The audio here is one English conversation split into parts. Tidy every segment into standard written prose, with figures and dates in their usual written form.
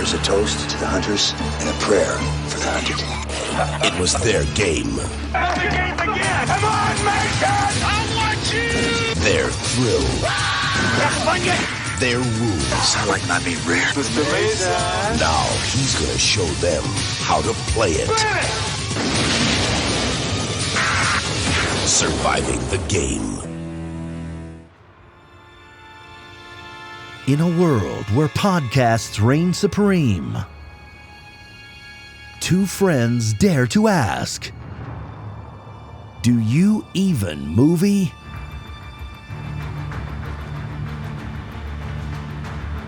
There's a toast to the hunters and a prayer for the hunted. It was their game. Let the game begin! Come on, Mason! I'm watching! Their thrill. Have fun yet? Their rules. I like my meat rare. Mr. Mason! Now he's gonna show them how to play it. Surviving the game. In a world where podcasts reign supreme, two friends dare to ask, do you even movie?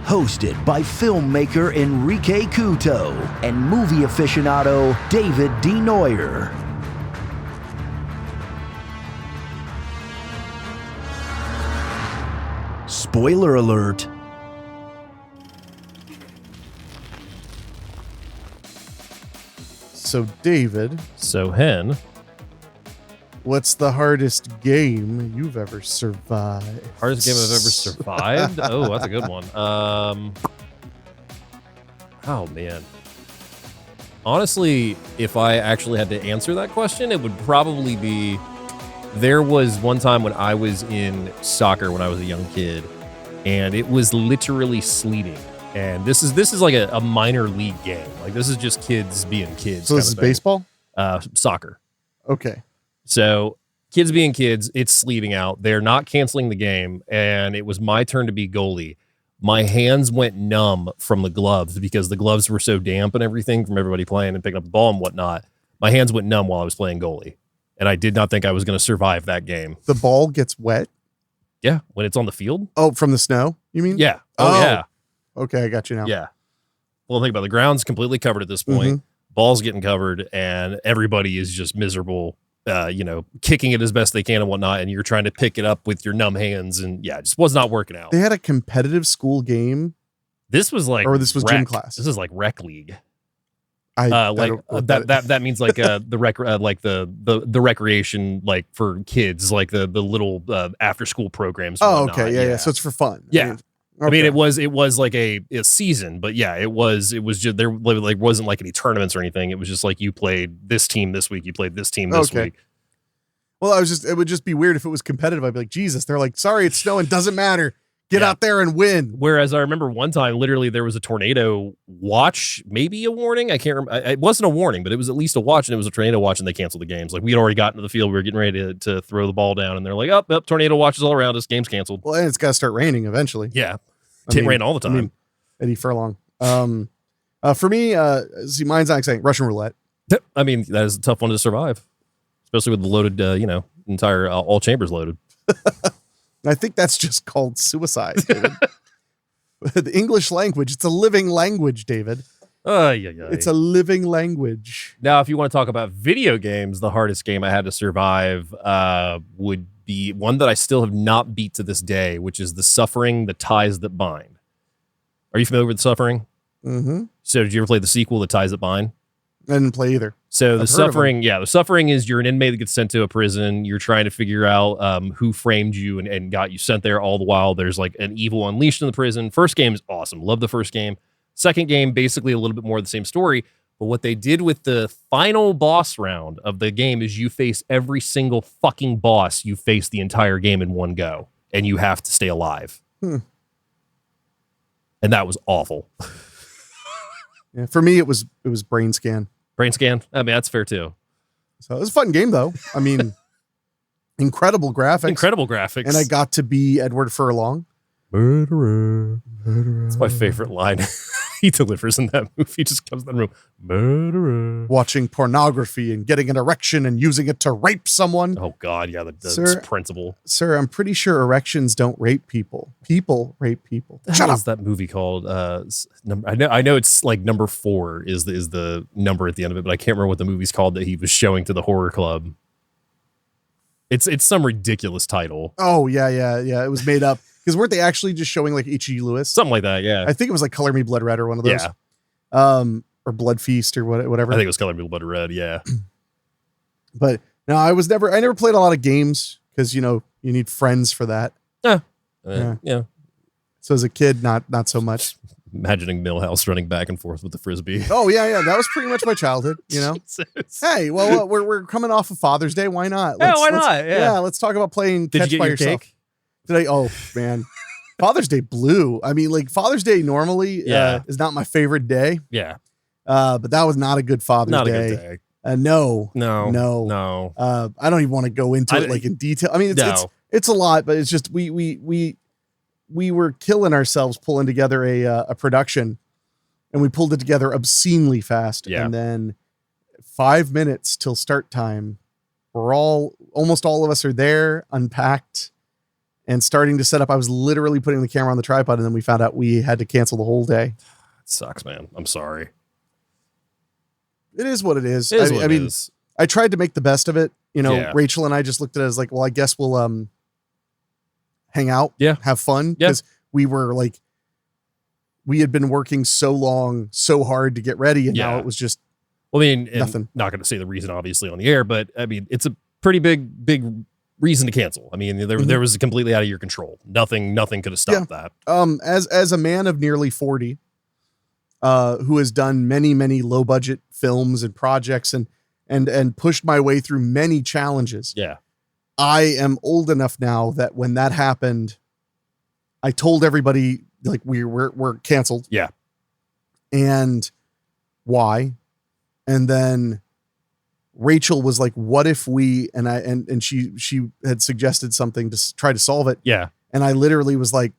Hosted by filmmaker Henrique Couto and movie aficionado David D. Neuer. Spoiler alert. So, David. So, Hen. What's the hardest game you've ever survived? Hardest game I've ever survived? Oh, that's a good one. Oh, man. Honestly, if I actually had to answer that question, it would probably be, there was one time when I was in soccer when I was a young kid, and it was literally sleeting. And this is like a minor league game. Like, this is just kids being kids. So this is baseball? Soccer. Okay. So kids being kids, it's sleeting out. They're not canceling the game, and it was my turn to be goalie. My hands went numb from the gloves because the gloves were so damp and everything from everybody playing and picking up the ball and whatnot. My hands went numb while I was playing goalie, and I did not think I was going to survive that game. The ball gets wet? Yeah, when it's on the field. Oh, from the snow, you mean? Yeah. Oh, yeah. Okay, I got you now. Yeah. Well, think about it. The ground's completely covered at this point. Mm-hmm. Ball's getting covered, and everybody is just miserable, kicking it as best they can and whatnot, and you're trying to pick it up with your numb hands, and it just was not working out. They had a competitive school game? This was like... Or this was rec. gym class? This is like rec league. That means like the rec, like the recreation, like for kids, like the little after school programs. Oh, okay, yeah. So it's for fun. Yeah. Okay. I mean, it was like a season, but yeah, it was just there like wasn't like any tournaments or anything. It was just like you played this team this week, you played this team this week. Well, it would just be weird if it was competitive. I'd be like, Jesus, they're like, sorry, it's snowing, doesn't matter. Get out there and win. Whereas I remember one time, literally, there was a tornado watch, maybe a warning. I can't remember. It wasn't a warning, but it was at least a watch, and it was a tornado watch, and they canceled the games. Like, we had already gotten to the field. We were getting ready to throw the ball down, and they're like, oh, tornado watches all around us. Game's canceled. Well, and it's got to start raining eventually. Yeah. It rained all the time. Eddie Furlong. For me, see, mine's not exciting. Russian roulette. I mean, that is a tough one to survive, especially with the loaded, entire all chambers loaded. I think that's just called suicide, David. The English language, it's a living language, David. It's a living language. Now, if you want to talk about video games, the hardest game I had to survive would be one that I still have not beat to this day, which is The Suffering, The Ties That Bind. Are you familiar with The Suffering? Mm-hmm. So did you ever play the sequel, The Ties That Bind? I didn't play either. So The Suffering is you're an inmate that gets sent to a prison. You're trying to figure out who framed you and got you sent there. All the while, there's like an evil unleashed in the prison. First game is awesome. Love the first game. Second game, basically a little bit more of the same story. But what they did with the final boss round of the game is you face every single fucking boss you face the entire game in one go. And you have to stay alive. And that was awful. Yeah, for me, it was Brain Scan. Brain Scan? I mean, that's fair too. So it was a fun game, though. I mean, incredible graphics. And I got to be Edward Furlong. Murderer. It's my favorite line he delivers in that movie. He just comes in the room, murderer. Watching pornography and getting an erection and using it to rape someone. Oh, God, yeah, the principle. Sir, I'm pretty sure erections don't rape people. People rape people. What is that movie called? I know it's like number 4 is the number at the end of it, but I can't remember what the movie's called that he was showing to the horror club. It's some ridiculous title. Oh, yeah. It was made up. Because weren't they actually just showing like H.G. Lewis? Something like that, yeah. I think it was like Color Me Blood Red or one of those. Yeah. Or Blood Feast or whatever. I think it was Color Me Blood Red, yeah. But no, I never played a lot of games because, you need friends for that. Yeah. So as a kid, not so much. Imagining Milhouse running back and forth with the Frisbee. Oh, yeah. That was pretty much my childhood, you know? Jesus. Hey, well, we're coming off of Father's Day. Why not? Why not? Yeah. Let's talk about playing Did Catch you get by your Yourself. cake? Oh, man. Father's Day blew. I mean, like, Father's Day normally is not my favorite day. Yeah. But that was not a good Father's Day. Not a good day. No. I don't even want to go into it like in detail. I mean, it's a lot, but it's just we were killing ourselves pulling together a production, and we pulled it together obscenely fast. Yeah. And then 5 minutes till start time, almost all of us are there, unpacked and starting to set up. I was literally putting the camera on the tripod, and then we found out we had to cancel the whole day. It sucks, man. I'm sorry. It is what it is. I mean, I tried to make the best of it. You know, Yeah. Rachel and I just looked at it as like, well, I guess we'll hang out, have fun, because we were like, we had been working so long, so hard to get ready, and now it was just nothing. Not going to say the reason, obviously, on the air, but I mean, it's a pretty big reason to cancel. I mean, there was completely out of your control. Nothing could have stopped that. As a man of nearly 40, who has done many low budget films and projects and pushed my way through many challenges. Yeah. I am old enough now that when that happened, I told everybody like we're canceled. Yeah. And why? And then Rachel was like, what if we, and she had suggested something to try to solve it. Yeah. And I literally was like,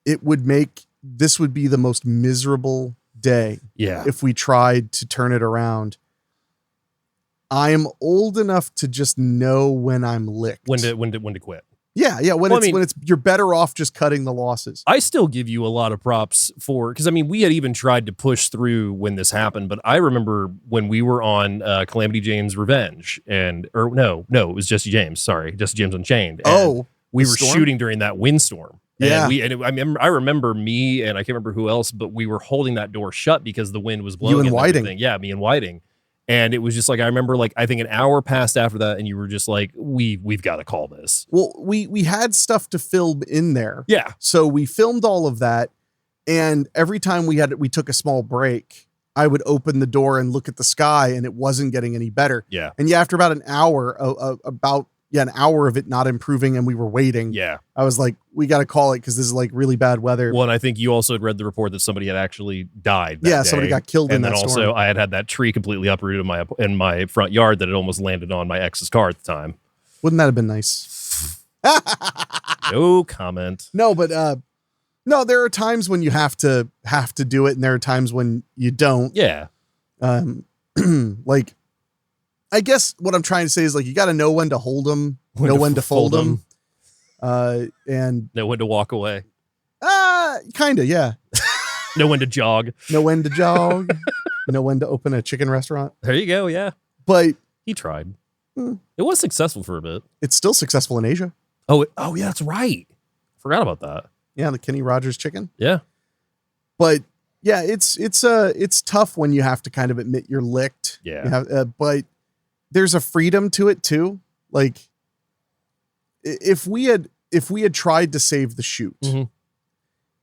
this would be the most miserable day. Yeah. If we tried to turn it around. I am old enough to just know when I'm licked. When to quit. Yeah. When it's you're better off just cutting the losses. I still give you a lot of props because I mean, we had even tried to push through when this happened, but I remember when we were on Calamity Jane's Revenge it was Jesse James. Sorry. Jesse James Unchained. And we were shooting during that windstorm. Yeah. I remember me and I can't remember who else, but we were holding that door shut because the wind was blowing. You and Whiting. Yeah, me and Whiting. And it was just like, I remember like, I think an hour passed after that and you were just like, we've got to call this. Well, we had stuff to film in there. Yeah. So we filmed all of that. And every time we took a small break, I would open the door and look at the sky, and it wasn't getting any better. Yeah. And after about an hour, an hour of it not improving, and we were waiting. Yeah. I was like, we got to call it because this is like really bad weather. Well, and I think you also had read the report that somebody had actually died. Somebody got killed in that storm. And then also I had that tree completely uprooted in my front yard that had almost landed on my ex's car at the time. Wouldn't that have been nice? No comment. No, but no, there are times when you have to do it, and there are times when you don't. Yeah. Like, I guess what I'm trying to say is like, you got to know when to hold them, know when to fold them. And know when to walk away. Kind of, yeah. Know when to jog. Know when to jog. Know when to open a chicken restaurant. There you go. Yeah. But he tried. It was successful for a bit. It's still successful in Asia. Oh yeah, that's right. Forgot about that. Yeah, the Kenny Rogers chicken. Yeah. But yeah, it's tough when you have to kind of admit you're licked. Yeah. But there's a freedom to it too. Like if we had tried to save the shoot,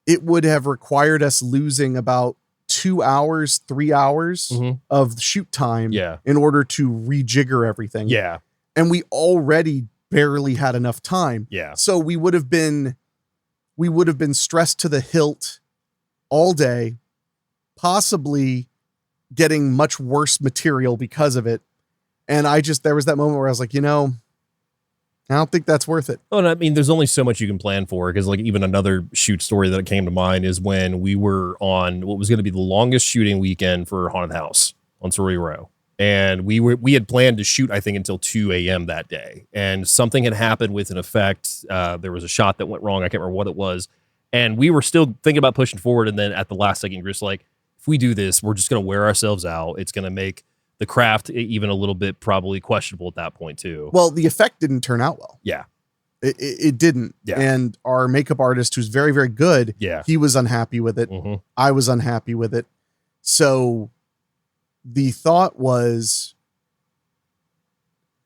it would have required us losing about 2 hours, 3 hours of shoot time in order to rejigger everything. Yeah. And we already barely had enough time. Yeah. So we would have been stressed to the hilt all day, possibly getting much worse material because of it. And there was that moment where I was like, I don't think that's worth it. Oh, and I mean, there's only so much you can plan for, because like even another shoot story that came to mind is when we were on what was going to be the longest shooting weekend for Haunted House on Surrey Row. And we had planned to shoot, I think, until 2 a.m. that day. And something had happened with an effect. There was a shot that went wrong. I can't remember what it was. And we were still thinking about pushing forward. And then at the last second, you're just like, if we do this, we're just going to wear ourselves out. It's going to make the craft even a little bit probably questionable at that point too. Well, the effect didn't turn out well. Yeah. It didn't. Yeah. And our makeup artist, who's very, very good, he was unhappy with it. I was unhappy with it. So the thought was,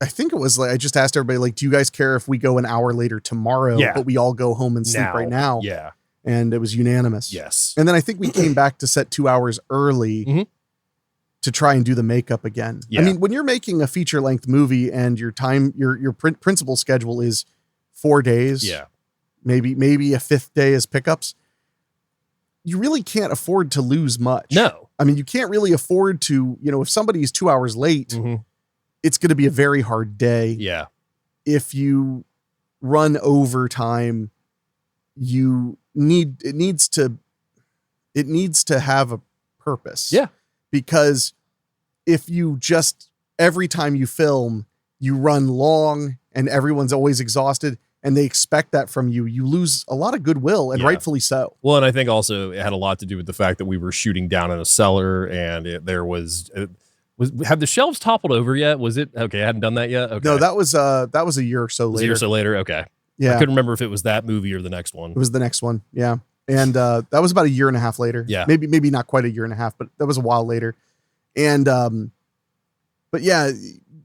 I think it was like, I just asked everybody, like, do you guys care if we go an hour later tomorrow, but we all go home and sleep right now? Yeah. and it was unanimous. Yes. And then I think we came back to set 2 hours early to try and do the makeup again. Yeah. I mean, when you're making a feature length movie and your principal schedule is 4 days, maybe a fifth day is pickups, you really can't afford to lose much. No. I mean, you can't really afford to, if somebody's 2 hours late, it's going to be a very hard day. Yeah. If you run overtime, it needs to have a purpose. Yeah. Because if you just, every time you film, you run long and everyone's always exhausted and they expect that from you, you lose a lot of goodwill, and rightfully so. Well, and I think also it had a lot to do with the fact that we were shooting down in a cellar, and had the shelves toppled over yet? Was it okay? I hadn't done that yet. Okay. No, that was a year or so later. A year or so later. Okay. Yeah. I couldn't remember if it was that movie or the next one. It was the next one. Yeah. And that was about a year and a half later. Yeah. Maybe not quite a year and a half, but that was a while later. And but yeah,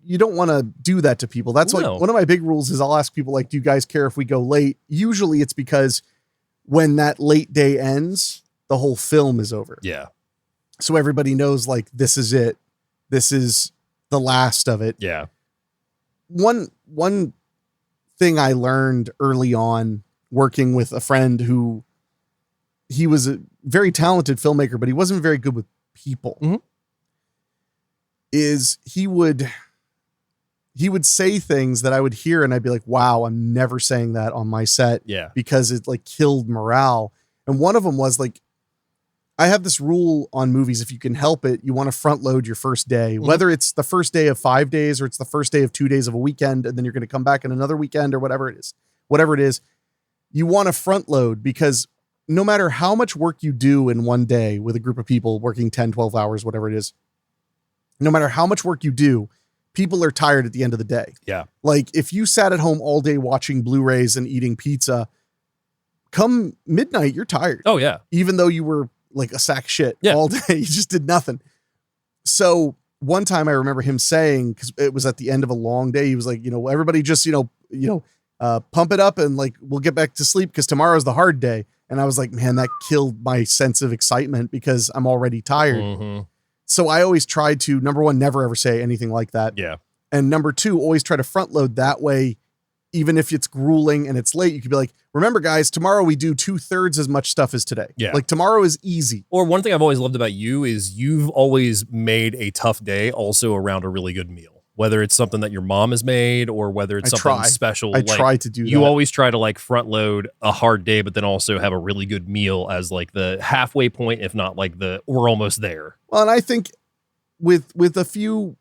you don't want to do that to people. That's like one of my big rules is I'll ask people, like, do you guys care if we go late? Usually it's because when that late day ends, the whole film is over. Yeah. So everybody knows, like, this is it. This is the last of it. Yeah. One thing I learned early on working with a friend who, he was a very talented filmmaker, but he wasn't very good with people, is he would say things that I would hear and I'd be like, wow, I'm never saying that on my set. Yeah. Because it like killed morale. And one of them was like, I have this rule on movies. If you can help it, you want to front load your first day, whether it's the first day of 5 days or it's the first day of 2 days of a weekend. And then you're going to come back in another weekend or whatever it is, you want to front load, because no matter how much work you do in one day with a group of people working 10, 12 hours, whatever it is, no matter how much work you do, people are tired at the end of the day. Yeah. Like if you sat at home all day watching Blu-rays and eating pizza, come midnight, you're tired. Oh yeah. Even though you were like a sack of shit all day, you just did nothing. So one time I remember him saying, cause it was at the end of a long day, he was like, everybody just, pump it up and like, we'll get back to sleep because tomorrow's the hard day. And I was like, man, that killed my sense of excitement because I'm already tired. So I always try to, number one, never ever say anything like that. Yeah. And number two, always try to front load that way. Even if it's grueling and it's late, you could be like, remember guys, tomorrow we do 2/3 as much stuff as today. Yeah. Like tomorrow is easy. Or one thing I've always loved about you is you've always made a tough day also around a really good meal. Whether it's something that your mom has made or whether it's something special. I try to do that. You always try to like front load a hard day, but then also have a really good meal as like the halfway point, if not like we're almost there. Well, and I think with a few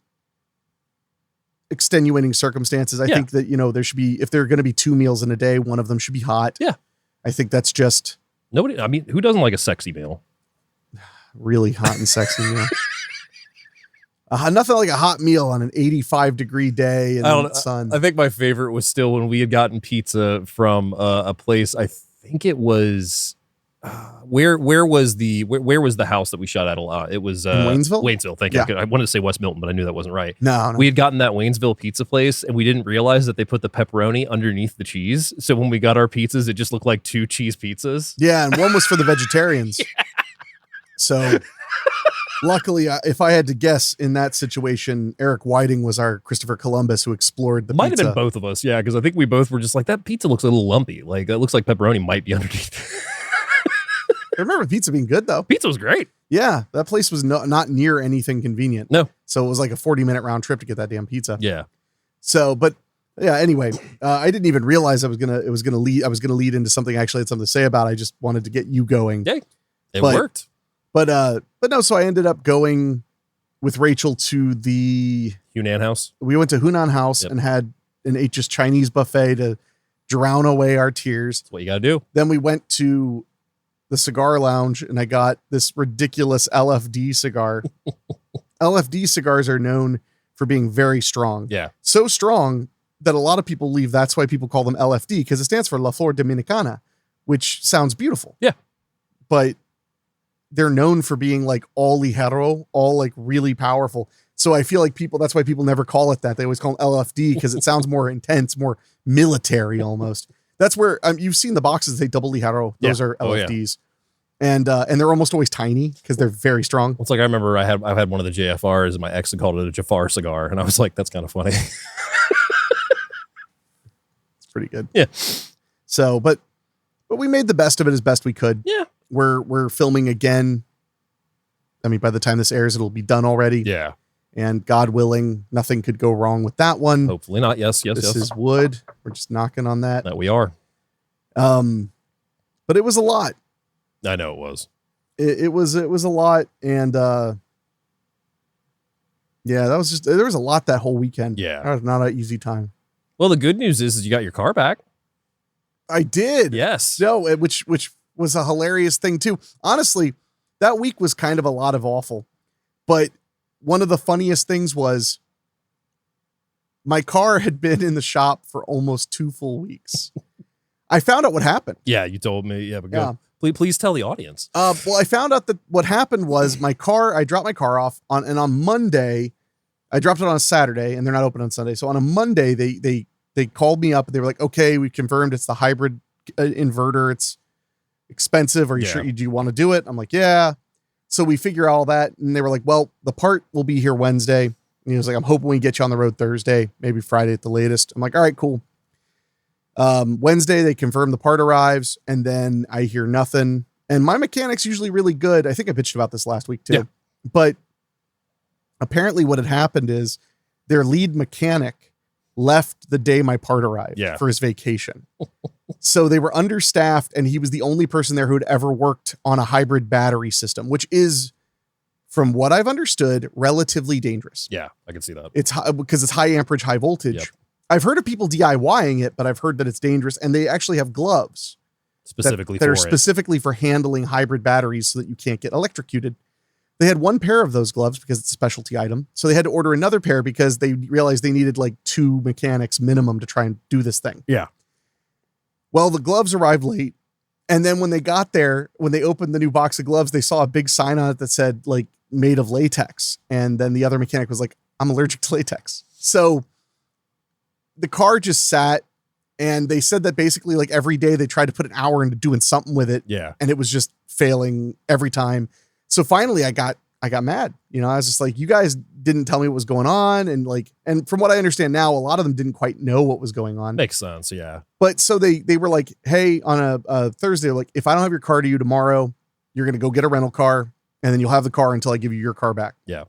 extenuating circumstances, I think that, there should be, if there are going to be 2 meals in a day, one of them should be hot. Yeah. I think that's just nobody. I mean, who doesn't like a sexy meal? Really hot and sexy meal. Nothing like a hot meal on an 85-degree day in the sun. I think my favorite was still when we had gotten pizza from a place. I think it was where was the house that we shot at a lot? It was in Waynesville. Waynesville, thank you. I wanted to say West Milton, but I knew that wasn't right. No. We had gotten that Waynesville pizza place, and we didn't realize that they put the pepperoni underneath the cheese. So when we got our pizzas, it just looked like 2 cheese pizzas. Yeah, and one was for the vegetarians. So. Luckily, if I had to guess in that situation, Eric Whiting was our Christopher Columbus who explored the Might pizza. have been both of us, yeah, because I think we both were just like, that pizza looks a little lumpy. Like, it looks like pepperoni might be underneath. I remember pizza being good, though. Pizza was great. Yeah, that place was not near anything convenient. No. So it was like a 40-minute round trip to get that damn pizza. Yeah. So, but yeah, anyway, I didn't even realize I was gonna lead into something I actually had something to say about. I just wanted to get you going. Yeah, it worked. But no, so I ended up going with Rachel to the Hunan House. We went to Hunan House and ate just Chinese buffet to drown away our tears. That's what you got to do. Then we went to the cigar lounge and I got this ridiculous LFD cigar. LFD cigars are known for being very strong. Yeah. So strong that a lot of people believe that's why people call them LFD, because it stands for La Flor Dominicana, which sounds beautiful. Yeah. But they're known for being like all ligero, all like really powerful. So I feel like that's why people never call it that. They always call them LFD because it sounds more intense, more military almost. That's where you've seen the boxes. They double Ligero. Those are LFDs. And they're almost always tiny because they're very strong. It's like I remember I've had one of the JFRs and my ex had called it a Jafar cigar, and I was like, that's kind of funny. It's pretty good. Yeah. So, but we made the best of it as best we could. Yeah. We're filming again. I mean, by the time this airs, it'll be done already. Yeah. And God willing, nothing could go wrong with that one. Hopefully not. Yes. This is wood. We're just knocking on that. That we are. But it was a lot. I know it was. It was a lot. And yeah, there was a lot that whole weekend. Yeah. That was not an easy time. Well, the good news is you got your car back. I did. Yes. No, which was a hilarious thing too. Honestly, that week was kind of a lot of awful. But one of the funniest things was my car had been in the shop for almost 2 full weeks. I found out what happened. Yeah, you told me. Yeah, but go. Yeah. Please tell the audience. Well, I found out that what happened was I dropped my car off on Monday. I dropped it on a Saturday and they're not open on Sunday. So on a Monday, they called me up and they were like, okay, we confirmed it's the hybrid inverter. It's expensive. Are you sure? Do you want to do it? I'm like, yeah. So we figure all that. And they were like, well, the part will be here Wednesday. And he was like, I'm hoping we get you on the road Thursday, maybe Friday at the latest. I'm like, all right, cool. Wednesday, they confirm the part arrives and then I hear nothing. And my mechanic's usually really good. I think I bitched about this last week too, Yeah. But apparently what had happened is their lead mechanic left the day my part arrived for his vacation. So they were understaffed and he was the only person there who had ever worked on a hybrid battery system, which is, from what I've understood, relatively dangerous. Yeah, I can see that. It's high, because it's high amperage, high voltage. Yep. I've heard of people DIYing it, but I've heard that it's dangerous and they actually have gloves Specifically that are for it. specifically for handling hybrid batteries so that you can't get electrocuted. They had one pair of those gloves because it's a specialty item. So they had to order another pair because they realized they needed like 2 mechanics minimum to try and do this thing. Yeah. Well, the gloves arrived late. And then when they got there, when they opened the new box of gloves, they saw a big sign on it that said like made of latex. And then the other mechanic was like, I'm allergic to latex. So the car just sat and they said that basically like every day they tried to put an hour into doing something with it. Yeah. And it was just failing every time. So finally I got mad. You know, I was just like, you guys didn't tell me what was going on. And from what I understand now, a lot of them didn't quite know what was going on. Makes sense. Yeah. But so they were like, hey, on a Thursday, like, if I don't have your car to you tomorrow, you're going to go get a rental car and then you'll have the car until I give you your car back. Yeah.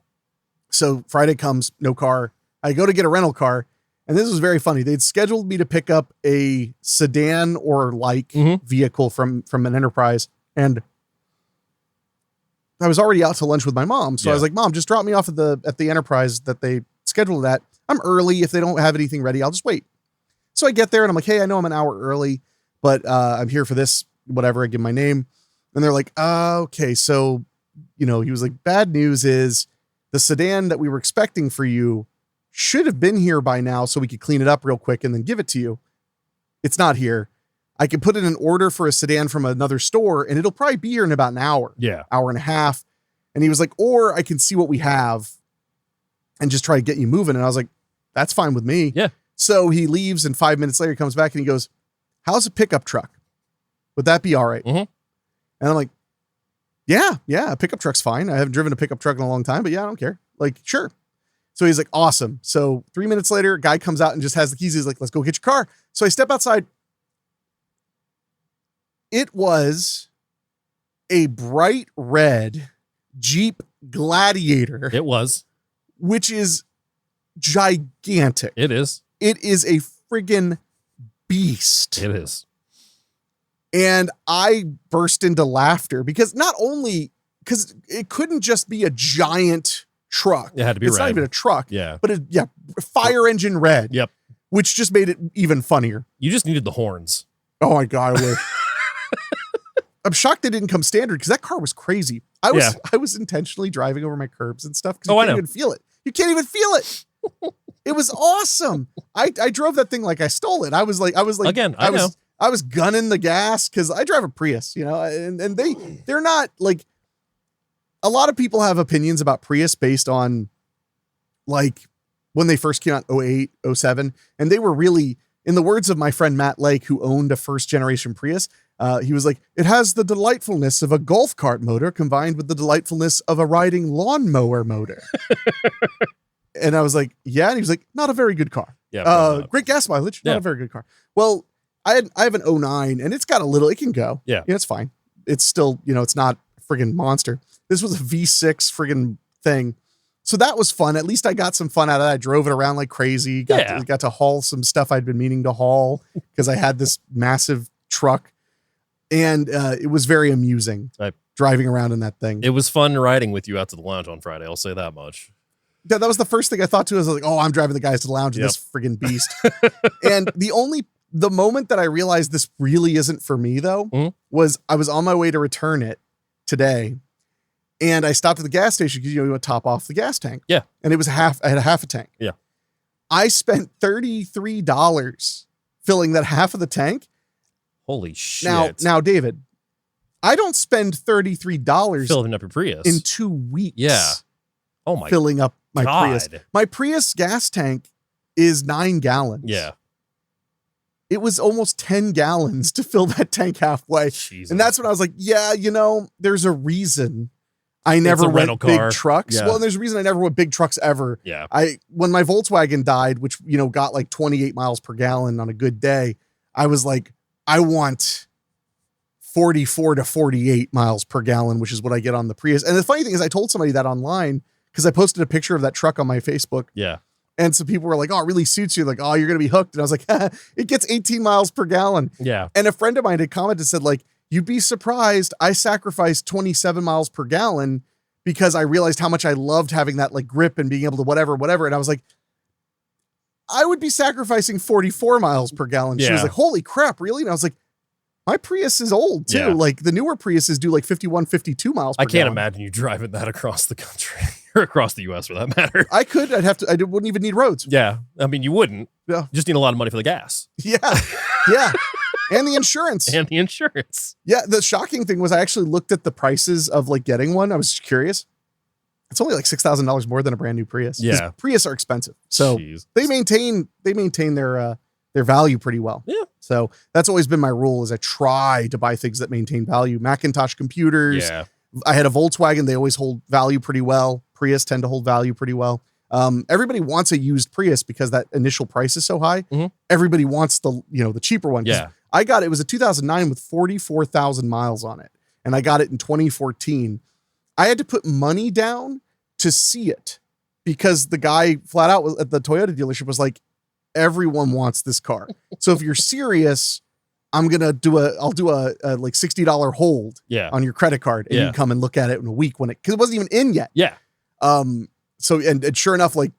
So Friday comes, no car. I go to get a rental car. And this was very funny. They'd scheduled me to pick up a sedan or like vehicle from an enterprise. And I was already out to lunch with my mom. So I was like, Mom, just drop me off at the enterprise that they scheduled at. I'm early. If they don't have anything ready, I'll just wait. So I get there and I'm like, hey, I know I'm an hour early, but I'm here for this, whatever. I give my name. And they're like, okay. So, you know, he was like, bad news is the sedan that we were expecting for you should have been here by now so we could clean it up real quick and then give it to you. It's not here. I can put in an order for a sedan from another store and it'll probably be here in about an hour. Yeah. Hour and a half. And he was like, or I can see what we have and just try to get you moving. And I was like, that's fine with me. Yeah. So he leaves and 5 minutes later he comes back and he goes, how's a pickup truck? Would that be all right? Mm-hmm. And I'm like, yeah, a pickup truck's fine. I haven't driven a pickup truck in a long time, but yeah, I don't care. Like, sure. So he's like, awesome. So 3 minutes later, a guy comes out and just has the keys. He's like, let's go get your car. So I step outside. It was a bright red Jeep Gladiator. It was. Which is gigantic. It is. It is a friggin' beast. It is. And I burst into laughter because because it couldn't just be a giant truck. It had to be It's red. not even a truck. Yeah. But fire engine red. Yep. Which just made it even funnier. You just needed the horns. Oh my God. I wish. I'm shocked they didn't come standard because that car was crazy. I was intentionally driving over my curbs and stuff because you can't even feel it. You can't even feel it. It was awesome. I drove that thing like I stole it. I was like, again, I was gunning the gas because I drive a Prius, you know, and they're not like, a lot of people have opinions about Prius based on like when they first came out 08, 07, and they were really in the words of my friend Matt Lake, who owned a first generation Prius, he was like, it has the delightfulness of a golf cart motor combined with the delightfulness of a riding lawnmower motor. And I was like, yeah. And he was like, not a very good car. Yeah. Great gas mileage. Not a very good car. Well, I have an 09 and it's got a little, it can go. Yeah. It's fine. It's still, it's not a friggin' monster. This was a V6 friggin' thing. So that was fun. At least I got some fun out of that. I drove it around like crazy. Got to haul some stuff I'd been meaning to haul because I had this massive truck. And it was very amusing driving around in that thing. It was fun riding with you out to the lounge on Friday. I'll say that much. That was the first thing I thought to. I was like, oh, I'm driving the guys to the lounge in this friggin' beast. And the moment that I realized this really isn't for me though, was I was on my way to return it today. And I stopped at the gas station because you want to top off the gas tank. Yeah. And it was I had a half a tank. Yeah. I spent $33 filling that half of the tank. Holy shit. Now, David, I don't spend $33 filling up your Prius in 2 weeks. Yeah. Oh my filling up my God. Prius. My Prius gas tank is 9 gallons. Yeah. It was almost 10 gallons to fill that tank halfway. Jesus. And that's when I was like, yeah, there's a reason I never went big trucks. Yeah. Well, and there's a reason I never went big trucks ever. Yeah. When my Volkswagen died, which, got like 28 miles per gallon on a good day, I was like, I want 44 to 48 miles per gallon, which is what I get on the Prius. And the funny thing is I told somebody that online because I posted a picture of that truck on my Facebook. Yeah. And so people were like, oh, it really suits you. Like, oh, you're going to be hooked. And I was like, it gets 18 miles per gallon. Yeah. And a friend of mine had commented, said like, you'd be surprised. I sacrificed 27 miles per gallon because I realized how much I loved having that like grip and being able to whatever. And I was like, I would be sacrificing 44 miles per gallon. She was like, holy crap, really? And I was like, my Prius is old too. Yeah. Like the newer Priuses do like 51, 52 miles per gallon. I can't imagine you driving that across the country or across the US for that matter. I could, I wouldn't even need roads. Yeah. I mean, you wouldn't. Yeah. You just need a lot of money for the gas. Yeah. Yeah. And the insurance. Yeah. The shocking thing was I actually looked at the prices of like getting one. I was curious. It's only like $6,000 more than a brand new Prius. Yeah. Prius are expensive. So they maintain their value pretty well. Yeah. So that's always been my rule is I try to buy things that maintain value. Macintosh computers. Yeah. I had a Volkswagen. They always hold value pretty well. Prius tend to hold value pretty well. Everybody wants a used Prius because that initial price is so high. Mm-hmm. Everybody wants the cheaper one. Yeah. It was a 2009 with 44,000 miles on it. And I got it in 2014. I had to put money down to see it because the guy flat out at the Toyota dealership was like, everyone wants this car. So if you're serious, I'll do a like $60 hold on your credit card and you can come and look at it in a week because it wasn't even in yet. Yeah. So, and sure enough, like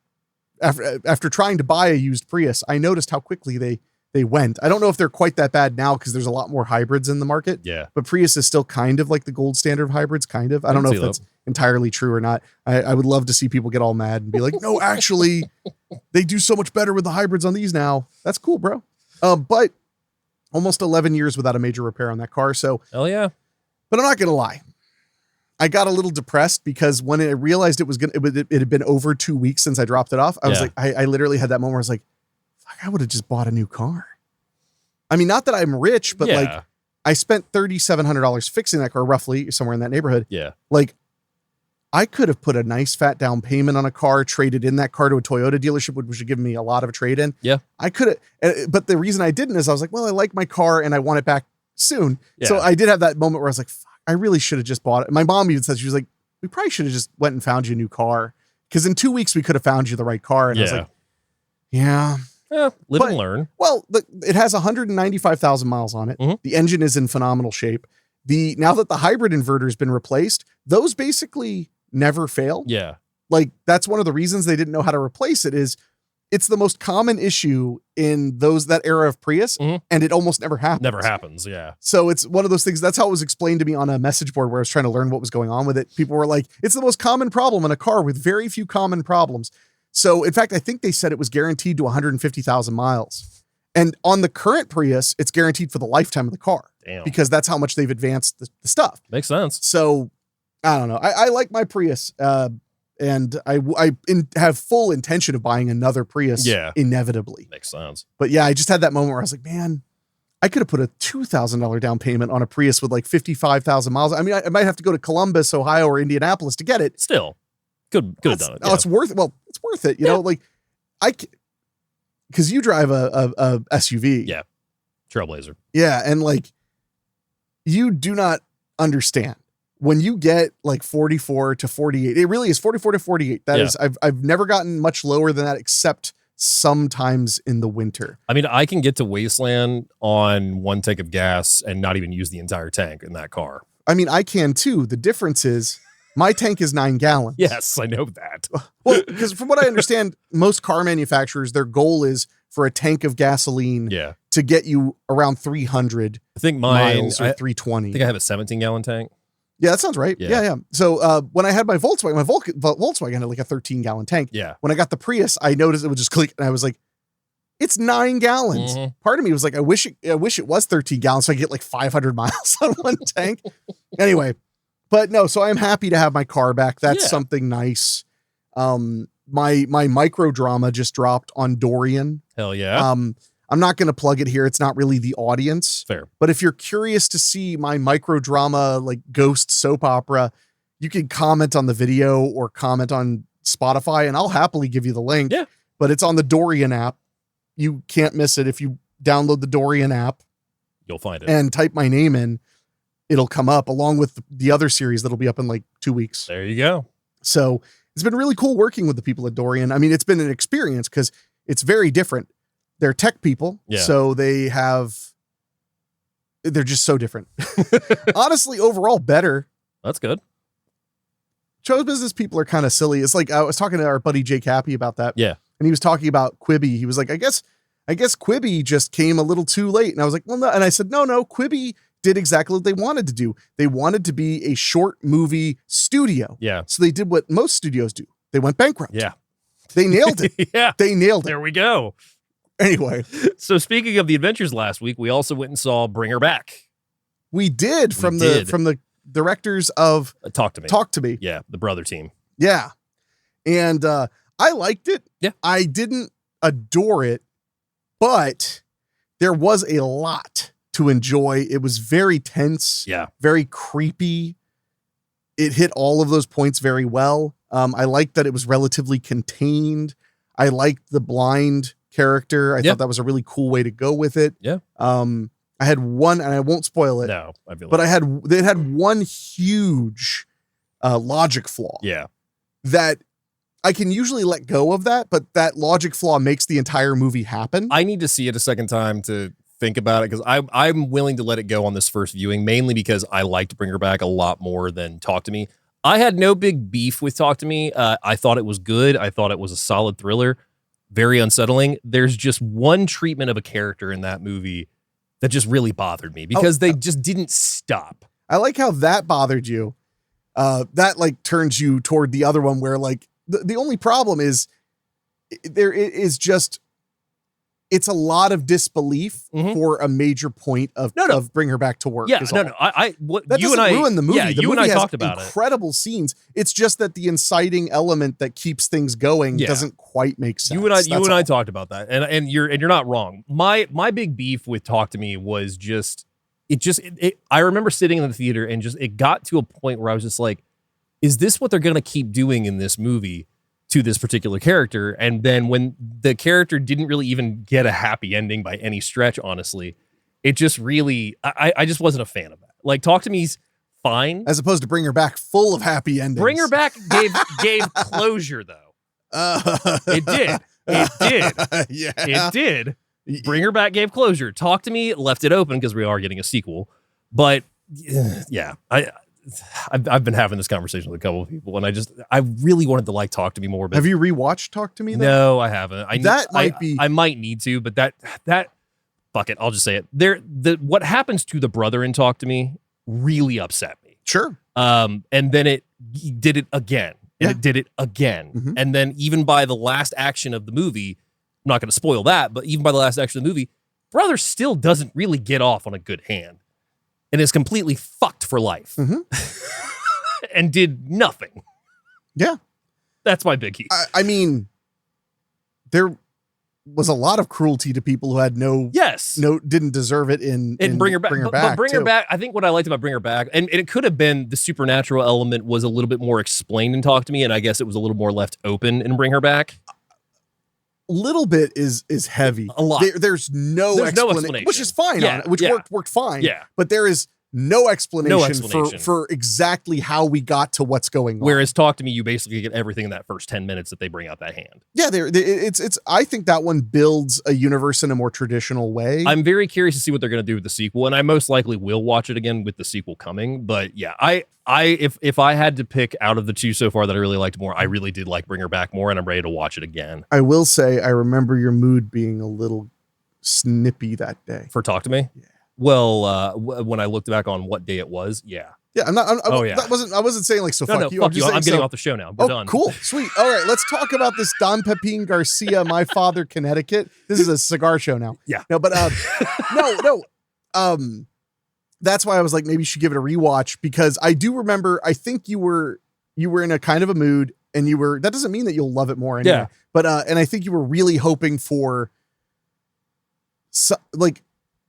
after trying to buy a used Prius, I noticed how quickly they went. I don't know if they're quite that bad now because there's a lot more hybrids in the market. Yeah. But Prius is still kind of like the gold standard of hybrids, kind of. I don't know if that's entirely true or not. I would love to see people get all mad and be like, no, actually, they do so much better with the hybrids on these now. That's cool, bro. But almost 11 years without a major repair on that car. So, hell yeah. But I'm not going to lie. I got a little depressed because when I realized it had been over 2 weeks since I dropped it off. I was like, I literally had that moment where I was like, I would have just bought a new car. I mean, not that I'm rich, but like I spent $3,700 fixing that car, roughly somewhere in that neighborhood. Yeah. Like I could have put a nice fat down payment on a car, traded in that car to a Toyota dealership, which would give me a lot of a trade in. Yeah. I could have, but the reason I didn't is I was like, well, I like my car and I want it back soon. Yeah. So I did have that moment where I was like, fuck, I really should have just bought it. My mom even said, she was like, we probably should have just went and found you a new car. Cause in 2 weeks we could have found you the right car. And I was like, yeah. Live and learn. Well, it has 195,000 miles on it. Mm-hmm. The engine is in phenomenal shape. Now that the hybrid inverter has been replaced, those basically never fail. Yeah. Like that's one of the reasons they didn't know how to replace it is it's the most common issue in that era of Prius and it almost never happens. Never happens. Yeah. So it's one of those things. That's how it was explained to me on a message board where I was trying to learn what was going on with it. People were like, it's the most common problem in a car with very few common problems. So in fact, I think they said it was guaranteed to 150,000 miles. And on the current Prius, it's guaranteed for the lifetime of the car. Damn. Because that's how much they've advanced the stuff. Makes sense. So I don't know. I like my Prius. And I have full intention of buying another Prius inevitably. Makes sense. But yeah, I just had that moment where I was like, man, I could have put a $2,000 down payment on a Prius with like 55,000 miles. I mean, I might have to go to Columbus, Ohio, or Indianapolis to get it. Still, could have done it. Oh, it's worth it. Well, it's worth it. You know, like because you drive a SUV. Yeah. Trailblazer. Yeah. And like, you do not understand when you get like 44 to 48, it really is 44 to 48. That is, I've never gotten much lower than that, except sometimes in the winter. I mean, I can get to Wasteland on one tank of gas and not even use the entire tank in that car. I mean, I can too. The difference is my tank is 9 gallons. Yes, I know that. Well, because from what I understand, most car manufacturers, their goal is for a tank of gasoline to get you around 300 I think mine, miles or 320. I think I have a 17-gallon tank. Yeah, that sounds right. Yeah. So when I had my Volkswagen, Volkswagen had like a 13-gallon tank. Yeah. When I got the Prius, I noticed it would just click, and I was like, it's 9 gallons. Mm-hmm. Part of me was like, I wish it was 13 gallons so I get like 500 miles on one tank. Anyway, but no, so I'm happy to have my car back. That's something nice. My micro drama just dropped on Dorian. Hell yeah. I'm not going to plug it here. It's not really the audience. Fair. But if you're curious to see my micro drama, like ghost soap opera, you can comment on the video or comment on Spotify and I'll happily give you the link. Yeah. But it's on the Dorian app. You can't miss it. If you download the Dorian app, you'll find it and type my name in, it'll come up along with the other series that'll be up in like 2 weeks. There you go. So it's been really cool working with the people at Dorian. I mean, it's been an experience because it's very different. They're tech people. Yeah. So they're just so different. Honestly, overall better. That's good. Show business people are kind of silly. It's like, I was talking to our buddy Jake Happy about that. Yeah. And he was talking about Quibi. He was like, I guess Quibi just came a little too late. And I was like, well, no. And I said, no, Quibi did exactly what they wanted to do. They wanted to be a short movie studio. Yeah. So they did what most studios do. They went bankrupt. Yeah. They nailed it. Yeah. They nailed it. There we go. Anyway. So speaking of the adventures last week, we also went and saw Bring Her Back. We did from the directors of Talk to Me. Talk to Me. Yeah. The brother team. Yeah. And I liked it. Yeah. I didn't adore it, but there was a lot to enjoy. It was very tense. Yeah. Very creepy. It hit all of those points very well. I liked that it was relatively contained. I liked the blind character. I thought that was a really cool way to go with it. Yeah. I had one, and I won't spoil it. No, I feel but they had one huge logic flaw. Yeah. That I can usually let go of that, but that logic flaw makes the entire movie happen. I need to see it a second time to think about it because I'm willing to let it go on this first viewing, mainly because I liked Bring Her Back a lot more than Talk to Me. I had no big beef with Talk to Me. I thought it was good. I thought it was a solid thriller. Very unsettling. There's just one treatment of a character in that movie that just really bothered me because they just didn't stop. I like how that bothered you. That like turns you toward the other one where like the only problem is there is just, it's a lot of disbelief for a major point of Bring Her Back to Work. Yeah, That doesn't ruin the movie. Yeah, the you movie and I has talked about incredible scenes. It's just that the inciting element that keeps things going doesn't quite make sense. You and I talked about that, and you're not wrong. My big beef with Talk to Me was I remember sitting in the theater and it got to a point where I was just like, is this what they're going to keep doing in this movie to this particular character? And then when the character didn't really even get a happy ending by any stretch, honestly, it just really, I just wasn't a fan of that. Like Talk to Me's fine. As opposed to Bring Her Back full of happy endings. Bring Her Back gave closure though. It did. Yeah. It did. Bring Her Back gave closure. Talk to Me left it open because we are getting a sequel. But yeah, I've been having this conversation with a couple of people, and I really wanted to like Talk to Me more. But have you rewatched Talk to Me? Though? No, I haven't. I might need to, but that fuck it. I'll just say it. What happens to the brother in Talk to Me really upset me. Sure. And then it did it again. And it did it again. Mm-hmm. And then even by the last action of the movie, I'm not going to spoil that, but even by the last action of the movie, brother still doesn't really get off on a good hand. And is completely fucked for life. Mm-hmm. And did nothing. Yeah. That's my biggie. I mean, there was a lot of cruelty to people who had didn't deserve it in Bring Her Back. But Bring Her too. Back, I think what I liked about Bring Her Back, and it could have been the supernatural element was a little bit more explained in Talk to Me, and I guess it was a little more left open in Bring Her Back. Little bit is heavy. A lot. There's no explanation, which is fine. Yeah, which worked fine. Yeah. But there is no explanation, for exactly how we got to what's going on. Whereas Talk to Me, you basically get everything in that first 10 minutes that they bring out that hand. Yeah, it's. I think that one builds a universe in a more traditional way. I'm very curious to see what they're going to do with the sequel, and I most likely will watch it again with the sequel coming. But yeah, if I had to pick out of the two so far that I really liked more, I really did like Bring Her Back more, and I'm ready to watch it again. I will say I remember your mood being a little snippy that day. For Talk to Me? Yeah. Well, when I looked back on what day it was, yeah. Yeah, I wasn't saying like, so fuck you. Fuck you. I'm getting off the show now. We're done. Cool. Sweet. All right, let's talk about this Don Pepin Garcia, My Father, Connecticut. This is a cigar show now. Yeah. No, but that's why I was like, maybe you should give it a rewatch, because I do remember, I think you were in a kind of a mood, and that doesn't mean that you'll love it more anyway. Yeah. But and I think you were really hoping for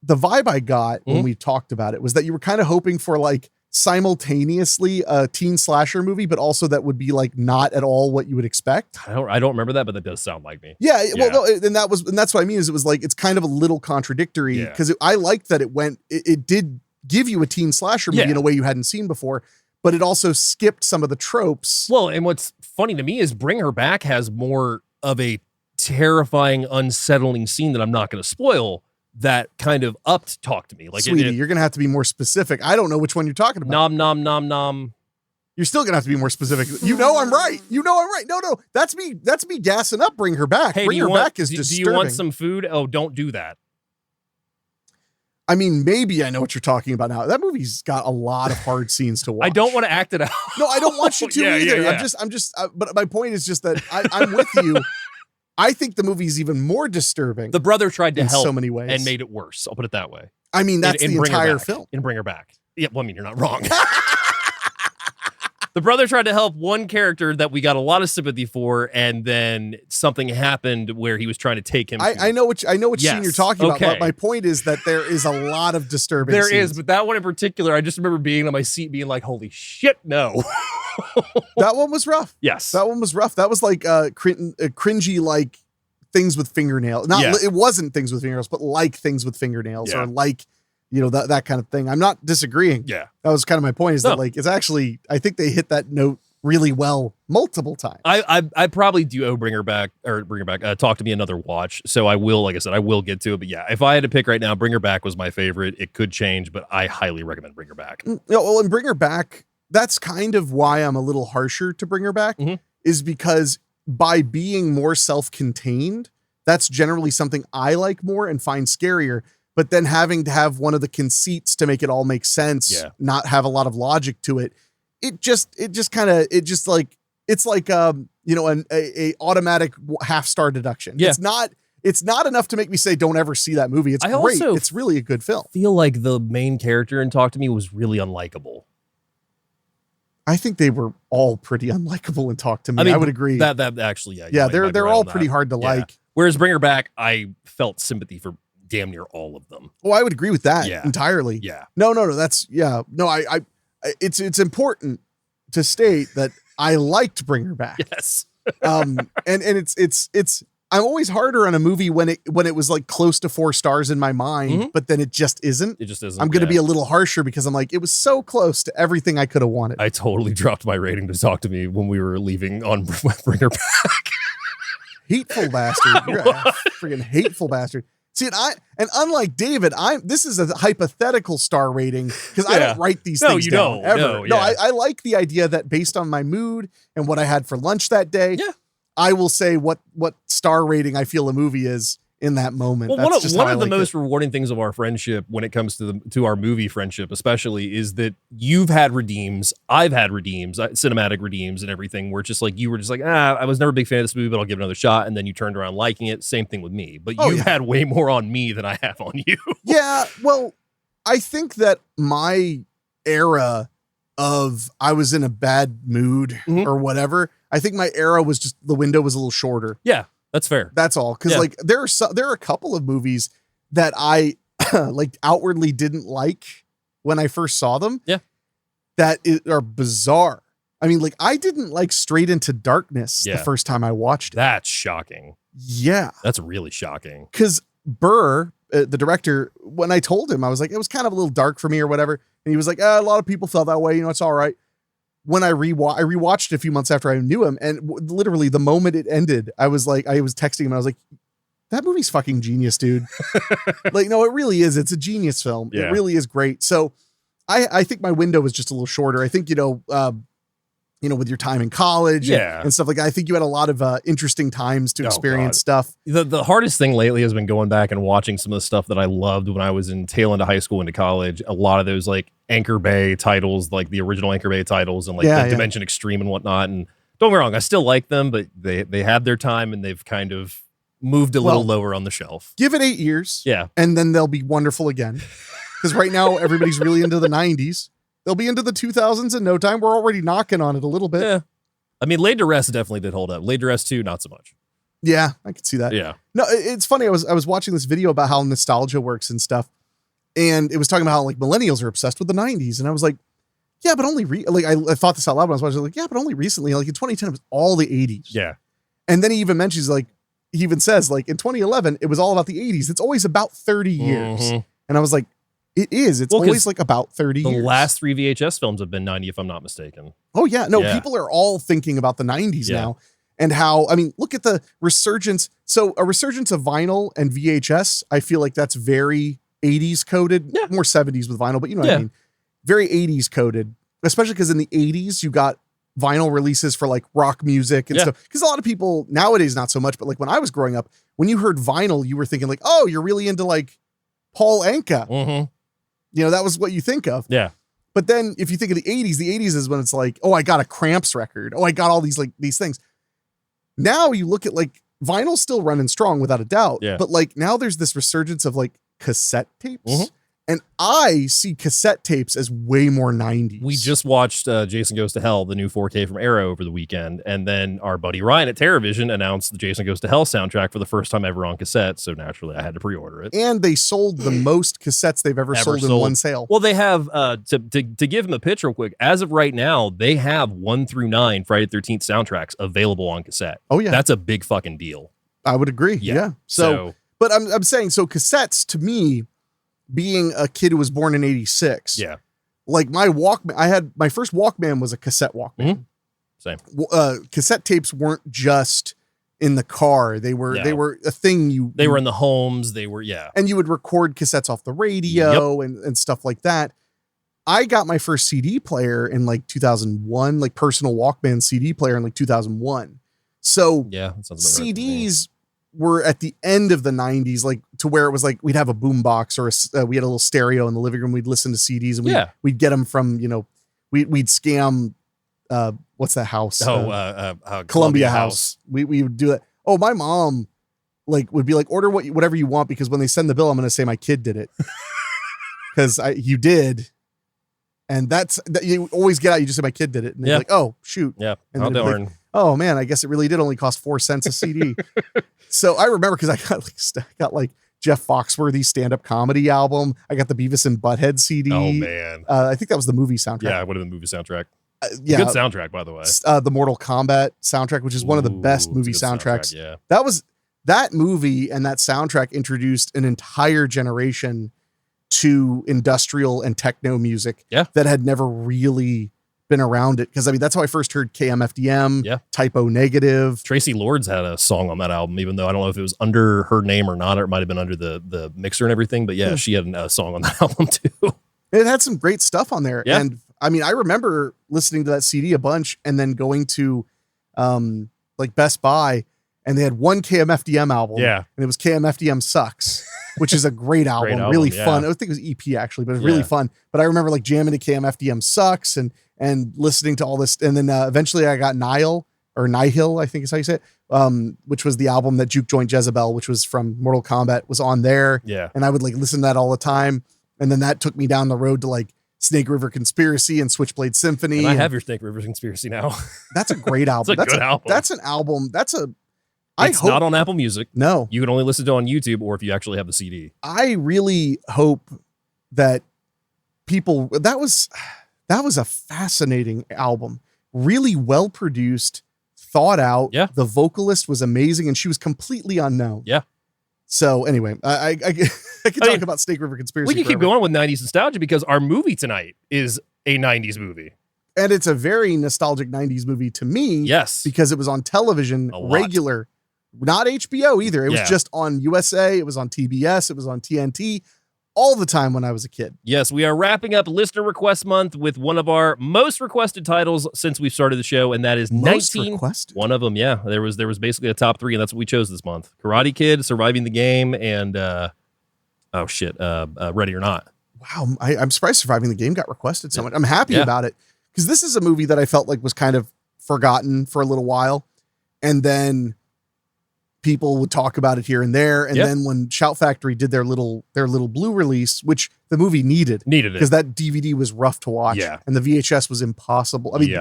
the vibe I got when we talked about it was that you were kind of hoping for like simultaneously a teen slasher movie, but also that would be like not at all what you would expect. I don't remember that, but that does sound like me. Yeah. Well, no, and that's what I mean is it was like, it's kind of a little contradictory, because I liked that it did give you a teen slasher movie in a way you hadn't seen before, but it also skipped some of the tropes. Well, and what's funny to me is Bring Her Back has more of a terrifying, unsettling scene that I'm not going to spoil that kind of upped Talk to Me. Like, Sweetie, you're going to have to be more specific. I don't know which one you're talking about. Nom, nom, nom, nom. You're still going to have to be more specific. You know I'm right. No, that's me gassing up Bring Her Back. Hey, Bring Her Back is disturbing. Do you want some food? Oh, don't do that. I mean, maybe I know what you're talking about now. That movie's got a lot of hard scenes to watch. I don't want to act it out. No, I don't want you to either. Yeah. I'm just, but my point is just that I'm with you. I think the movie's even more disturbing. The brother tried to help so many ways and made it worse. I'll put it that way. I mean, that's the entire film. In Bring Her Back. Yeah, well, I mean, you're not wrong. The brother tried to help one character that we got a lot of sympathy for, and then something happened where he was trying to take him. I know which scene you're talking about. But my point is that there is a lot of disturbing There scenes. is, but that one in particular, I just remember being on my seat being like, holy shit, no. That one was rough. Yes. That one was rough. That was like cringy, like things with fingernails. It wasn't things with fingernails, but like things with fingernails or like, that kind of thing. I'm not disagreeing. Yeah. That was kind of my point is that like, it's actually, I think they hit that note really well multiple times. I probably do owe Bring Her Back, Talk to Me another watch. So I will, like I said, I will get to it. But yeah, if I had to pick right now, Bring Her Back was my favorite. It could change, but I highly recommend Bring Her Back. Well, and Bring Her Back, that's kind of why I'm a little harsher to Bring Her Back, is because by being more self-contained, that's generally something I like more and find scarier. But then having to have one of the conceits to make it all make sense, not have a lot of logic to it. It's like a automatic half-star deduction. Yeah. It's not enough to make me say don't ever see that movie. It's great. It's really a good film. I feel like the main character in Talk to Me was really unlikable. I think they were all pretty unlikable in Talk to Me. I mean, I would agree. That actually, they're all pretty hard to like. Whereas Bring Her Back, I felt sympathy for damn near all of them. Oh, I would agree with that entirely. Yeah. No. That's it's important to state that I liked Bring Her Back. Yes. And it's I'm always harder on a movie when it was like close to 4 stars in my mind, but then it just isn't. It just isn't. I'm going to be a little harsher because I'm like, it was so close to everything I could have wanted. I totally dropped my rating to Talk to Me when we were leaving on Bring Her Back. Hateful bastard. You're a freaking hateful bastard. See, and unlike David, this is a hypothetical star rating because I don't write these things down ever. I like the idea that based on my mood and what I had for lunch that day, I will say what star rating I feel a movie is in that moment. Well, That's one of the most rewarding things of our friendship when it comes to our movie friendship, especially, is that you've had redeems, I've had redeems, cinematic redeems and everything, where it's just like, you were just like, I was never a big fan of this movie, but I'll give it another shot. And then you turned around liking it. Same thing with me, but you've had way more on me than I have on you. Yeah. Well, I think that my era of I was in a bad mood or whatever. I think my era was just the window was a little shorter. Yeah, that's fair. That's all. Because like there are a couple of movies that I like outwardly didn't like when I first saw them. Yeah, that are bizarre. I mean, like I didn't like Straight Into Darkness the first time I watched it. That's shocking. Yeah, that's really shocking. Because Burr, the director, when I told him, I was like, it was kind of a little dark for me or whatever. And he was like, a lot of people felt that way. You know, it's all right. When I rewatched it a few months after I knew him, and literally the moment it ended, I was texting him and I was like, that movie's fucking genius, dude. Like, no, it really is. It's a genius film. Yeah. It really is great. So I think my window was just a little shorter. I think, with your time in college and stuff like that, I think you had a lot of interesting times to experience stuff. The hardest thing lately has been going back and watching some of the stuff that I loved when I was in tail end of high school into college. A lot of those like Anchor Bay titles, like the original Anchor Bay titles and like Dimension Extreme and whatnot. And don't get me wrong, I still like them, but they had their time and they've kind of moved a little lower on the shelf. Give it 8 years. Yeah. And then they'll be wonderful again. Because right now everybody's really into the 90s. They'll be into the 2000s in no time. We're already knocking on it a little bit. Yeah. I mean, Laid to Rest definitely did hold up. Laid to Rest 2, not so much. Yeah, I could see that. Yeah. No, it's funny. I was watching this video about how nostalgia works and stuff. And it was talking about how like millennials are obsessed with the 90s. And I was like, yeah, but only I thought this out loud when I was watching. Like, yeah, but only recently. Like in 2010, it was all the 80s. Yeah. And then he even mentions he even says like in 2011, it was all about the 80s. It's always about 30 years. Mm-hmm. And I was like, it is. It's always like about 30 years. The last 3 VHS films have been 90, if I'm not mistaken. Oh, yeah. No, people are all thinking about the 90s now and how, I mean, look at the resurgence. So a resurgence of vinyl and VHS, I feel like that's very 80s coded, more 70s with vinyl, but you know what I mean? Very 80s coded, especially because in the 80s, you got vinyl releases for like rock music and stuff. Because a lot of people nowadays, not so much, but like when I was growing up, when you heard vinyl, you were thinking like, oh, you're really into like Paul Anka. Mm-hmm. You know, that was what you think of. Yeah. But then if you think of the 80s is when it's like, oh, I got a Cramps record. Oh, I got all these things. Now you look at like vinyl's still running strong without a doubt. Yeah. But like now there's this resurgence of like cassette tapes. Mm-hmm. And I see cassette tapes as way more 90s. We just watched Jason Goes to Hell, the new 4K from Arrow over the weekend. And then our buddy Ryan at TerraVision announced the Jason Goes to Hell soundtrack for the first time ever on cassette. So naturally, I had to pre-order it. And they sold the most cassettes they've ever sold in one sale. Well, they have, to give them a pitch real quick, as of right now, they have 1 through 9 Friday the 13th soundtracks available on cassette. Oh, yeah. That's a big fucking deal. I would agree. Yeah. So but I'm saying, so cassettes to me, being a kid who was born in 86. Yeah. Like my Walkman, my first Walkman was a cassette Walkman. Mm-hmm. Same. Cassette tapes weren't just in the car. They were a thing they were in the homes. They were, and you would record cassettes off the radio and stuff like that. I got my first CD player in like 2001, like personal Walkman CD player in like 2001. So that sounds about CDs were at the end of the 90s, like to where it was like we'd have a boombox or we had a little stereo in the living room. We'd listen to CDs and we'd get them from, we'd scam, what's that house? Columbia House. We would do it. Oh, my mom would be like, order whatever you want, because when they send the bill, I'm going to say my kid did it. Because you did. And you always get out. You just say my kid did it. And they're like, oh, shoot. Yeah. And then oh man, I guess it really did only cost 4 cents a CD. So I remember because I got like Jeff Foxworthy's stand-up comedy album. I got the Beavis and Butthead CD. Oh man. I think that was the movie soundtrack. Yeah, it would have been the movie soundtrack. Good soundtrack, by the way. The Mortal Kombat soundtrack, which is one of the best movie soundtracks. Yeah. That movie and that soundtrack introduced an entire generation to industrial and techno music that had never really been around it. Because I mean, that's how I first heard KMFDM, Typo Negative. Tracy Lords had a song on that album, even though I don't know if it was under her name or not, or it might have been under the mixer and everything. But she had a song on that album too. It had some great stuff on there. Yeah. And I mean, I remember listening to that CD a bunch and then going to like Best Buy, and they had one KMFDM album. Yeah. And it was KMFDM Sucks, which is a great album. Really fun. I think it was EP actually, but it was really fun. But I remember like jamming to KMFDM Sucks and listening to all this. And then eventually I got Nihil, I think is how you say it, which was the album that Juke Joint Jezebel, which was from Mortal Kombat, was on there. Yeah. And I would like listen to that all the time. And then that took me down the road to like Snake River Conspiracy and Switchblade Symphony. And I have your Snake River Conspiracy now. That's a great album. That's a good album. That's an album. It's not on Apple Music. No. You can only listen to it on YouTube or if you actually have the CD. I really hope that people, that was a fascinating album. Really well produced, thought out. Yeah. The vocalist was amazing and she was completely unknown. Yeah. So anyway, I could talk about Snake River Conspiracy. We can forever. keep going with 90s nostalgia because our movie tonight is a 90s movie. And it's a very nostalgic 90s movie to me. Yes. Because it was on television, regular, not HBO either. It was just on USA. It was on TBS. It was on TNT all the time when I was a kid. Yes, we are wrapping up Listener Request Month with one of our most requested titles since we started the show, and that is Most 19. requested? One of them, yeah. There was basically a top 3, and that's what we chose this month. Karate Kid, Surviving the Game, and Ready or Not. Wow, I'm surprised Surviving the Game got requested so much. I'm happy about it because this is a movie that I felt like was kind of forgotten for a little while, and then people would talk about it here and there, and then when Shout Factory did their little blue release, which the movie needed it because that DVD was rough to watch, and the VHS was impossible. I mean,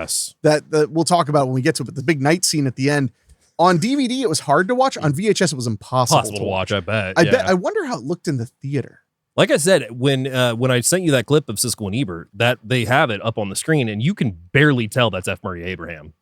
that we'll talk about it when we get to it. But the big night scene at the end on DVD, it was hard to watch. On VHS, it was impossible to watch. I bet. I wonder how it looked in the theater. Like I said, when I sent you that clip of Siskel and Ebert, that they have it up on the screen, and you can barely tell that's F. Murray Abraham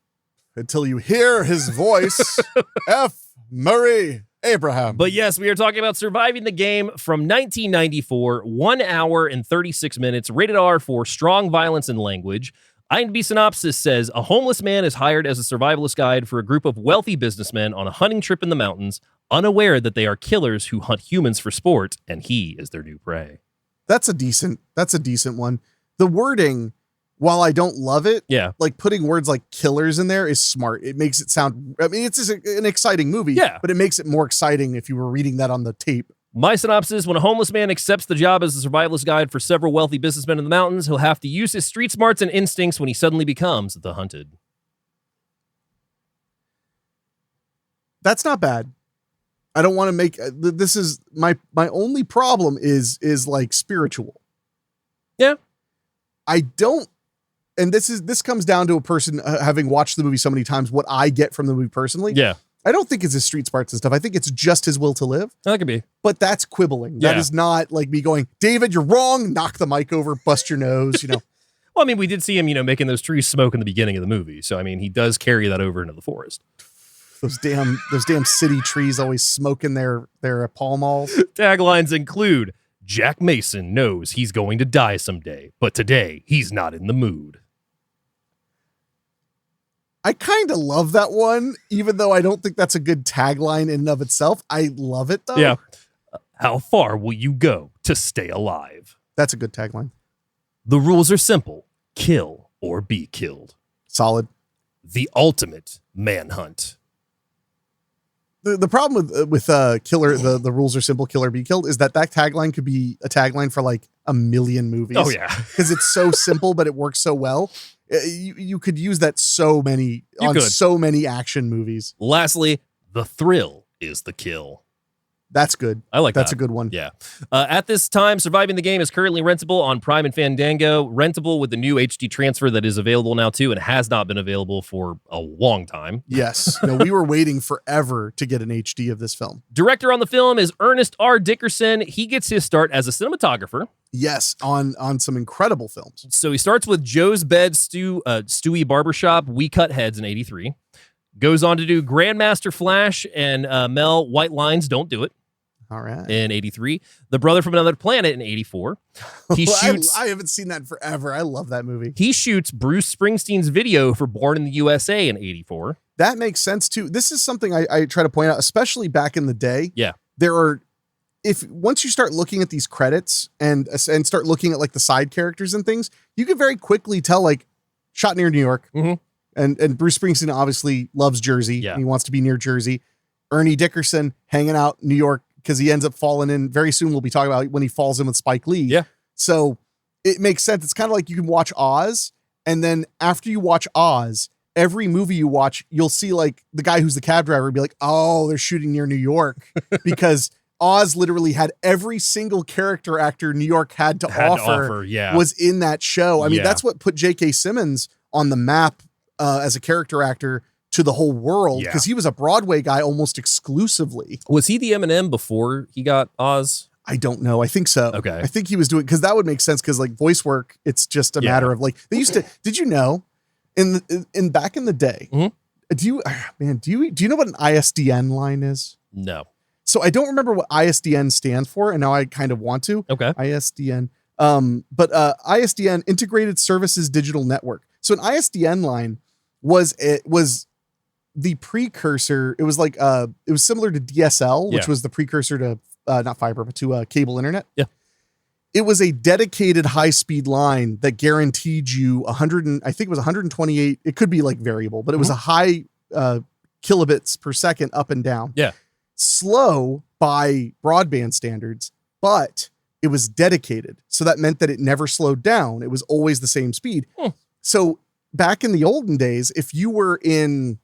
until you hear his voice, F. Murray Abraham. But yes, we are talking about Surviving the Game from 1994, 1 hour and 36 minutes, rated R for strong violence and language. IMDb synopsis says, a homeless man is hired as a survivalist guide for a group of wealthy businessmen on a hunting trip in the mountains, unaware that they are killers who hunt humans for sport, and he is their new prey. That's a decent one. The wording, while I don't love it, like putting words like killers in there is smart. It makes it sound, I mean, it's an exciting movie, but it makes it more exciting if you were reading that on the tape. My synopsis, when a homeless man accepts the job as a survivalist guide for several wealthy businessmen in the mountains, he'll have to use his street smarts and instincts when he suddenly becomes the hunted. That's not bad. I don't want to make, this is, my only problem is like spiritual. Yeah. I don't, and this comes down to a person having watched the movie so many times, what I get from the movie personally. Yeah. I don't think it's his street smarts and stuff. I think it's just his will to live. That could be. But that's quibbling. That is not like me going, David, you're wrong. Knock the mic over, bust your nose, Well, I mean, we did see him, making those trees smoke in the beginning of the movie. So, I mean, he does carry that over into the forest. Those damn city trees always smoking their Pall Malls. Taglines include, Jack Mason knows he's going to die someday, but today he's not in the mood. I kind of love that one, even though I don't think that's a good tagline in and of itself. I love it, though. Yeah. How far will you go to stay alive? That's a good tagline. The rules are simple. Kill or be killed. Solid. The ultimate manhunt. The problem with killer, the rules are simple, kill or be killed, is that tagline could be a tagline for like a million movies. Oh, yeah. Because it's so simple, but it works so well. You could use that so many action movies. Lastly, the thrill is the kill. That's good. I like that. That's a good one. Yeah. At this time, Surviving the Game is currently rentable on Prime and Fandango. Rentable with the new HD transfer that is available now, too, and has not been available for a long time. Yes. No, we were waiting forever to get an HD of this film. Director on the film is Ernest R. Dickerson. He gets his start as a cinematographer. Yes, on some incredible films. So he starts with Joe's Bed, Stewie Barbershop, We Cut Heads in 83. Goes on to do Grandmaster Flash and Mel White Lines Don't Do It. All right. In 83. The Brother from Another Planet in 84. He shoots. I haven't seen that in forever. I love that movie. He shoots Bruce Springsteen's video for Born in the USA in 84. That makes sense too. This is something I try to point out, especially back in the day. Yeah. Once you start looking at these credits and start looking at like the side characters and things, you can very quickly tell like shot near New York. Mm-hmm. And Bruce Springsteen obviously loves Jersey. Yeah. And he wants to be near Jersey. Ernie Dickerson hanging out in New York because he ends up falling in. Very soon we'll be talking about when he falls in with Spike Lee. Yeah. So it makes sense. It's kind of like you can watch Oz, and then after you watch Oz, every movie you watch, you'll see like the guy who's the cab driver be like, oh, they're shooting near New York because Oz literally had every single character actor New York had to offer was in that show. I mean, that's what put J.K. Simmons on the map as a character actor to the whole world, because he was a Broadway guy almost exclusively. Was he the Eminem before he got Oz? I don't know. I think so. Okay. I think he was doing, because that would make sense, because like voice work, it's just a matter of like, they used to, did you know in back in the day, do you know what an ISDN line is? No. So I don't remember what ISDN stands for, and now I kind of want to. Okay. ISDN. But ISDN, Integrated Services Digital Network. So an ISDN line was the precursor. It was like it was similar to DSL, which was the precursor to not fiber, but to cable internet. Yeah. It was a dedicated high-speed line that guaranteed you 128. It could be like variable, but it was a high kilobits per second up and down. Yeah. Slow by broadband standards, but it was dedicated. So that meant that it never slowed down. It was always the same speed. So back in the olden days, if you were in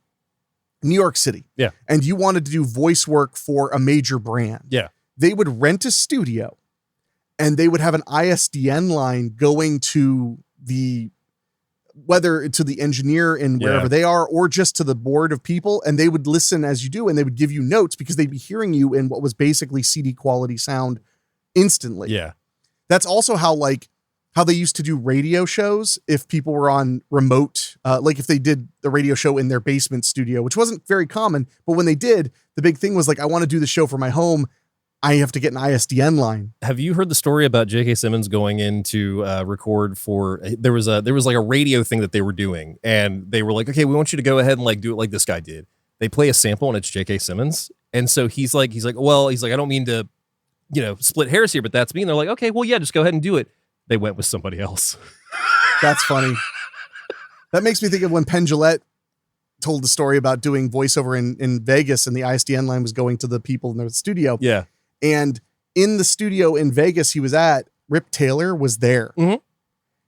New York City and you wanted to do voice work for a major brand, they would rent a studio and they would have an ISDN line going to whether to the engineer in wherever they are, or just to the board of people. And they would listen as you do, and they would give you notes because they'd be hearing you in what was basically CD quality sound instantly. Yeah. That's also how they used to do radio shows. If people were on remote, like if they did the radio show in their basement studio, which wasn't very common, but when they did, the big thing was like, I want to do the show for my home. I have to get an ISDN line. Have you heard the story about J.K. Simmons going in to record for, there was like a radio thing that they were doing, and they were like, okay, we want you to go ahead and like do it like this guy did. They play a sample and it's J.K. Simmons. And so he's like, I don't mean to, split hairs here, but that's me. And they're like, okay, well, yeah, just go ahead and do it. They went with somebody else. That's funny. That makes me think of when Penn Jillette told the story about doing voiceover in Vegas, and the ISDN line was going to the people in the studio. Yeah. And in the studio in Vegas he was at, Rip Taylor was there. And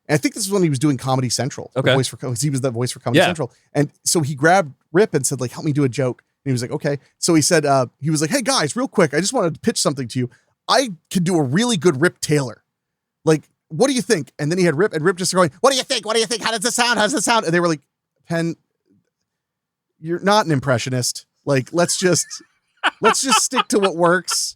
I think this is when he was doing Comedy Central. Okay. He was the voice for Comedy Central. And so he grabbed Rip and said, like, help me do a joke. And he was like, okay. So he said, he was like, hey guys, real quick, I just wanted to pitch something to you. I could do a really good Rip Taylor. Like, what do you think? And then he had Rip, and Rip just going, what do you think? What do you think? How does this sound? How does this sound? And they were like, Penn, you're not an impressionist. Like, let's just stick to what works.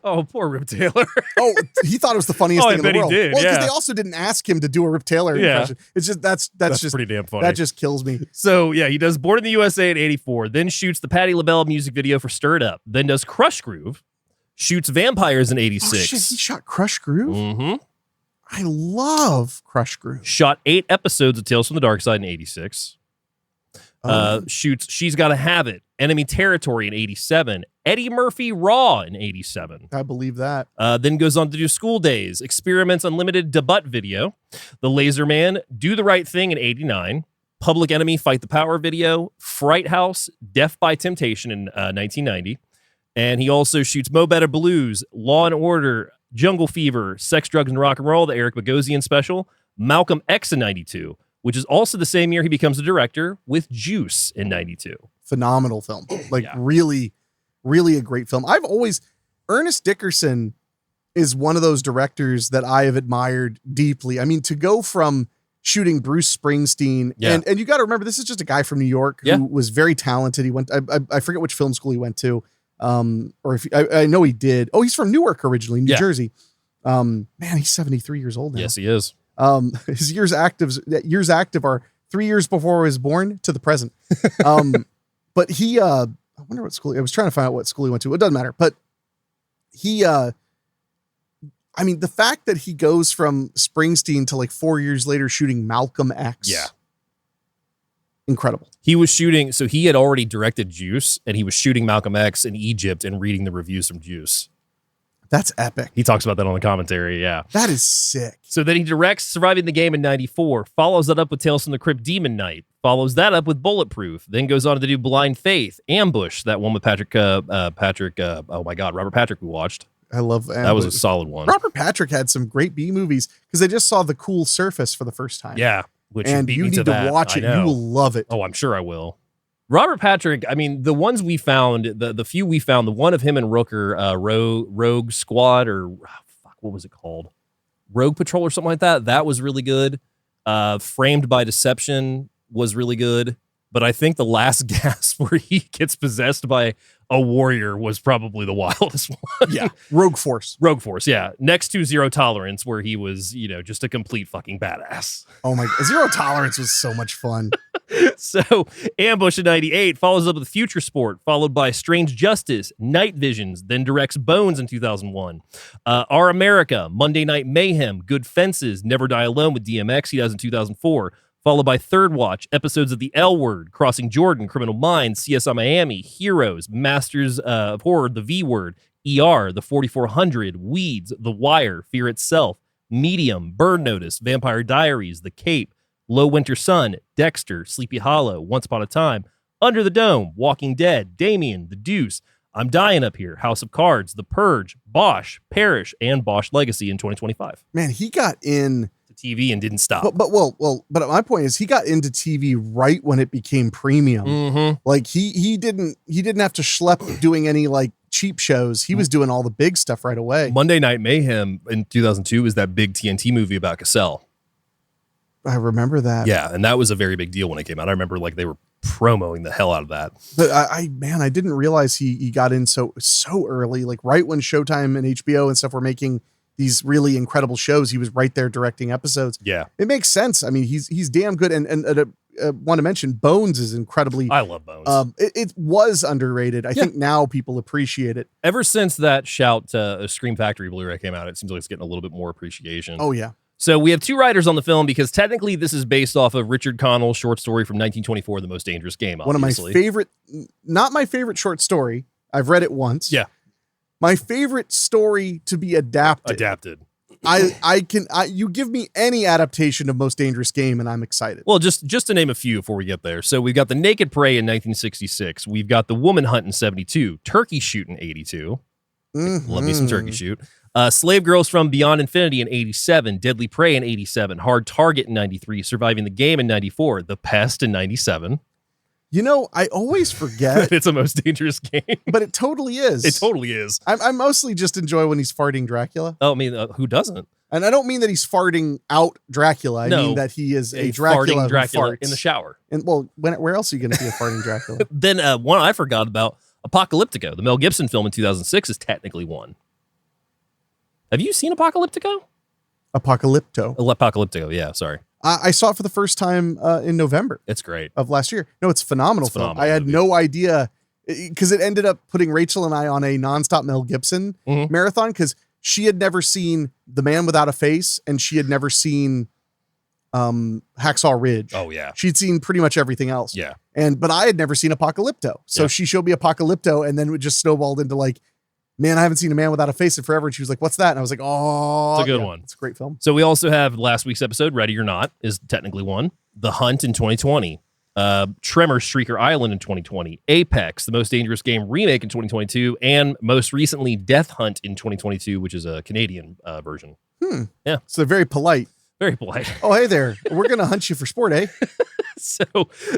Oh, poor Rip Taylor. Oh, he thought it was the funniest thing in the world. He did, well, because they also didn't ask him to do a Rip Taylor impression. It's just that's just pretty damn funny. That just kills me. So yeah, he does Born in the USA in '84, then shoots the Patti LaBelle music video for Stir It Up, then does Crush Groove, shoots Vampires in '86. Oh shit, he shot Crush Groove? I love Crush Groove. Shot 8 episodes of Tales from the Dark Side in '86. Shoots She's Gotta Have It, Enemy Territory in '87, Eddie Murphy Raw in '87. I believe that. Then goes on to do School Days, Experiments Unlimited debut video, The Laser Man, Do the Right Thing in '89, Public Enemy Fight the Power video, Fright House, Death by Temptation in 1990. And he also shoots Mo Better Blues, Law and Order, Jungle Fever, Sex, Drugs, and Rock and Roll, the Eric Bogosian special, Malcolm X in '92, which is also the same year he becomes a director with Juice in '92. Phenomenal film. Like really, really a great film. Ernest Dickerson is one of those directors that I have admired deeply. I mean, to go from shooting Bruce Springsteen, and you got to remember, this is just a guy from New York who was very talented. He went, I forget which film school he went to. Or if I know he did. Oh, he's from Newark originally, New Jersey. Man, he's 73 years old now. Yes, he is. His years active are 3 years before I was born to the present. But he, I wonder what school, I was trying to find out what school he went to. It doesn't matter, but he, I mean, the fact that he goes from Springsteen to like 4 years later shooting Malcolm X. Yeah. Incredible. He was shooting, so he had already directed Juice, and he was shooting Malcolm X in Egypt and reading the reviews from Juice. That's epic. He talks about that on the commentary, yeah. That is sick. So then he directs Surviving the Game in '94, follows that up with Tales from the Crypt Demon Knight, follows that up with Bulletproof, then goes on to do Blind Faith, Ambush, that one with Robert Patrick we watched. I love Ambush. That was a solid one. Robert Patrick had some great B movies because I just saw The Cool Surface for the first time. Yeah. And you need to watch it. You will love it. Oh, I'm sure I will. Robert Patrick, I mean, the ones we found, the few we found, the one of him and Rooker, Rogue Squad, or what was it called? Rogue Patrol or something like that. That was really good. Framed by Deception was really good. But I think the last gasp where he gets possessed by a warrior was probably the wildest one. Yeah. Rogue Force, yeah. Next to Zero Tolerance, where he was, just a complete fucking badass. Oh my, Zero Tolerance was so much fun. So Ambush in 98 follows up with Future Sport, followed by Strange Justice, Night Visions, then directs Bones in 2001. Our America, Monday Night Mayhem, Good Fences, Never Die Alone with DMX, he does in 2004. Followed by Third Watch, episodes of The L Word, Crossing Jordan, Criminal Minds, CSI Miami, Heroes, Masters of Horror, The V Word, ER, The 4400, Weeds, The Wire, Fear Itself, Medium, Bird Notice, Vampire Diaries, The Cape, Low Winter Sun, Dexter, Sleepy Hollow, Once Upon a Time, Under the Dome, Walking Dead, Damien, The Deuce, I'm Dying Up Here, House of Cards, The Purge, Bosch, Parish, and Bosch Legacy in 2025. Man, he got in TV and didn't stop. But my point is he got into TV right when it became premium. Mm-hmm. Like he didn't have to schlep doing any like cheap shows. He was doing all the big stuff right away. Monday Night Mayhem in 2002 was that big TNT movie about Cassell. I remember that. Yeah, and that was a very big deal when it came out. I remember like they were promoting the hell out of that. But I didn't realize he got in so early, like right when Showtime and HBO and stuff were making these really incredible shows. He was right there directing episodes. Yeah. It makes sense. I mean, he's damn good. And want to mention Bones is incredibly, I love Bones. It was underrated. I think now people appreciate it. Ever since that Shout Scream Factory Blu-ray came out, it seems like it's getting a little bit more appreciation. Oh yeah. So we have two writers on the film because technically this is based off of Richard Connell's short story from 1924, The Most Dangerous Game. Obviously. One of my favorite, not my favorite short story. I've read it once. Yeah. My favorite story to be adapted. You give me any adaptation of Most Dangerous Game and I'm excited. Well, just to name a few before we get there. So we've got The Naked Prey in 1966. We've got The Woman Hunt in 72. Turkey Shoot in 82. Mm-hmm. Love me some Turkey Shoot. Slave Girls from Beyond Infinity in 87. Deadly Prey in 87. Hard Target in 93. Surviving the Game in 94. The Pest in 97. You know, I always forget. It's a Most Dangerous Game. But it totally is. It totally is. I mostly just enjoy when he's farting Dracula. Oh, I mean, who doesn't? And I don't mean that he's farting out Dracula. I mean that he is a Dracula who farts in the shower. And where else are you going to be a farting Dracula? Then one I forgot about, Apocalyptico, the Mel Gibson film in 2006, is technically one. Have you seen Apocalyptico? Apocalyptico, yeah, sorry. I saw it for the first time in November. It's great. Of last year. No, it's phenomenal. I had no idea because it ended up putting Rachel and I on a nonstop Mel Gibson marathon because she had never seen The Man Without a Face and she had never seen Hacksaw Ridge. Oh yeah. She'd seen pretty much everything else. Yeah. But I had never seen Apocalypto. So she showed me Apocalypto and then it just snowballed into like, man, I haven't seen A Man Without a Face in forever. And she was like, what's that? And I was like, oh, it's a good one. It's a great film. So we also have last week's episode, Ready or Not, is technically one. The Hunt in 2020. Tremor, Shrieker Island in 2020. Apex, The Most Dangerous Game remake in 2022. And most recently, Death Hunt in 2022, which is a Canadian version. Yeah. So they're very polite. Very polite. Oh, hey there. We're going to hunt you for sport, eh? So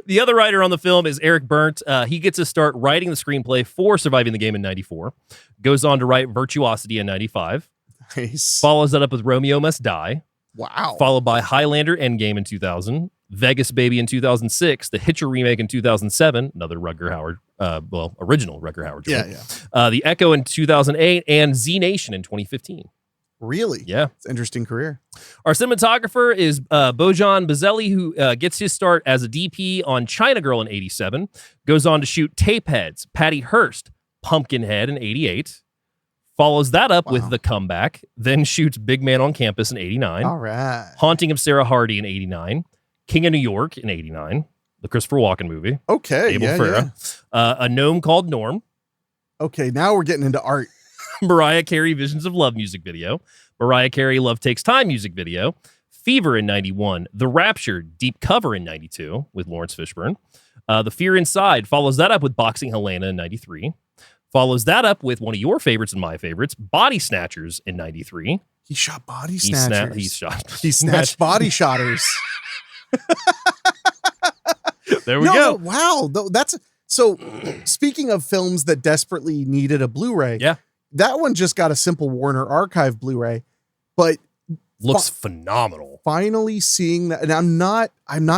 the other writer on the film is Eric Burnt. He gets to start writing the screenplay for Surviving the Game in 94. Goes on to write Virtuosity in 95. Nice. Follows that up with Romeo Must Die. Wow. Followed by Highlander Endgame in 2000. Vegas Baby in 2006. The Hitcher remake in 2007. Another Rutger Hauer, original Rutger Hauer joint. Yeah. The Echo in 2008. And Z Nation in 2015. Really? Yeah. It's an interesting career. Our cinematographer is Bojan Bazeli, who gets his start as a DP on China Girl in 87. Goes on to shoot Tapeheads, Patty Hearst, Pumpkinhead in 88. Follows that up with The Comeback. Then shoots Big Man on Campus in 89. All right. Haunting of Sarah Hardy in 89. King of New York in 89. The Christopher Walken movie. Okay. Abel Ferrara. A Gnome Called Norm. Okay. Now we're getting into art. Mariah Carey Visions of Love music video. Mariah Carey Love Takes Time music video. Fever in 91. The Rapture Deep Cover in 92 with Lawrence Fishburne. The Fear Inside follows that up with Boxing Helena in 93. Follows that up with one of your favorites and my favorites, Body Snatchers in 93. He shot body snatchers. He snatched body shotters. There we go. Wow. That's so. Speaking of films that desperately needed a Blu-ray, Yeah. that one just got a simple Warner Archive Blu-ray, but Looks phenomenal. finally seeing that, and I'm not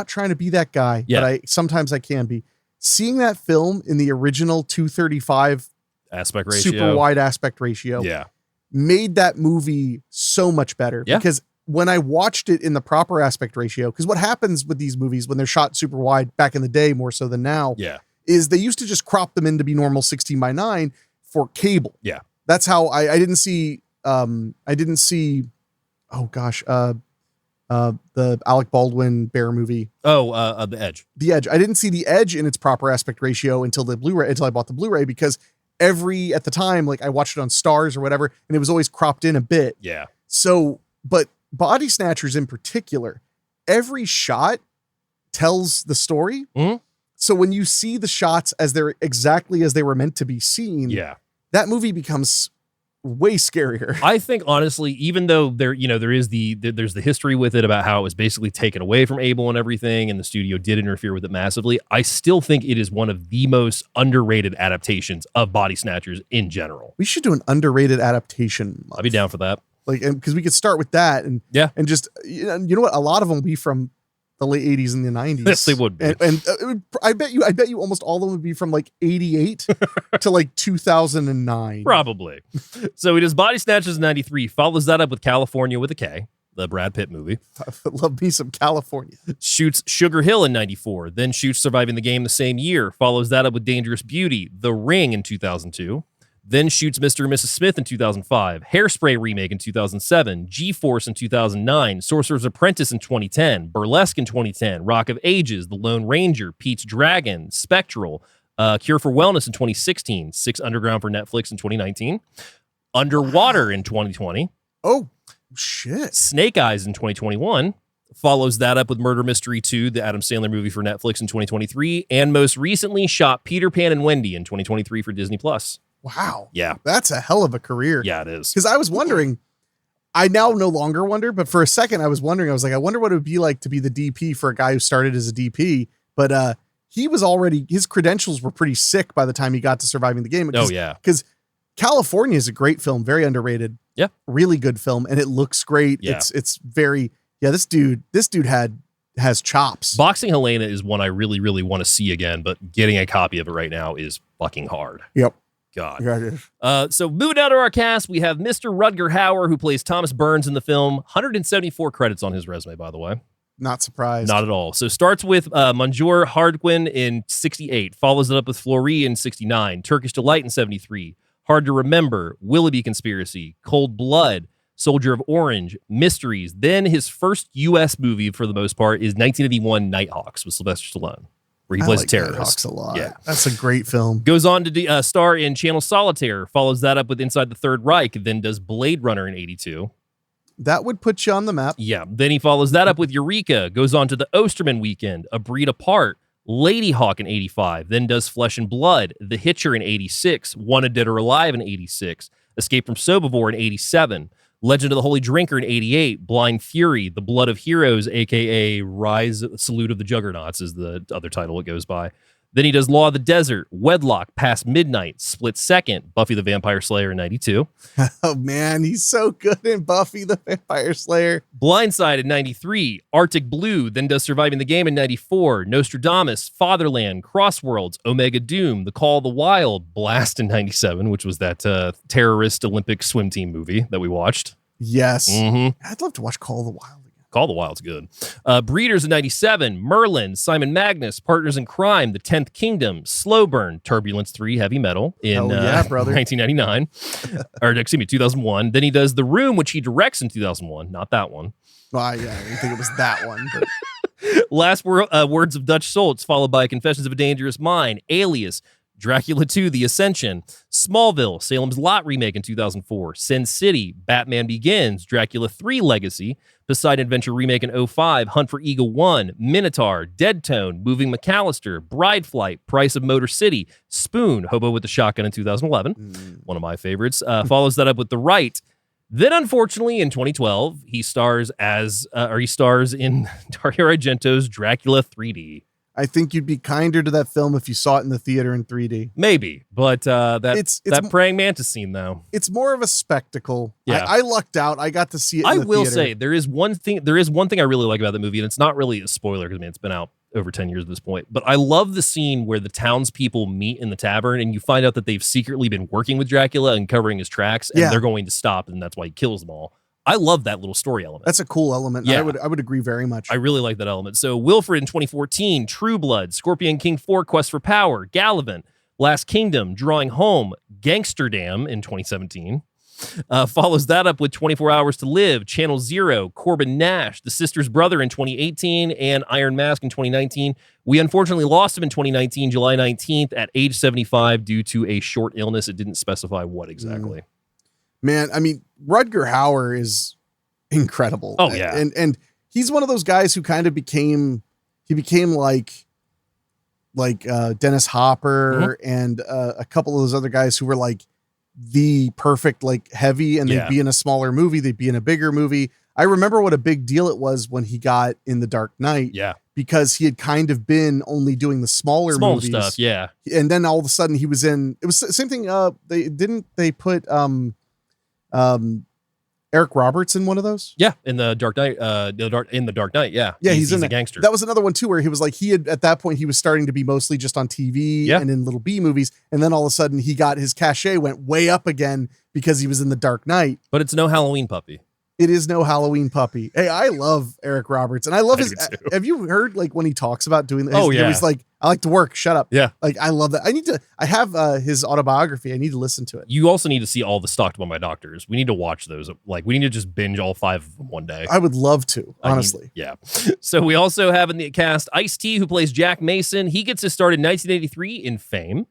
trying to be that guy, Yeah. but sometimes I can be. Seeing that film in the original 235 Aspect ratio. super wide aspect ratio Yeah. made that movie so much better. Yeah. Because when I watched it in the proper aspect ratio, because what happens with these movies when they're shot super wide back in the day, more so than now, Yeah. is they used to just crop them in to be normal 16:9 for cable. Yeah. That's how I didn't see, oh gosh, the Alec Baldwin bear movie, The Edge. The Edge. I didn't see The Edge in its proper aspect ratio until I bought the Blu-ray, because at the time, like I watched it on Stars or whatever, and it was always cropped in a bit. Yeah. So, but Body Snatchers in particular, every shot tells the story. Mhm. So when you see the shots as they're exactly as they were meant to be seen, Yeah. that movie becomes way scarier. I think honestly, even though there's the history with it about how it was basically taken away from Abel and everything, and the studio did interfere with it massively, I still think it is one of the most underrated adaptations of Body Snatchers in general. We should do an underrated adaptation month. I'd be down for that. Like, because we could start with that, and just you know what, a lot of them will be from the late 80s and the 90s. Yes, they would be. And I bet you almost all of them would be from like 88 to like 2009. Probably. So he does Body Snatchers in 93, follows that up with California with a K, the Brad Pitt movie. I love me some California. Shoots Sugar Hill in 94, then shoots Surviving the Game the same year, follows that up with Dangerous Beauty, The Ring in 2002, then shoots Mr. and Mrs. Smith in 2005, Hairspray remake in 2007, G-Force in 2009, Sorcerer's Apprentice in 2010, Burlesque in 2010, Rock of Ages, The Lone Ranger, Pete's Dragon, Spectral, Cure for Wellness in 2016, Six Underground for Netflix in 2019, Underwater in 2020. Oh, shit. Snake Eyes in 2021. Follows that up with Murder Mystery 2, the Adam Sandler movie for Netflix in 2023, and most recently shot Peter Pan and Wendy in 2023 for Disney+. Wow. Yeah. That's a hell of a career. Yeah, it is. Because I was wondering, I now no longer wonder, but for a second I was wondering, I was like, I wonder what it would be like to be the DP for a guy who started as a DP, but he was already, his credentials were pretty sick by the time he got to Surviving the Game. Oh, yeah. Because California is a great film, very underrated. Yeah. Really good film, and it looks great. Yeah. It's very, this dude has chops. Boxing Helena is one I really, really want to see again, but getting a copy of it right now is fucking hard. Yep. God. Yeah, it is. So moving down to our cast, we have Mr. Rutger Hauer, who plays Thomas Burns in the film. 174 credits on his resume, by the way. Not surprised. Not at all. So starts with Manjur Hardquin in 68, follows it up with Floree in 69, Turkish Delight in 73, Hard to Remember, Willoughby Conspiracy, Cold Blood, Soldier of Orange, Mysteries. Then his first U.S. movie, for the most part, is 1981 Nighthawks with Sylvester Stallone, where he plays a terrorist. Nighthawks a lot. Yeah. That's a great film. Goes on to star in Channel Solitaire, follows that up with Inside the Third Reich, then does Blade Runner in 82. That would put you on the map. Yeah. Then he follows that up with Eureka, goes on to The Osterman Weekend, A Breed Apart, Lady Hawk in 85, then does Flesh and Blood, The Hitcher in 86, Wanted Dead or Alive in 86, Escape from Sobibor in 87, Legend of the Holy Drinker in 88, Blind Fury, The Blood of Heroes, a.k.a. Rise, Salute of the Juggernauts is the other title it goes by. Then he does Law of the Desert, Wedlock, Past Midnight, Split Second, Buffy the Vampire Slayer in 92. Oh, man, he's so good in Buffy the Vampire Slayer. Blindside in 93, Arctic Blue, then does Surviving the Game in 94, Nostradamus, Fatherland, Crossworlds, Omega Doom, The Call of the Wild, Blast in 97, which was that terrorist Olympic swim team movie that we watched. Yes. Mm-hmm. I'd love to watch Call of the Wild again. Call of the Wild's good. Breeders in 97, Merlin, Simon Magnus, Partners in Crime, The 10th Kingdom, Slow Burn, Turbulence 3, Heavy Metal in brother. 1999, or excuse me, 2001. Then he does The Room, which he directs in 2001, not that one. I didn't think it was that one. But. Last Words of Dutch Schultz, followed by Confessions of a Dangerous Mind, Alias, Dracula 2, The Ascension, Smallville, Salem's Lot remake in 2004, Sin City, Batman Begins, Dracula 3 Legacy, Poseidon Adventure remake in 05, Hunt for Eagle 1, Minotaur, Dead Tone, Moving McAllister, Bride Flight, Price of Motor City, Spoon, Hobo with the Shotgun in 2011, one of my favorites, follows that up with The Right. Then, unfortunately, in 2012, he stars in Dario Argento's Dracula 3D. I think you'd be kinder to that film if you saw it in the theater in 3D. Maybe, but It's that praying mantis scene though. It's more of a spectacle. Yeah. I lucked out. I got to see it. I in the will theater. say there is one thing I really like about the movie, and it's not really a spoiler because it's been out over 10 years at this point. But I love the scene where the townspeople meet in the tavern, and you find out that they've secretly been working with Dracula and covering his tracks, and they're going to stop, and that's why he kills them all. I love that little story element. That's a cool element. Yeah. I would agree very much. I really like that element. So Wilfred in 2014, True Blood, Scorpion King 4, Quest for Power, Gallivant, Last Kingdom, Drawing Home, Gangsterdam in 2017. Follows that up with 24 Hours to Live, Channel Zero, Corbin Nash, The Sister's Brother in 2018, and Iron Mask in 2019. We unfortunately lost him in 2019, July 19th, at age 75 due to a short illness. It didn't specify what exactly. Man, I mean, Rutger Hauer is incredible. Oh, yeah. And he's one of those guys who kind of became like Dennis Hopper and a couple of those other guys who were like the perfect, like heavy, and they'd be in a smaller movie. They'd be in a bigger movie. I remember what a big deal it was when he got in The Dark Knight. Yeah. Because he had kind of been only doing the smaller movies. stuff. Yeah. And then all of a sudden he was in, it was the same thing. They put, Eric Roberts in one of those. Yeah, in the Dark Knight. In the Dark Knight. Yeah, he's in a gangster. That was another one too, where he was like, he had at that point he was starting to be mostly just on TV and in little B movies, and then all of a sudden he got his cachet went way up again because he was in the Dark Knight. But it's no Halloween puppy. It is no Halloween puppy. Hey, I love Eric Roberts, and I love his. Have you heard like when he talks about doing? He's like, I like to work. Shut up. Yeah, like I love that. I have his autobiography. I need to listen to it. You also need to see all the Stalked by My Doctors. We need to watch those. Like we need to just binge all 5 of them one day. I would love to, honestly. So we also have in the cast Ice-T, who plays Jack Mason. He gets his start in 1983 in Fame.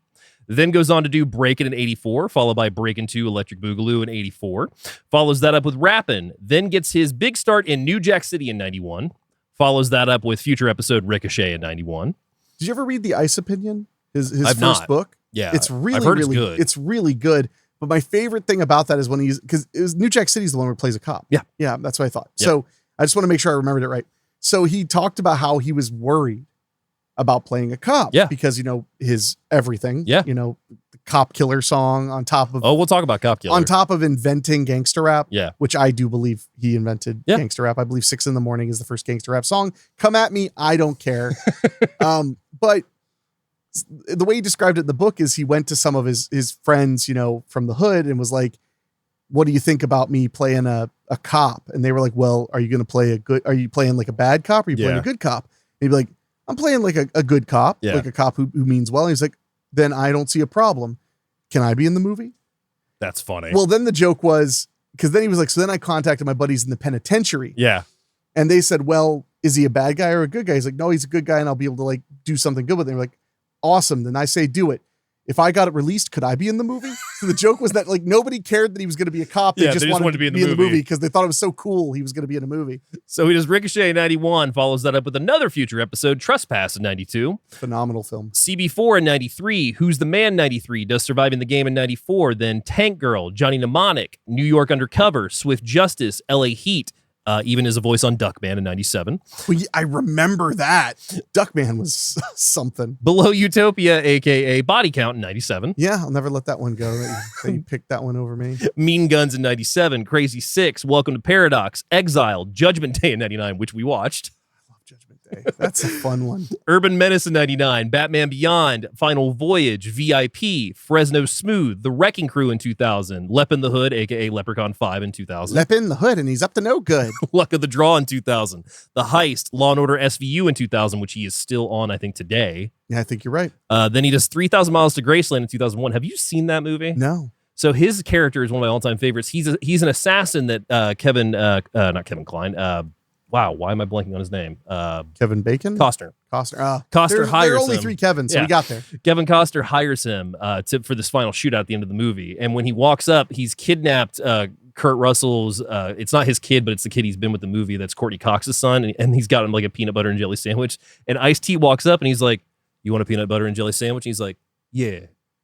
Then goes on to do Breakin' in 84, followed by Breakin' 2, Electric Boogaloo in 84. Follows that up with Rappin'. Then gets his big start in New Jack City in 91. Follows that up with future episode Ricochet in 91. Did you ever read the Ice Opinion? His first book? Yeah. It's really, I've heard really it's good. It's really good. But my favorite thing about that is when because it was New Jack City's the one where he plays a cop. Yeah. Yeah, that's what I thought. Yeah. So I just want to make sure I remembered it right. So he talked about how he was worried about playing a cop. Yeah. Because, his everything. Yeah. The Cop Killer song on top of. Oh, we'll talk about Cop Killer. On top of inventing gangster rap. Yeah. Which I do believe he invented gangster rap. I believe 6 in the Morning is the first gangster rap song. Come at me. I don't care. But the way he described it in the book is he went to some of his friends, from the hood and was like, what do you think about me playing a cop? And they were like, well, are you playing like a bad cop? Or are you playing a good cop? And he'd be like, I'm playing like a good cop, like a cop who means well. And he's like, then I don't see a problem. Can I be in the movie? That's funny. Well, then the joke was, because then he was like, so then I contacted my buddies in the penitentiary. Yeah. And they said, well, is he a bad guy or a good guy? He's like, no, he's a good guy and I'll be able to like do something good with him. They're like, awesome. Then I say, do it. If I got it released, could I be in the movie? So the joke was that like nobody cared that he was going to be a cop. They just wanted to be in the movie because they thought it was so cool he was going to be in a movie. So he does Ricochet in 91, follows that up with another future episode, Trespass in 92. Phenomenal film. CB4 in 93, Who's the Man 93, does Surviving the Game in 94, then Tank Girl, Johnny Mnemonic, New York Undercover, Swift Justice, LA Heat, even as a voice on Duckman in 97. Well, I remember that. Duckman was something. Below Utopia, a.k.a. Body Count in 97. Yeah, I'll never let that one go. They picked that one over me. Mean Guns in 97, Crazy Six, Welcome to Paradox, Exile, Judgment Day in 99, which we watched. I love Judgment Day. That's a fun one. Urban Menace in 99, Batman Beyond, Final Voyage, VIP, Fresno Smooth, The Wrecking Crew in 2000, Lep in the Hood, a.k.a. Leprechaun 5 in 2000. Lep in the Hood, and he's up to no good. Luck of the Draw in 2000, The Heist, Law & Order SVU in 2000, which he is still on, I think, today. Yeah, I think you're right. Then he does 3,000 Miles to Graceland in 2001. Have you seen that movie? No. So his character is one of my all-time favorites. He's an assassin that not Kevin Kline. Wow, why am I blanking on his name? Cevin Bacon? Costner. Costner hires there are only 3 Kevins, so we got there. Kevin Costner hires him for this final shootout at the end of the movie. And when he walks up, he's kidnapped Kurt Russell's, it's not his kid, but it's the kid he's been with the movie. That's Courtney Cox's son. And he's got him like a peanut butter and jelly sandwich. And Ice-T walks up and he's like, you want a peanut butter and jelly sandwich? And he's like, yeah.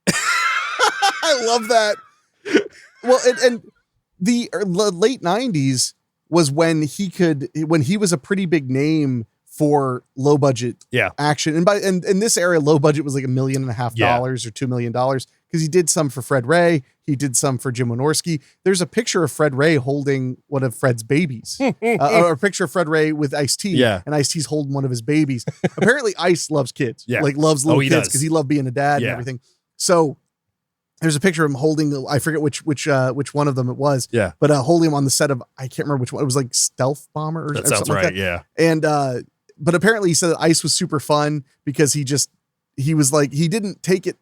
I love that. Well, and the late 90s was when he was a pretty big name for low budget Yeah. action. And in this area, low budget was like $1.5 million or $2 million, because he did some for Fred Ray. He did some for Jim Wynorski. There's a picture of Fred Ray holding one of Fred's babies, or a picture of Fred Ray with Ice-T. Yeah. And Ice-T's holding one of his babies. Apparently Ice loves kids. Yeah. Like loves little he kids does. because he loved being a dad and everything. So there's a picture of him holding, I forget which one of them it was. Yeah. But holding him on the set of, I can't remember which one. It was like Stealth Bomber or That something sounds like right. that. Yeah. And but apparently he said that Ice was super fun because he was like, he didn't take it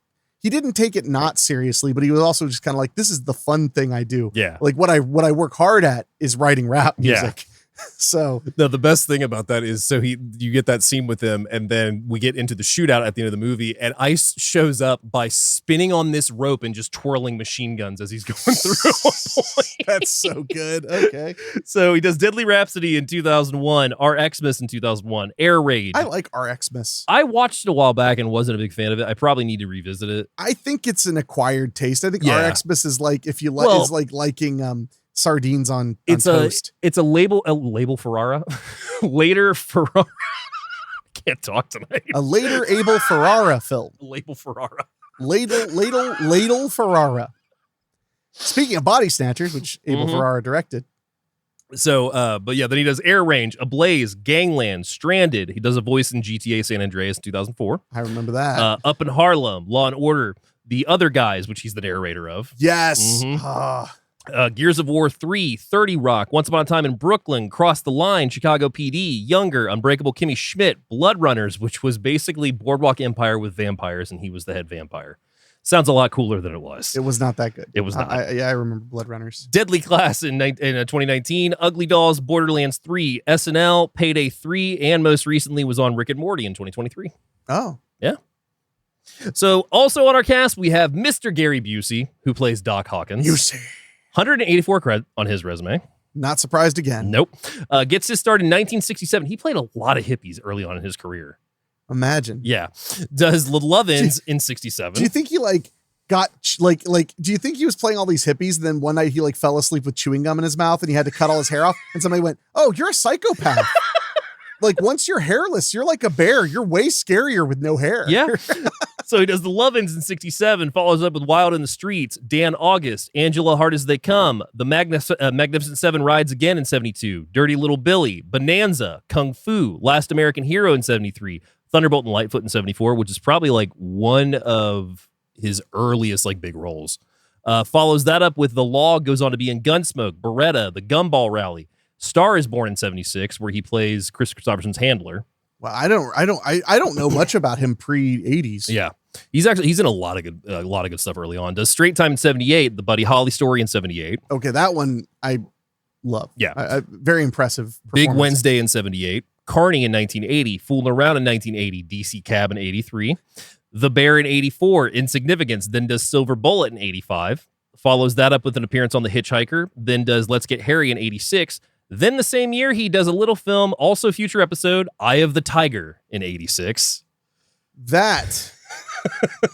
not seriously, but he was also just kind of like, this is the fun thing I do. Yeah. Like what I work hard at is writing rap music. Yeah. So No, the best thing about that is you get that scene with him, and then we get into the shootout at the end of the movie, and Ice shows up by spinning on this rope and just twirling machine guns as he's going through. that's so good. Okay. So he does Deadly Rhapsody in 2001, Our Xmas in 2001, Air Raid. I like RXmas. I watched it a while back and wasn't a big fan of it. I probably need to revisit it. I think it's an acquired taste. I think Yeah. RXmas is like, if you like, Well, is like liking sardines on It's toast. a label Ferrara. Later Ferrara. Can't talk tonight. A later Abel Ferrara film. Label Ferrara. Ladle Ferrara. Speaking of Body Snatchers, which Abel Ferrara directed. So, but yeah, then he does Air Range, Ablaze, Gangland, Stranded. He does a voice in GTA San Andreas in 2004. I remember that. Up in Harlem, Law and Order, The Other Guys, which he's the narrator of. Yes. Mhm. Ah. Gears of War 3, 30 Rock, Once Upon a Time in Brooklyn, Cross the Line, Chicago PD, Younger, Unbreakable Kimmy Schmidt, Blood Runners, which was basically Boardwalk Empire with vampires, and he was the head vampire. Sounds a lot cooler than it was. It was not that good. It was not. I remember Blood Runners. Deadly Class in 2019, Ugly Dolls, Borderlands 3, SNL, Payday 3, and most recently was on Rick and Morty in 2023. Oh. Yeah. So also on our cast, we have Mr. Gary Busey, who plays Doc Hawkins. Busey. 184 credit on his resume. Not surprised again. Nope. Gets his start in 1967. He played a lot of hippies early on in his career. Imagine. Yeah. Does The Love-Ins in 67. Do you think he got do you think he was playing all these hippies and then one night he fell asleep with chewing gum in his mouth and he had to cut all his hair off and somebody went, "Oh, you're a psychopath." Once you're hairless, you're like a bear. You're way scarier with no hair. Yeah. So he does The Love-Ins in 67, follows up with Wild in the Streets, Dan August, Angela Hard as They Come, The Magnificent Seven Rides Again in 72, Dirty Little Billy, Bonanza, Kung Fu, Last American Hero in 73, Thunderbolt and Lightfoot in 74, which is probably one of his earliest big roles. Follows that up with The Law, goes on to be in Gunsmoke, Beretta, The Gumball Rally. Star is Born in 76, where he plays Chris Christopherson's handler. Well, I don't know much about him pre-80s. Yeah. He's in a lot of good stuff early on. Does Straight Time in 78, the Buddy Holly story in 78. Okay, that one I love. Yeah. Very impressive Big performance. Wednesday in 78. Carney in 1980. Fooling Around in 1980. DC Cab in 83. The Bear in 84. Insignificance. Then does Silver Bullet in 85. Follows that up with an appearance on The Hitchhiker. Then does Let's Get Harry in 86. Then the same year, he does a little film, also future episode, Eye of the Tiger in 86. That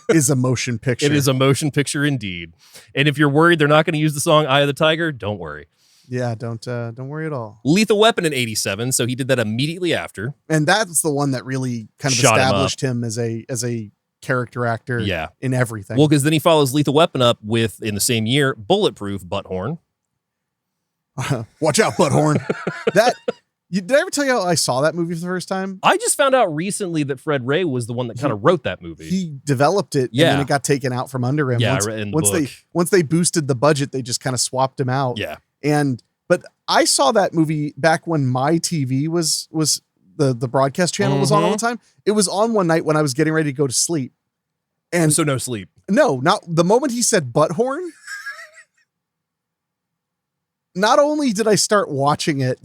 is a motion picture. It is a motion picture indeed. And if you're worried they're not going to use the song Eye of the Tiger, don't worry. Yeah, don't worry at all. Lethal Weapon in 87, so he did that immediately after. And that's the one that really kind of Shot established him as a character actor in everything. Well, because then he follows Lethal Weapon up with, in the same year, Bulletproof, Butthorn. Watch out, Butthorn. Did I ever tell you how I saw that movie for the first time? I just found out recently that Fred Ray was the one that kind of wrote that movie. He developed it, and then it got taken out from under him. Yeah, in the book. Once they boosted the budget, they just kind of swapped him out. Yeah. But I saw that movie back when my TV was the broadcast channel was on all the time. It was on one night when I was getting ready to go to sleep. And so no sleep. No, not the moment he said Butthorn. Not only did I start watching it,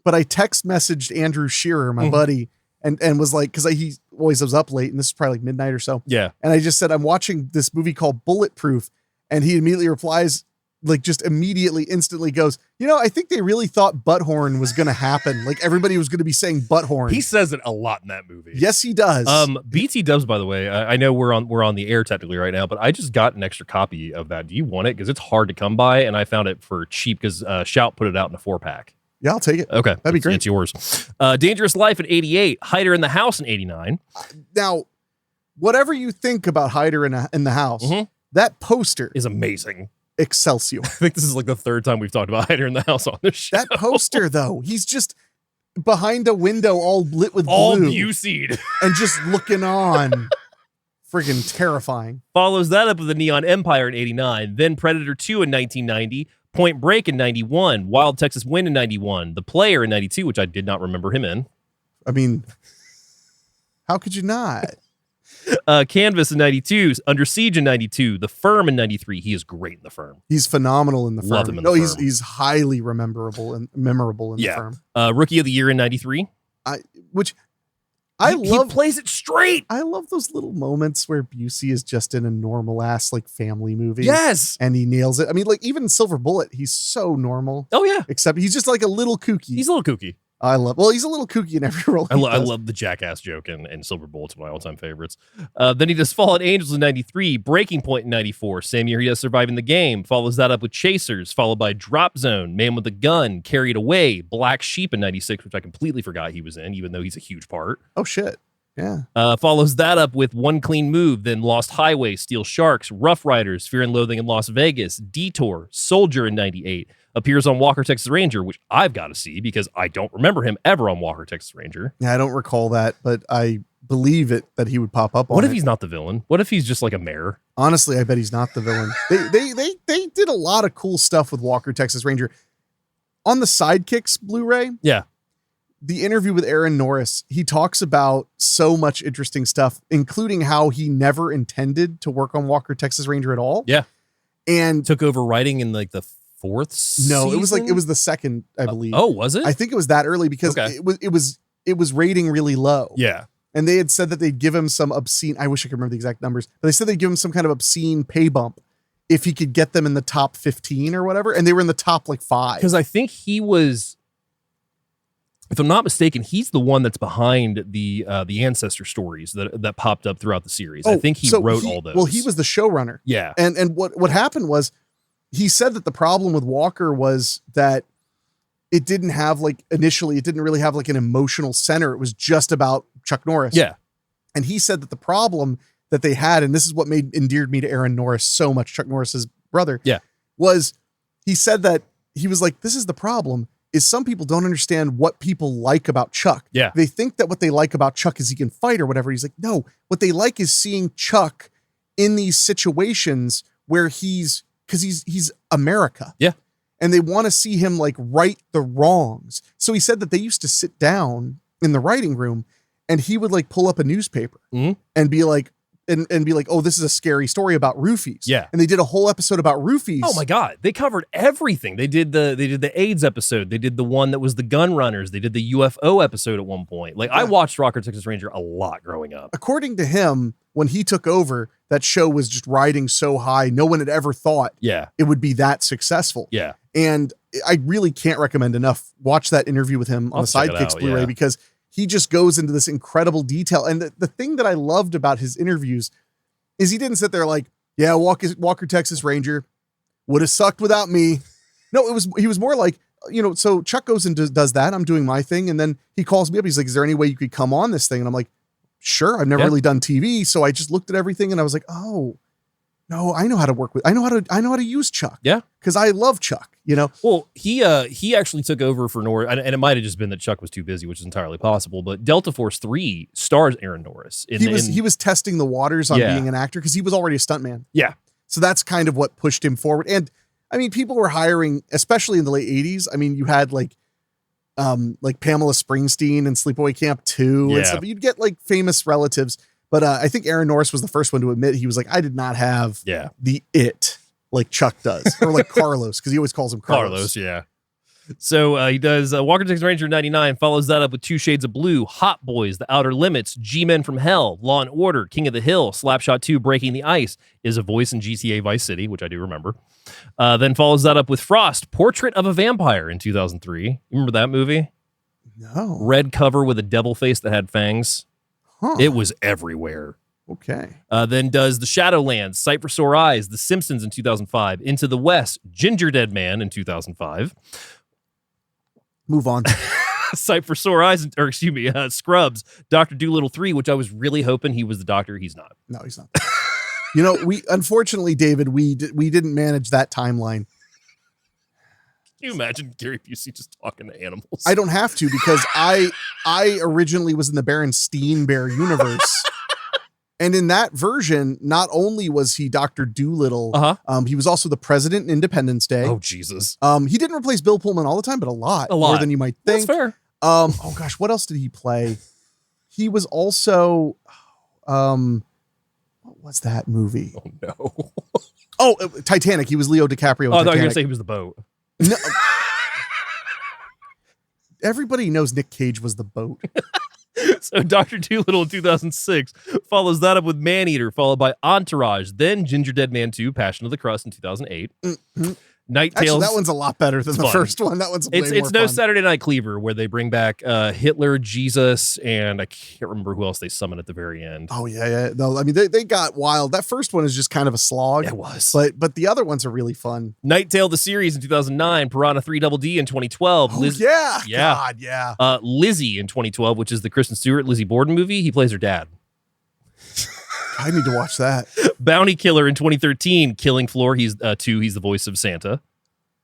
but I text messaged Andrew Shearer, my buddy, and was like, because he always was up late, and this is probably midnight or so. Yeah. And I just said, I'm watching this movie called Bulletproof. And he immediately replies, instantly goes, I think they really thought Butthorn was going to happen. Everybody was going to be saying Butthorn. He says it a lot in that movie. Yes, he does. BT Dubs, by the way, I know we're on the air technically right now, but I just got an extra copy of that. Do you want it? Because it's hard to come by, and I found it for cheap because Shout put it out in a 4-pack. Yeah, I'll take it. Okay. That'd be great. It's yours. Dangerous Life in 88. Hider in the House in 89. Now, whatever you think about Hider in the House, that poster is amazing. Excelsior. I think this is like the third time we've talked about Hider in the House on this show. That poster, though, he's just behind a window all lit with all blue. Busey'd. And just looking on. Friggin' terrifying. Follows that up with the Neon Empire in 89. Then Predator 2 in 1990. Point Break in 91. Wild Texas Wind in 91. The Player in 92, which I did not remember him in. I mean, how could you not? Canvas in 92, Under Siege in 92, The Firm in 93. He is great in The Firm. He's phenomenal in The Firm. Love him in The Firm. He's highly memorable in The Firm. Rookie of the Year in 93. He plays it straight. I love those little moments where Busey is just in a normal ass like family movie. Yes. And he nails it. I mean, like even in Silver Bullet, he's so normal. Oh yeah. Except he's just like a little kooky. He's a little kooky. He's a little kooky in every role. I love the jackass joke and Silver Bullet's one of my all-time favorites. Then he does Fallen Angels in 93, Breaking Point in 94. Same year he does Surviving the Game. Follows that up with Chasers, followed by Drop Zone, Man with a Gun, Carried Away, Black Sheep in 96, which I completely forgot he was in, even though he's a huge part. Oh, shit. Yeah. Follows that up with One Clean Move, then Lost Highway, Steel Sharks, Rough Riders, Fear and Loathing in Las Vegas, Detour, Soldier in 98. Appears on Walker, Texas Ranger, which I've got to see because I don't remember him ever on Walker, Texas Ranger. Yeah, I don't recall that, but I believe that he would pop up on What if he's not the villain? What if he's just like a mayor? Honestly, I bet he's not the villain. They did a lot of cool stuff with Walker, Texas Ranger. On the Sidekicks Blu-ray, yeah, the interview with Aaron Norris, he talks about so much interesting stuff, including how he never intended to work on Walker, Texas Ranger at all. Yeah. And took over writing in like the fourth season? No, it was the second, I believe. Was it? I think it was that early because it was rating really low. Yeah. And they had said that they'd give him some obscene, I wish I could remember the exact numbers, but they said they'd give him some kind of obscene pay bump if he could get them in the top 15 or whatever. And they were in the top like 5. Because I think he was, if I'm not mistaken, he's the one that's behind the ancestor stories that popped up throughout the series. I think he wrote all those. Well, he was the showrunner. Yeah. And what happened was he said that the problem with Walker was that it didn't have initially, it didn't really have like an emotional center. It was just about Chuck Norris. Yeah. And he said that the problem that they had, and this is what endeared me to Aaron Norris so much, Chuck Norris's brother, was he said that he was like, this is the problem, is some people don't understand what people like about Chuck. Yeah. They think that what they like about Chuck is he can fight or whatever. He's like, no, what they like is seeing Chuck in these situations where he's America. Yeah. And they want to see him like right the wrongs. So he said that they used to sit down in the writing room and he would like pull up a newspaper and be like, and be like, oh, this is a scary story about roofies. Yeah. And they did a whole episode about roofies. Oh my God. They covered everything. They did the AIDS episode. They did the one that was the gun runners. They did the UFO episode at one point. Like I watched Rocker Texas Ranger a lot growing up. According to him, when he took over, that show was just riding so high. No one had ever thought it would be that successful. Yeah. And I really can't recommend enough. Watch that interview with him on the Sidekicks Blu-ray because he just goes into this incredible detail. And the thing that I loved about his interviews is he didn't sit there like, yeah, Walker Texas Ranger would have sucked without me. No, he was more like, so Chuck goes and does that. I'm doing my thing. And then he calls me up. He's like, is there any way you could come on this thing? And I'm like, sure. I've never really done TV. So I just looked at everything and I was like, oh, no, I know how to work with, I know how to use Chuck. Yeah. Cause I love Chuck, Well, he actually took over for Norris and it might've just been that Chuck was too busy, which is entirely possible, but Delta Force 3 stars Aaron Norris. He was testing the waters on being an actor cause he was already a stuntman. Yeah. So that's kind of what pushed him forward. And I mean, people were hiring, especially in the late 80s. I mean, you had like Pamela Springsteen and Sleepaway Camp 2 and stuff. You'd get like famous relatives. But I think Aaron Norris was the first one to admit he was like, I did not have the it like Chuck does, or like Carlos, because he always calls him Carlos. Yeah. So he does Walker Texas Ranger 99, follows that up with 2 Shades of Blue, Hot Boys, The Outer Limits, G-Men from Hell, Law and Order, King of the Hill, Slapshot 2, Breaking the Ice, is a voice in GTA Vice City, which I do remember. Then follows that up with Frost, Portrait of a Vampire in 2003. Remember that movie? No. Red cover with a devil face that had fangs. Huh. It was everywhere. Okay. Then does The Shadowlands, Sight for Sore Eyes, The Simpsons in 2005, Into the West, Ginger Dead Man in 2005. Move on. Sight for Sore Eyes, Scrubs, Dr. Dolittle 3, which I was really hoping he was the doctor. He's not. No, he's not. We unfortunately, David, we didn't manage that timeline. Can you imagine Gary Busey just talking to animals? I don't have to because I originally was in the Berenstain Bear universe. And in that version, not only was he Dr. Dolittle, he was also the president in Independence Day. Oh, Jesus. He didn't replace Bill Pullman all the time, but a lot more than you might think. That's fair. Oh gosh, what else did he play? He was also, what was that movie? Oh no. Titanic. He was Leo DiCaprio. Oh, I thought you were going to say he was the boat. No. Everybody knows Nick Cage was the boat. So Dr. Dolittle in 2006 follows that up with Maneater, followed by Entourage, then Ginger Dead Man 2, Passion of the Crust in 2008. Mm-hmm. Night Actually, Tales. That one's a lot better than the first one. That one's way more It's no fun. Saturday Night Cleaver, where they bring back Hitler, Jesus, and I can't remember who else they summon at the very end. Oh yeah. No, I mean they got wild. That first one is just kind of a slog. It was. But the other ones are really fun. Night Tale the series in 2009, Piranha 3 Double D in 2012. Oh yeah. God, yeah. Lizzie in 2012, which is the Kristen Stewart, Lizzie Borden movie. He plays her dad. I need to watch that. Bounty Killer in 2013, Killing Floor. He's the voice of Santa.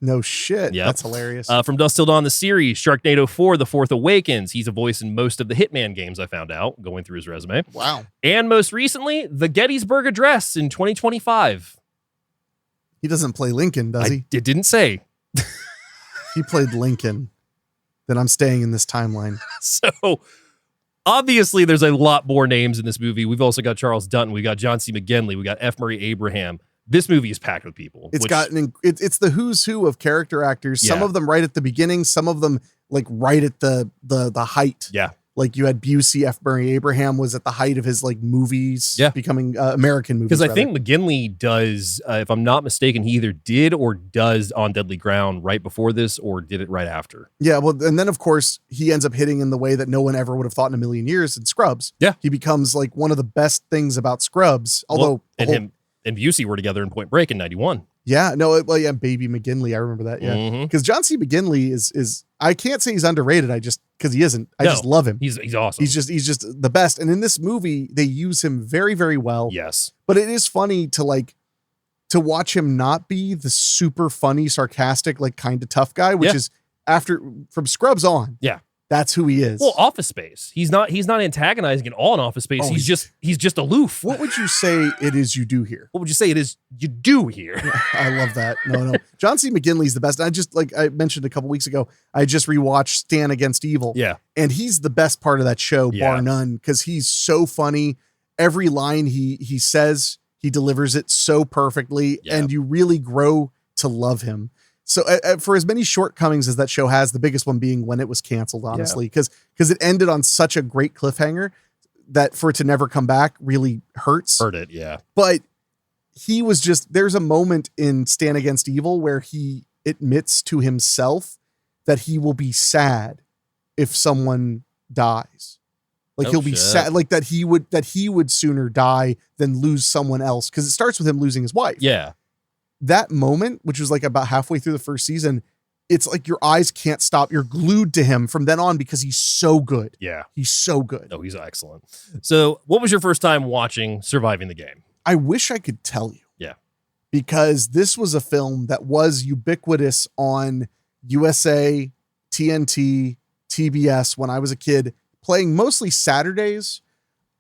No shit. Yep. That's hilarious. From Dusk Till Dawn, the series, Sharknado 4, The Fourth Awakens. He's a voice in most of the Hitman games, I found out, going through his resume. Wow. And most recently, The Gettysburg Address in 2025. He doesn't play Lincoln, does he? It didn't say. He played Lincoln. Then I'm staying in this timeline. So, obviously, there's a lot more names in this movie. We've also got Charles Dutton. We got John C. McGinley. We got F. Murray Abraham. This movie is packed with people. It's it's the who's who of character actors. Some of them right at the beginning, some of them like right at the height. Yeah. Like you had Busey, F. Murray Abraham was at the height of his like movies, becoming American movies. Because I think McGinley does, if I'm not mistaken, he either did or does On Deadly Ground right before this or did it right after. Yeah, well, and then of course he ends up hitting in the way that no one ever would have thought in a million years in Scrubs. Yeah. He becomes like one of the best things about Scrubs. Although him and Busey were together in Point Break in 91. Yeah, no, yeah, Baby McGinley. I remember that. Yeah, because John C. McGinley is I can't say he's underrated. Because he isn't. I just love him. He's awesome. He's just the best. And in this movie, they use him very, very well. Yes, but it is funny to watch him not be the super funny, sarcastic, like kind of tough guy, which is from Scrubs on. Yeah. That's who he is. Well, Office Space. He's not antagonizing at all in Office Space. He's just aloof. What would you say it is you do here? What would you say it is you do here? I love that. No. John C. McGinley's the best. I just like I mentioned a couple weeks ago, I just rewatched Stan Against Evil. Yeah. And he's the best part of that show, bar none, because he's so funny. Every line he says, he delivers it so perfectly, and you really grow to love him. So for as many shortcomings as that show has, the biggest one being when it was canceled, honestly, because it ended on such a great cliffhanger that for it to never come back really hurts. Hurt it, yeah. But he was there's a moment in Stan Against Evil where he admits to himself that he will be sad if someone dies. Like he'll be sad, like that he would sooner die than lose someone else. Because it starts with him losing his wife. Yeah. That moment, which was like about halfway through the first season, it's like your eyes can't stop. You're glued to him from then on because he's so good. Yeah. He's so good. Oh, he's excellent. So what was your first time watching Surviving the Game? I wish I could tell you. Yeah. Because this was a film that was ubiquitous on USA, TNT, TBS when I was a kid, playing mostly Saturdays.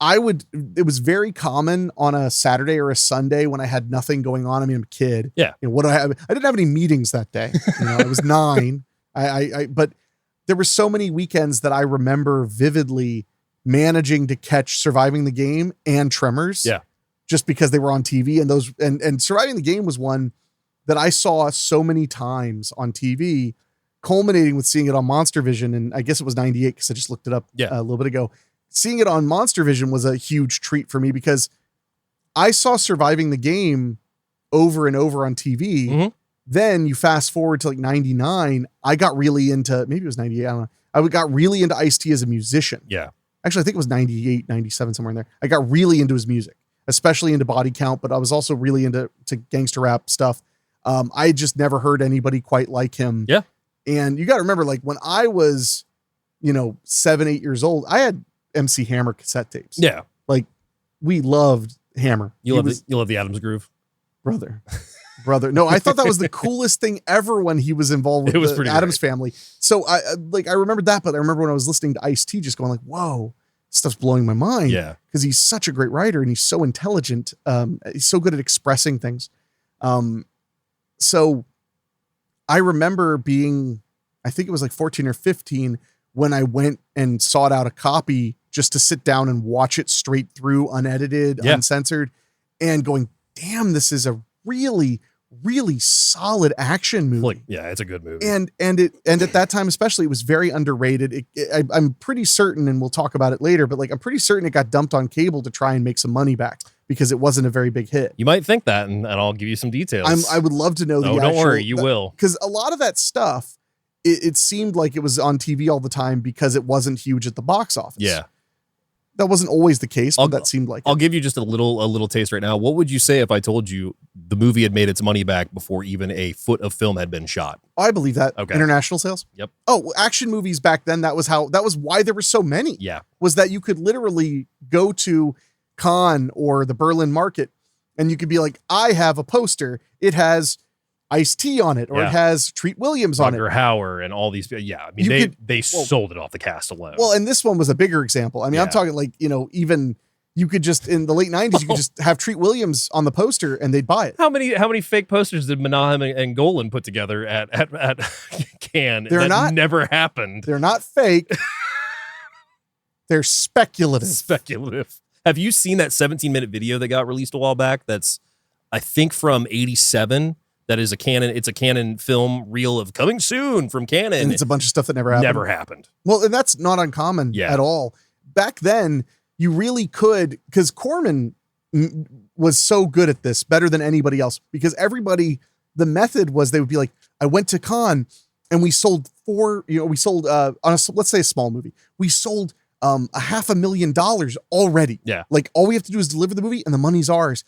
It was very common on a Saturday or a Sunday when I had nothing going on. I mean, I'm a kid. Yeah. What do I have? I didn't have any meetings that day. I was 9. But there were so many weekends that I remember vividly managing to catch Surviving the Game and Tremors. Yeah. Just because they were on TV and Surviving the Game was one that I saw so many times on TV, culminating with seeing it on Monster Vision. And I guess it was 98 because I just looked it up a little bit ago. Seeing it on Monster Vision was a huge treat for me because I saw Surviving the Game over and over on TV. Mm-hmm. Then you fast forward to like 99. I got really into, maybe it was 98. I don't know. I got really into Ice-T as a musician. Yeah. Actually, I think it was 98, 97, somewhere in there. I got really into his music, especially into Body Count, but I was also really into gangster rap stuff. I just never heard anybody quite like him. Yeah. And you got to remember, like when I was, 7, 8 years old, I had MC Hammer cassette tapes. Yeah. Like we loved Hammer. You love the Adams Groove. Brother. No, I thought that was the coolest thing ever when he was involved with the Addams family. So I remembered that, but I remember when I was listening to Ice-T just going like, whoa, this stuff's blowing my mind. Yeah. Because he's such a great writer and he's so intelligent. He's so good at expressing things. So I remember being, I think it was like 14 or 15 when I went and sought out a copy just to sit down and watch it straight through, unedited, uncensored, and going, damn, this is a really, really solid action movie. Yeah, it's a good movie. And at that time, especially, it was very underrated. I'm pretty certain, and we'll talk about it later, but like, I'm pretty certain it got dumped on cable to try and make some money back because it wasn't a very big hit. You might think that, and I'll give you some details. I would love to know the don't worry, you will. Because a lot of that stuff, it seemed like it was on TV all the time because it wasn't huge at the box office. Yeah. That wasn't always the case, but that seemed like I'll give you just a little taste right now. What would you say if I told you the movie had made its money back before even a foot of film had been shot? I believe that. Okay. International sales? Yep. Oh, action movies back then, that was why there were so many. Yeah. Was that you could literally go to Cannes or the Berlin market and you could be like, I have a poster. It has Ice-T on it, or it has Treat Williams on it. Rutger Hauer and all these. Yeah. I mean, they sold it off the cast alone. Well, and this one was a bigger example. I mean, I'm talking like, even you could just, in the late 90s, you could just have Treat Williams on the poster and they'd buy it. How many fake posters did Menahem and Golan put together at Cannes? Never happened. They're not fake. They're speculative. Have you seen that 17-minute video that got released a while back? That's, I think, from 87. That is it's a Canon film reel of coming soon from Canon. And it's a bunch of stuff that never happened. Well, and that's not uncommon at all. Back then, you really could, because Corman was so good at this, better than anybody else, because the method was they would be like, I went to Cannes and we sold let's say a small movie. We sold $500,000 already. Yeah. Like all we have to do is deliver the movie and the money's ours.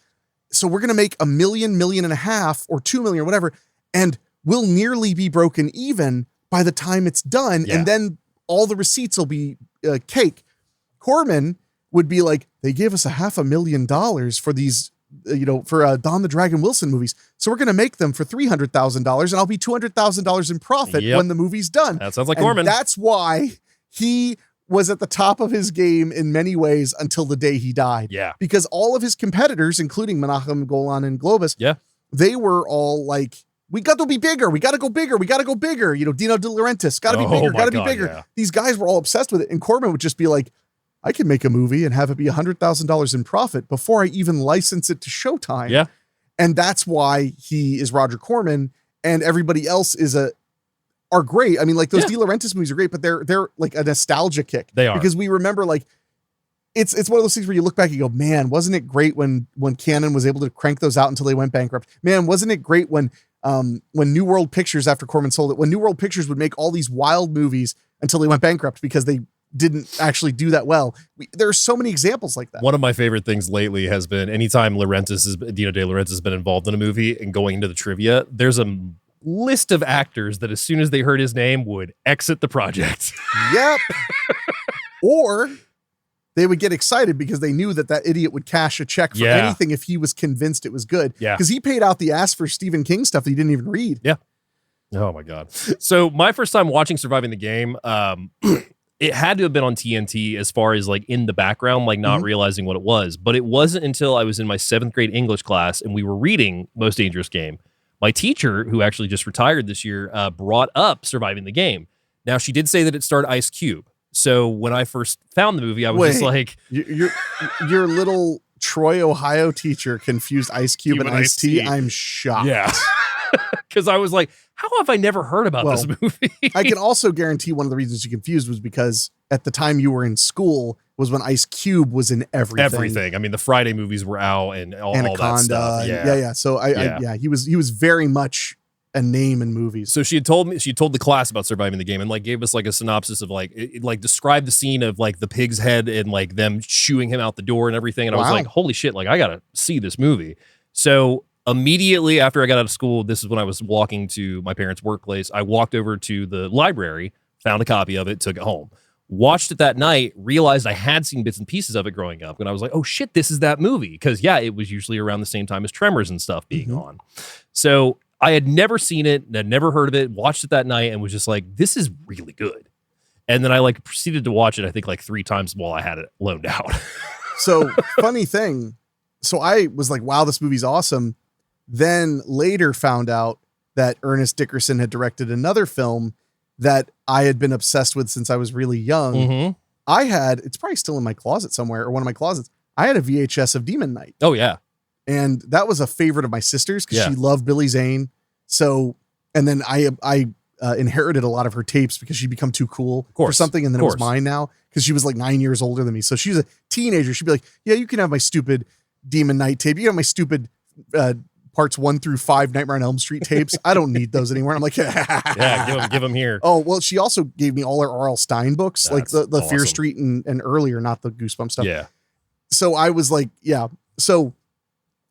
So we're going to make $1 million, $1.5 million, or $2 million or whatever. And we'll nearly be broken even by the time it's done. Yeah. And then all the receipts will be cake. Corman would be like, they gave us $500,000 for these, for Don the Dragon Wilson movies. So we're going to make them for $300,000 and I'll be $200,000 in profit when the movie's done. That sounds like Corman. That's why he was at the top of his game in many ways until the day he died. Yeah. Because all of his competitors, including Menahem, Golan, and Globus, they were all like, we got to be bigger. We got to go bigger. We got to go bigger. Dino De Laurentiis, got to be bigger, got to be bigger. Yeah. These guys were all obsessed with it. And Corman would just be like, I can make a movie and have it be $100,000 in profit before I even license it to Showtime. Yeah. And that's why he is Roger Corman and everybody else are great. I mean, like those De Laurentiis movies are great, but they're like a nostalgia kick. They are. Because we remember like, it's one of those things where you look back and you go, man, wasn't it great when Canon was able to crank those out until they went bankrupt? Man, wasn't it great when New World Pictures, after Corman sold it, when New World Pictures would make all these wild movies until they went bankrupt because they didn't actually do that well. There are so many examples like that. One of my favorite things lately has been anytime Dino De Laurentiis has been involved in a movie and going into the trivia, there's a list of actors that as soon as they heard his name would exit the project. Yep. Or they would get excited because they knew that idiot would cash a check for anything if he was convinced it was good. Yeah. Because he paid out the ass for Stephen King stuff that he didn't even read. Yeah. Oh my God. So my first time watching Surviving the Game, it had to have been on TNT as far as like in the background, like not realizing what it was. But it wasn't until I was in my 7th grade English class and we were reading Most Dangerous Game. My teacher, who actually just retired this year, brought up Surviving the Game. Now, she did say that it starred Ice Cube. So when I first found the movie, I was just like... Your little Troy, Ohio teacher confused Ice Cube and Ice-T. I'm shocked. Yeah. Because I was like, how have I never heard about this movie? I can also guarantee one of the reasons you confused was because at the time you were in school was when Ice Cube was in everything. Everything. I mean, the Friday movies were out and all that stuff. Yeah. So he was very much a name in movies. So she told the class about Surviving the Game and like gave us like a synopsis of like, it like described the scene of like the pig's head and like them shooing him out the door and everything. And I was like, holy shit, like I got to see this movie. So Immediately after I got out of school, this is when I was walking to my parents' workplace. I walked over to the library, found a copy of it, took it home. Watched it that night, realized I had seen bits and pieces of it growing up. And I was like, oh shit, this is that movie. Because yeah, it was usually around the same time as Tremors and stuff being on. So I had never seen it, had never heard of it, watched it that night and was just like, this is really good. And then I like proceeded to watch it, I think like 3 times while I had it loaned out. So funny thing. So I was like, wow, this movie's awesome. Then later found out that Ernest Dickerson had directed another film that I had been obsessed with since I was really young. I had, it's probably still in my closet somewhere or one of my closets. I had a VHS of Demon Knight. Oh yeah. And that was a favorite of my sister's because she loved Billy Zane. So, and then I inherited a lot of her tapes because she'd become too cool for something. And then it was mine now because she was like 9 years older than me. So she was a teenager. She'd be like, yeah, you can have my stupid Demon Knight tape. You can have my stupid, parts 1 through 5 Nightmare on Elm Street tapes. I don't need those anymore. I'm like, yeah, give them here. Oh, well, she also gave me all her R.L. Stein books, That's like the awesome. Fear Street and earlier, not the Goosebumps stuff. Yeah. So I was like, yeah. So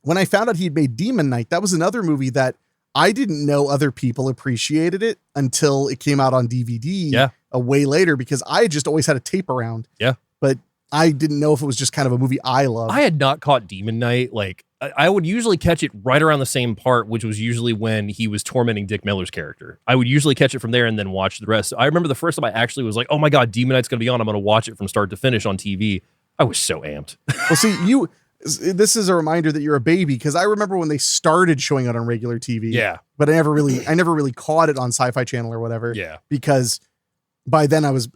when I found out he'd made Demon Knight, that was another movie that I didn't know other people appreciated it until it came out on DVD a way later because I just always had a tape around. Yeah. But I didn't know if it was just kind of a movie I loved. I had not caught Demon Knight. Like I would usually catch it right around the same part, which was usually when he was tormenting Dick Miller's character. I would usually catch it from there and then watch the rest. I remember the first time I actually was like, oh my God, Demon Knight's going to be on. I'm going to watch it from start to finish on TV. I was so amped. Well, see, this is a reminder that you're a baby because I remember when they started showing it on regular TV. Yeah. But I never really caught it on Sci-Fi Channel or whatever. Yeah. Because by then I was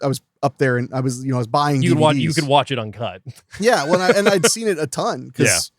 up there and I was buying DVDs. You could watch it uncut. Yeah. Well, I'd seen it a ton because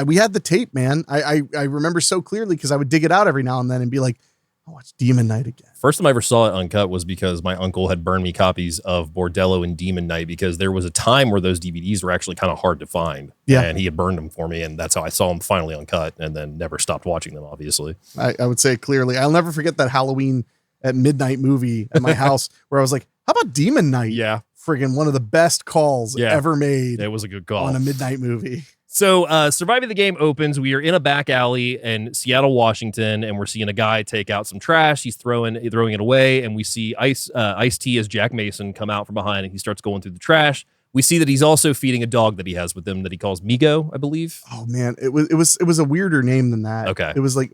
we had the tape, man. I remember so clearly because I would dig it out every now and then and be like, I'll watch Demon Knight again. First time I ever saw it uncut was because my uncle had burned me copies of Bordello and Demon Knight because there was a time where those DVDs were actually kind of hard to find. Yeah. And he had burned them for me. And that's how I saw them finally uncut and then never stopped watching them, obviously. I would say clearly. I'll never forget that Halloween at midnight movie at my house where I was like, how about Demon Knight? Yeah. Friggin' one of the best calls ever made. It was a good call. On a midnight movie. So Surviving the Game opens. We are in a back alley in Seattle, Washington, and we're seeing a guy take out some trash. He's throwing it away, and we see Ice-T as Jack Mason come out from behind, and he starts going through the trash. We see that he's also feeding a dog that he has with him that he calls Migo, I believe. Oh man, it was a weirder name than that. Okay. It was like,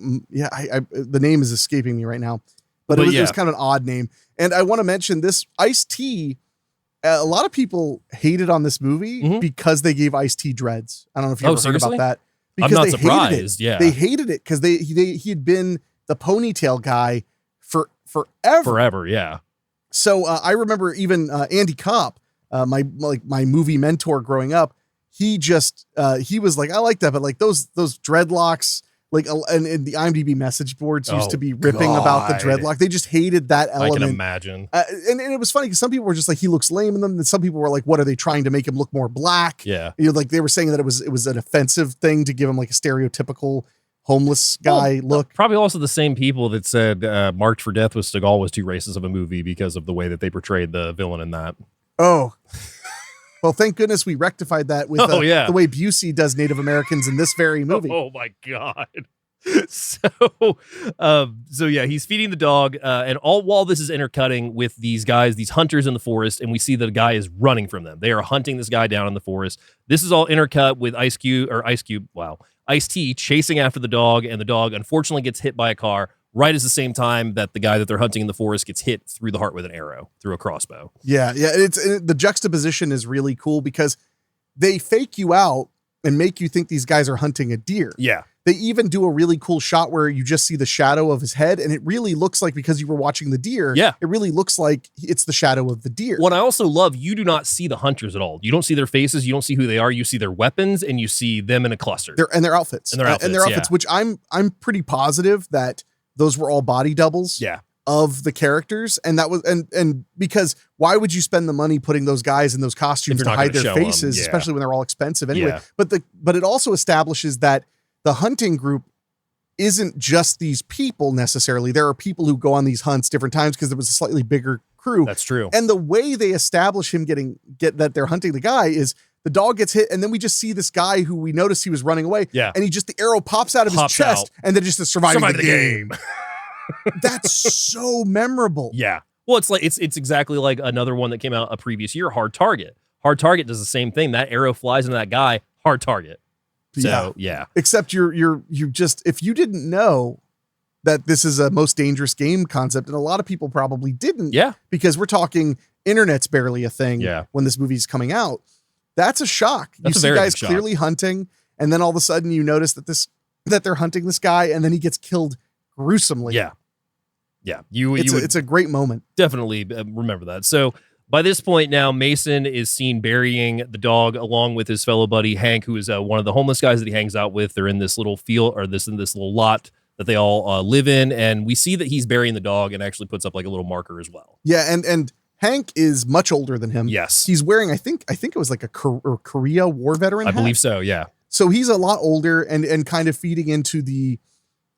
I the name is escaping me right now, but it was kind of an odd name. And I want to mention this Ice-T. A lot of people hated on this movie because they gave Ice-T dreads. I don't know if you ever heard about that. Because I'm not they surprised. Hated it. They hated it because he had been the ponytail guy forever. Forever, yeah. So I remember even Andy Kopp, my movie mentor growing up. He was like, I like that, but like those dreadlocks. Like, and the IMDb message boards used to be ripping about the dreadlock. They just hated that element. I can imagine. And it was funny because some people were just like, he looks lame in them. And some people were like, what are they trying to make him look more black? Yeah. Like they were saying that it was an offensive thing to give him like a stereotypical homeless guy look. Probably also the same people that said Marked for Death with Seagal was too racist of a movie because of the way that they portrayed the villain in that. Oh. Well, thank goodness we rectified that with the way Busey does Native Americans in this very movie. Oh my God. So yeah, he's feeding the dog, and all while this is intercutting with these guys, these hunters in the forest, and we see that the guy is running from them. They are hunting this guy down in the forest. This is all intercut with Ice-T chasing after the dog, and the dog unfortunately gets hit by a car right at the same time that the guy that they're hunting in the forest gets hit through the heart with an arrow through a crossbow. Yeah. The juxtaposition is really cool because they fake you out and make you think these guys are hunting a deer. Yeah. They even do a really cool shot where you just see the shadow of his head, and it really looks like, because you were watching the deer, it really looks like it's the shadow of the deer. What I also love, you do not see the hunters at all. You don't see their faces. You don't see who they are. You see their weapons, and you see them in a cluster. Their outfits. And their outfits, which I'm pretty positive that those were all body doubles of the characters. And that was, and because why would you spend the money putting those guys in those costumes to hide their faces, especially when they're all expensive anyway? Yeah. But it also establishes that the hunting group isn't just these people necessarily. There are people who go on these hunts different times because there was a slightly bigger crew. That's true. And the way they establish him get that they're hunting the guy is the dog gets hit, and then we just see this guy who we noticed he was running away. Yeah. And the arrow pops out of his chest, out. and then just surviving Survive the game. That's so memorable. Yeah. Well, it's exactly like another one that came out a previous year, Hard Target. Hard Target does the same thing. That arrow flies into that guy, hard target. So, yeah. Except you just, if you didn't know that this is a most dangerous game concept, and a lot of people probably didn't. Yeah. Because we're talking internet's barely a thing when this movie's coming out. That's a shock. That's you see guys clearly hunting, and then all of a sudden you notice that they're hunting this guy, and then he gets killed gruesomely. Yeah. Yeah. It's a great moment. Definitely remember that. So by this point now, Mason is seen burying the dog along with his fellow buddy Hank, who is one of the homeless guys that he hangs out with. They're in this little field or in this little lot that they all live in. And we see that he's burying the dog and actually puts up like a little marker as well. Yeah. And Hank is much older than him. Yes. He's wearing, I think it was like a Korea war veteran hat. I believe so. Yeah. So he's a lot older and kind of feeding into the,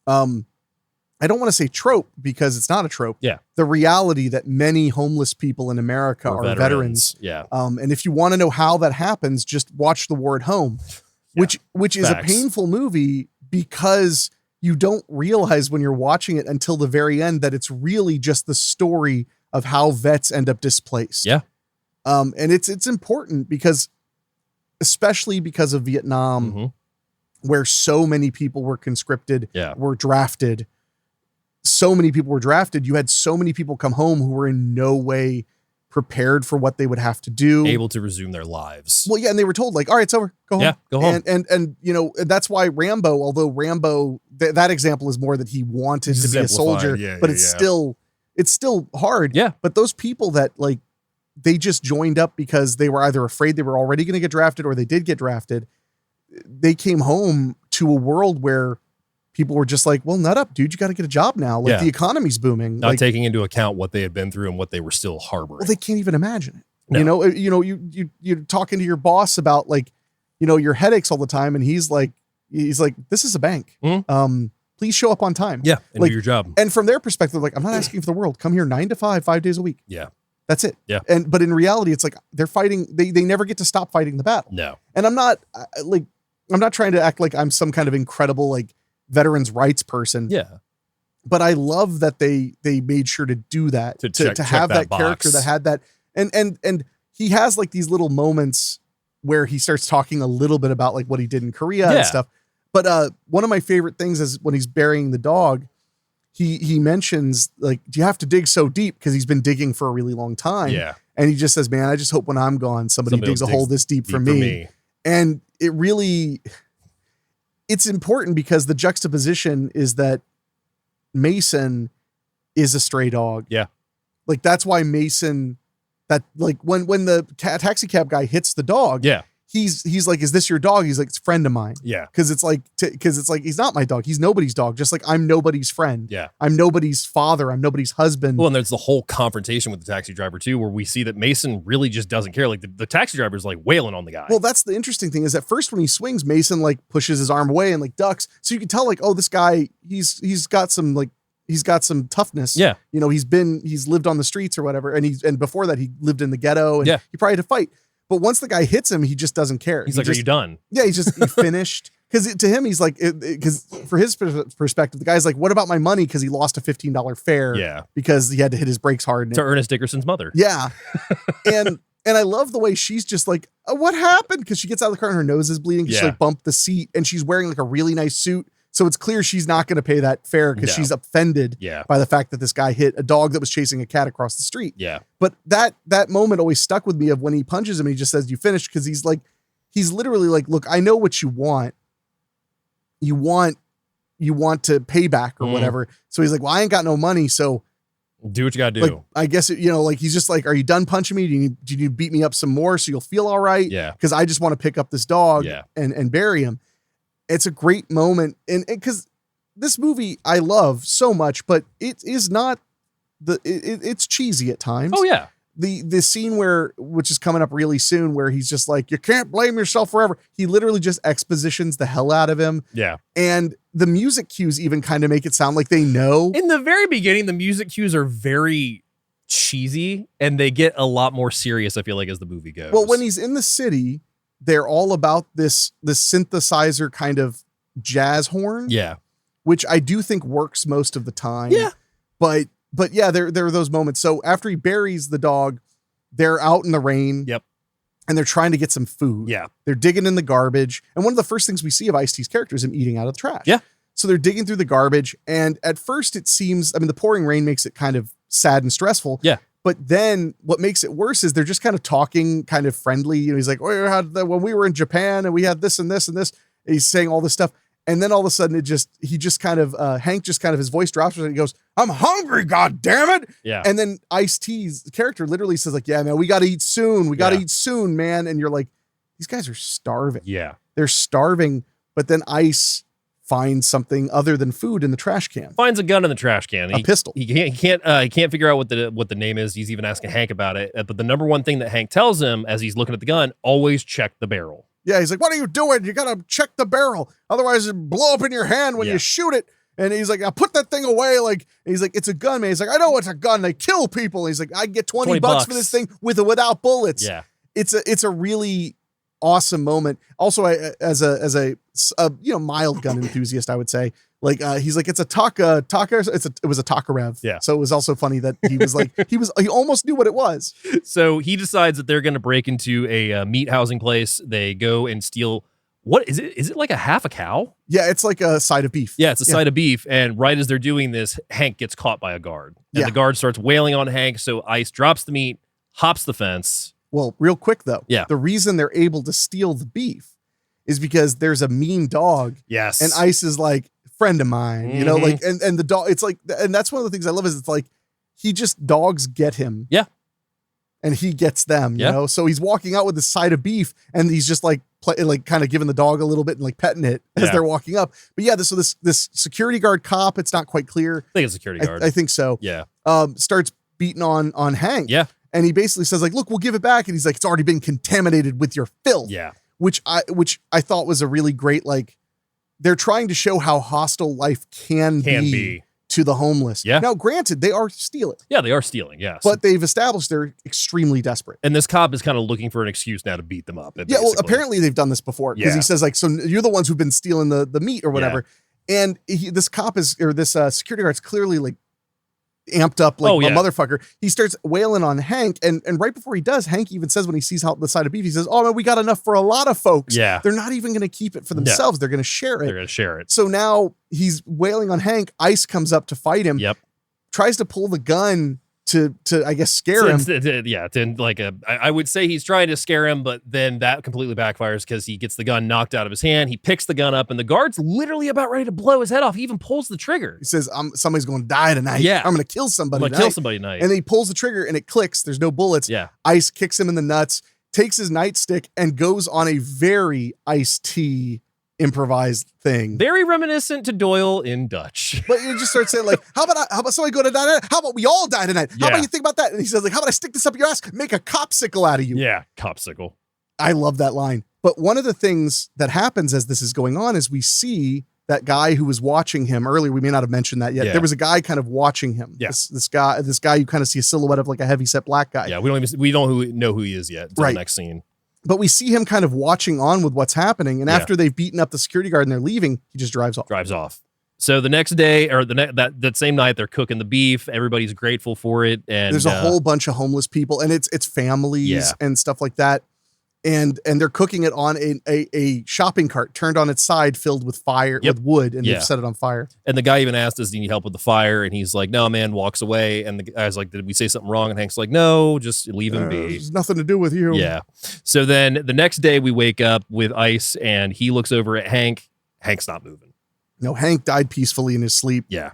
I don't want to say trope because it's not a trope. Yeah. The reality that many homeless people in America are veterans. Yeah. And if you want to know how that happens, just watch The War at Home, which is a painful movie because you don't realize when you're watching it until the very end that it's really just the story of how vets end up displaced. Yeah. And it's important because, especially because of Vietnam, where so many people were conscripted, were drafted. So many people were drafted. You had so many people come home who were in no way prepared for what they would have to do. Able to resume their lives. Well, yeah. And they were told like, all right, it's over. Go home. Yeah, go home. And you know, that's why Rambo, although Rambo, that example is more that he wanted to be a soldier, but it's still hard. Yeah. But those people that like, they just joined up because they were either afraid they were already going to get drafted or they did get drafted. They came home to a world where people were just like, well, nut up, dude. You got to get a job now. Like the economy's booming. Not like, taking into account what they had been through and what they were still harboring. Well, they can't even imagine it. No. You're talking to your boss about like, your headaches all the time. And he's like, this is a bank. Please show up on time. Yeah. And like, do your job. And from their perspective, like, I'm not asking for the world. Come here 9 to 5, 5 days a week. Yeah. That's it. Yeah. But in reality, it's like they're fighting. They never get to stop fighting the battle. No. And I'm not trying to act like I'm some kind of incredible, like, veterans rights person. Yeah. But I love that they made sure to do that, to have that character that had that. And he has like these little moments where he starts talking a little bit about like what he did in Korea and stuff. But one of my favorite things is when he's burying the dog, he mentions like, do you have to dig so deep? Because he's been digging for a really long time. Yeah. And he just says, man, I just hope when I'm gone, somebody digs a hole this deep for me. And it really, it's important because the juxtaposition is that Mason is a stray dog. Yeah. Like that's why Mason, that like when the taxi cab guy hits the dog. Yeah. He's like, is this your dog? He's like, it's a friend of mine. Yeah. Cause it's like, he's not my dog. He's nobody's dog. Just like I'm nobody's friend. Yeah. I'm nobody's father. I'm nobody's husband. Well, and there's the whole confrontation with the taxi driver too, where we see that Mason really just doesn't care. Like the taxi driver's like wailing on the guy. Well, that's the interesting thing is at first when he swings, Mason like pushes his arm away and like ducks. So you can tell like, oh, this guy, he's got some toughness. Yeah. He's lived on the streets or whatever. And before that he lived in the ghetto and he probably had to fight. But once the guy hits him, he just doesn't care. He's like, are you done? Yeah. He finished. Cause to him, he's like, cause for his perspective, the guy's like, what about my money? Cause he lost a $15 fare. Yeah. Because he had to hit his brakes hard. To Ernest Dickerson's mother. Yeah. And I love the way she's just like, what happened? Cause she gets out of the car and her nose is bleeding. She like bumped the seat and she's wearing like a really nice suit. So it's clear she's not going to pay that fare because she's offended by the fact that this guy hit a dog that was chasing a cat across the street. Yeah. But that moment always stuck with me of when he punches him and he just says, you finished. Cause he's literally like, look, I know what you want. You want to pay back or whatever. So he's like, well, I ain't got no money. So do what you got to do. Like, I guess, like he's just like, are you done punching me? Do you need to beat me up some more so you'll feel all right? Yeah. Cause I just want to pick up this dog and bury him. It's a great moment. And because this movie I love so much, but it is not it's cheesy at times. Oh yeah. The scene which is coming up really soon where he's just like, you can't blame yourself forever. He literally just expositions the hell out of him. Yeah. And the music cues even kind of make it sound like they know. In the very beginning, the music cues are very cheesy and they get a lot more serious, I feel like, as the movie goes. Well, when he's in the city, they're all about this synthesizer kind of jazz horn. Yeah. Which I do think works most of the time. Yeah. But yeah, there are those moments. So after he buries the dog, they're out in the rain. Yep. And they're trying to get some food. Yeah. They're digging in the garbage. And one of the first things we see of Ice-T's character is him eating out of the trash. Yeah. So they're digging through the garbage. And at first it seems, I mean, the pouring rain makes it kind of sad and stressful. Yeah. But then what makes it worse is they're just kind of talking kind of friendly. You know, he's like, oh, when we were in Japan and we had this and this and this, and he's saying all this stuff. And then all of a sudden Hank just kind of, his voice drops and he goes, I'm hungry, God damn it. Yeah. And then Ice-T's character literally says like, yeah, man, we got to eat soon. We got to eat soon, man. And you're like, these guys are starving. Yeah. They're starving. But then Ice finds something other than food in the trash can. Finds a gun in the trash can. A pistol. He can't figure out what the name is. He's even asking Hank about it. But the number one thing that Hank tells him as he's looking at the gun, always check the barrel. Yeah, he's like, what are you doing? You got to check the barrel. Otherwise it'll blow up in your hand when you shoot it. And he's like, I'll put that thing away. Like, he's like, it's a gun, man. He's like, I know it's a gun. They kill people. He's like, I get 20 bucks for this thing with or without bullets. Yeah. It's a really awesome moment. Also, as a mild gun enthusiast, I would say, like, he's like, it's a Taka. It was a Takarev. Yeah. So it was also funny that he was like, he almost knew what it was. So he decides that they're going to break into a meat housing place. They go and steal. What is it? Is it like a half a cow? Yeah, it's like a side of beef. Yeah, it's a side of beef. And right as they're doing this, Hank gets caught by a guard. And the guard starts wailing on Hank. So Ice drops the meat, hops the fence. Well, real quick though. Yeah. The reason they're able to steal the beef is because there's a mean dog. Yes. And Ice is like, friend of mine, you know, like, and the dog, it's like, and that's one of the things I love is it's like, dogs get him. Yeah. And he gets them, you know? So he's walking out with the side of beef and he's just like, kind of giving the dog a little bit and like petting it as they're walking up. But yeah, so this security guard cop, it's not quite clear. I think it's a security guard. I think so. Yeah. Starts beating on Hank. Yeah. And he basically says like, look, we'll give it back. And he's like, it's already been contaminated with your filth. Yeah. Which I thought was a really great, like, they're trying to show how hostile life can be to the homeless. Yeah. Now, granted, they are stealing. Yeah, they are stealing, yes. But they've established they're extremely desperate. And this cop is kind of looking for an excuse now to beat them up. Yeah, well, apparently they've done this before. Because he says, like, so you're the ones who've been stealing the meat or whatever. Yeah. And this security guard's clearly, like, amped up like a motherfucker. He starts wailing on Hank. And right before he does, Hank even says when he sees how the side of beef, he says, oh, man, we got enough for a lot of folks. Yeah. They're not even going to keep it for themselves. They're going to share it. They're going to share it. So now he's wailing on Hank. Ice comes up to fight him. Yep. Tries to pull the gun to I guess scare him. I would say he's trying to scare him, but then that completely backfires because he gets the gun knocked out of his hand. He picks the gun up and the guard's literally about ready to blow his head off. He even pulls the trigger. He says, somebody's going to die tonight. Yeah. I'm going to kill somebody tonight. And then he pulls the trigger and it clicks. There's no bullets. Yeah. Ice kicks him in the nuts, takes his nightstick and goes on a very Ice-T improvised thing. Very reminiscent to Doyle in Dutch. But you just start saying like, how about somebody go to die tonight? How about we all die tonight? How about you think about that? And he says like, how about I stick this up your ass? Make a copsicle out of you. Yeah, copsicle. I love that line. But one of the things that happens as this is going on is we see that guy who was watching him earlier. We may not have mentioned that yet. Yeah. There was a guy kind of watching him. Yeah. This guy, you kind of see a silhouette of like a heavyset black guy. Yeah, we don't know who he is yet until the next scene. But we see him kind of watching on with what's happening. And after they've beaten up the security guard and they're leaving, he just drives off. So the next day or that same night, they're cooking the beef. Everybody's grateful for it. And there's a whole bunch of homeless people and it's families and stuff like that. And they're cooking it on a shopping cart turned on its side, filled with fire, with wood, and they've set it on fire. And the guy even asked, does he need help with the fire? And he's like, no, man, walks away. And the guy's like, did we say something wrong? And Hank's like, no, just leave him be. There's nothing to do with you. Yeah. So then the next day we wake up with Ice and he looks over at Hank. Hank's not moving. No, Hank died peacefully in his sleep. Yeah.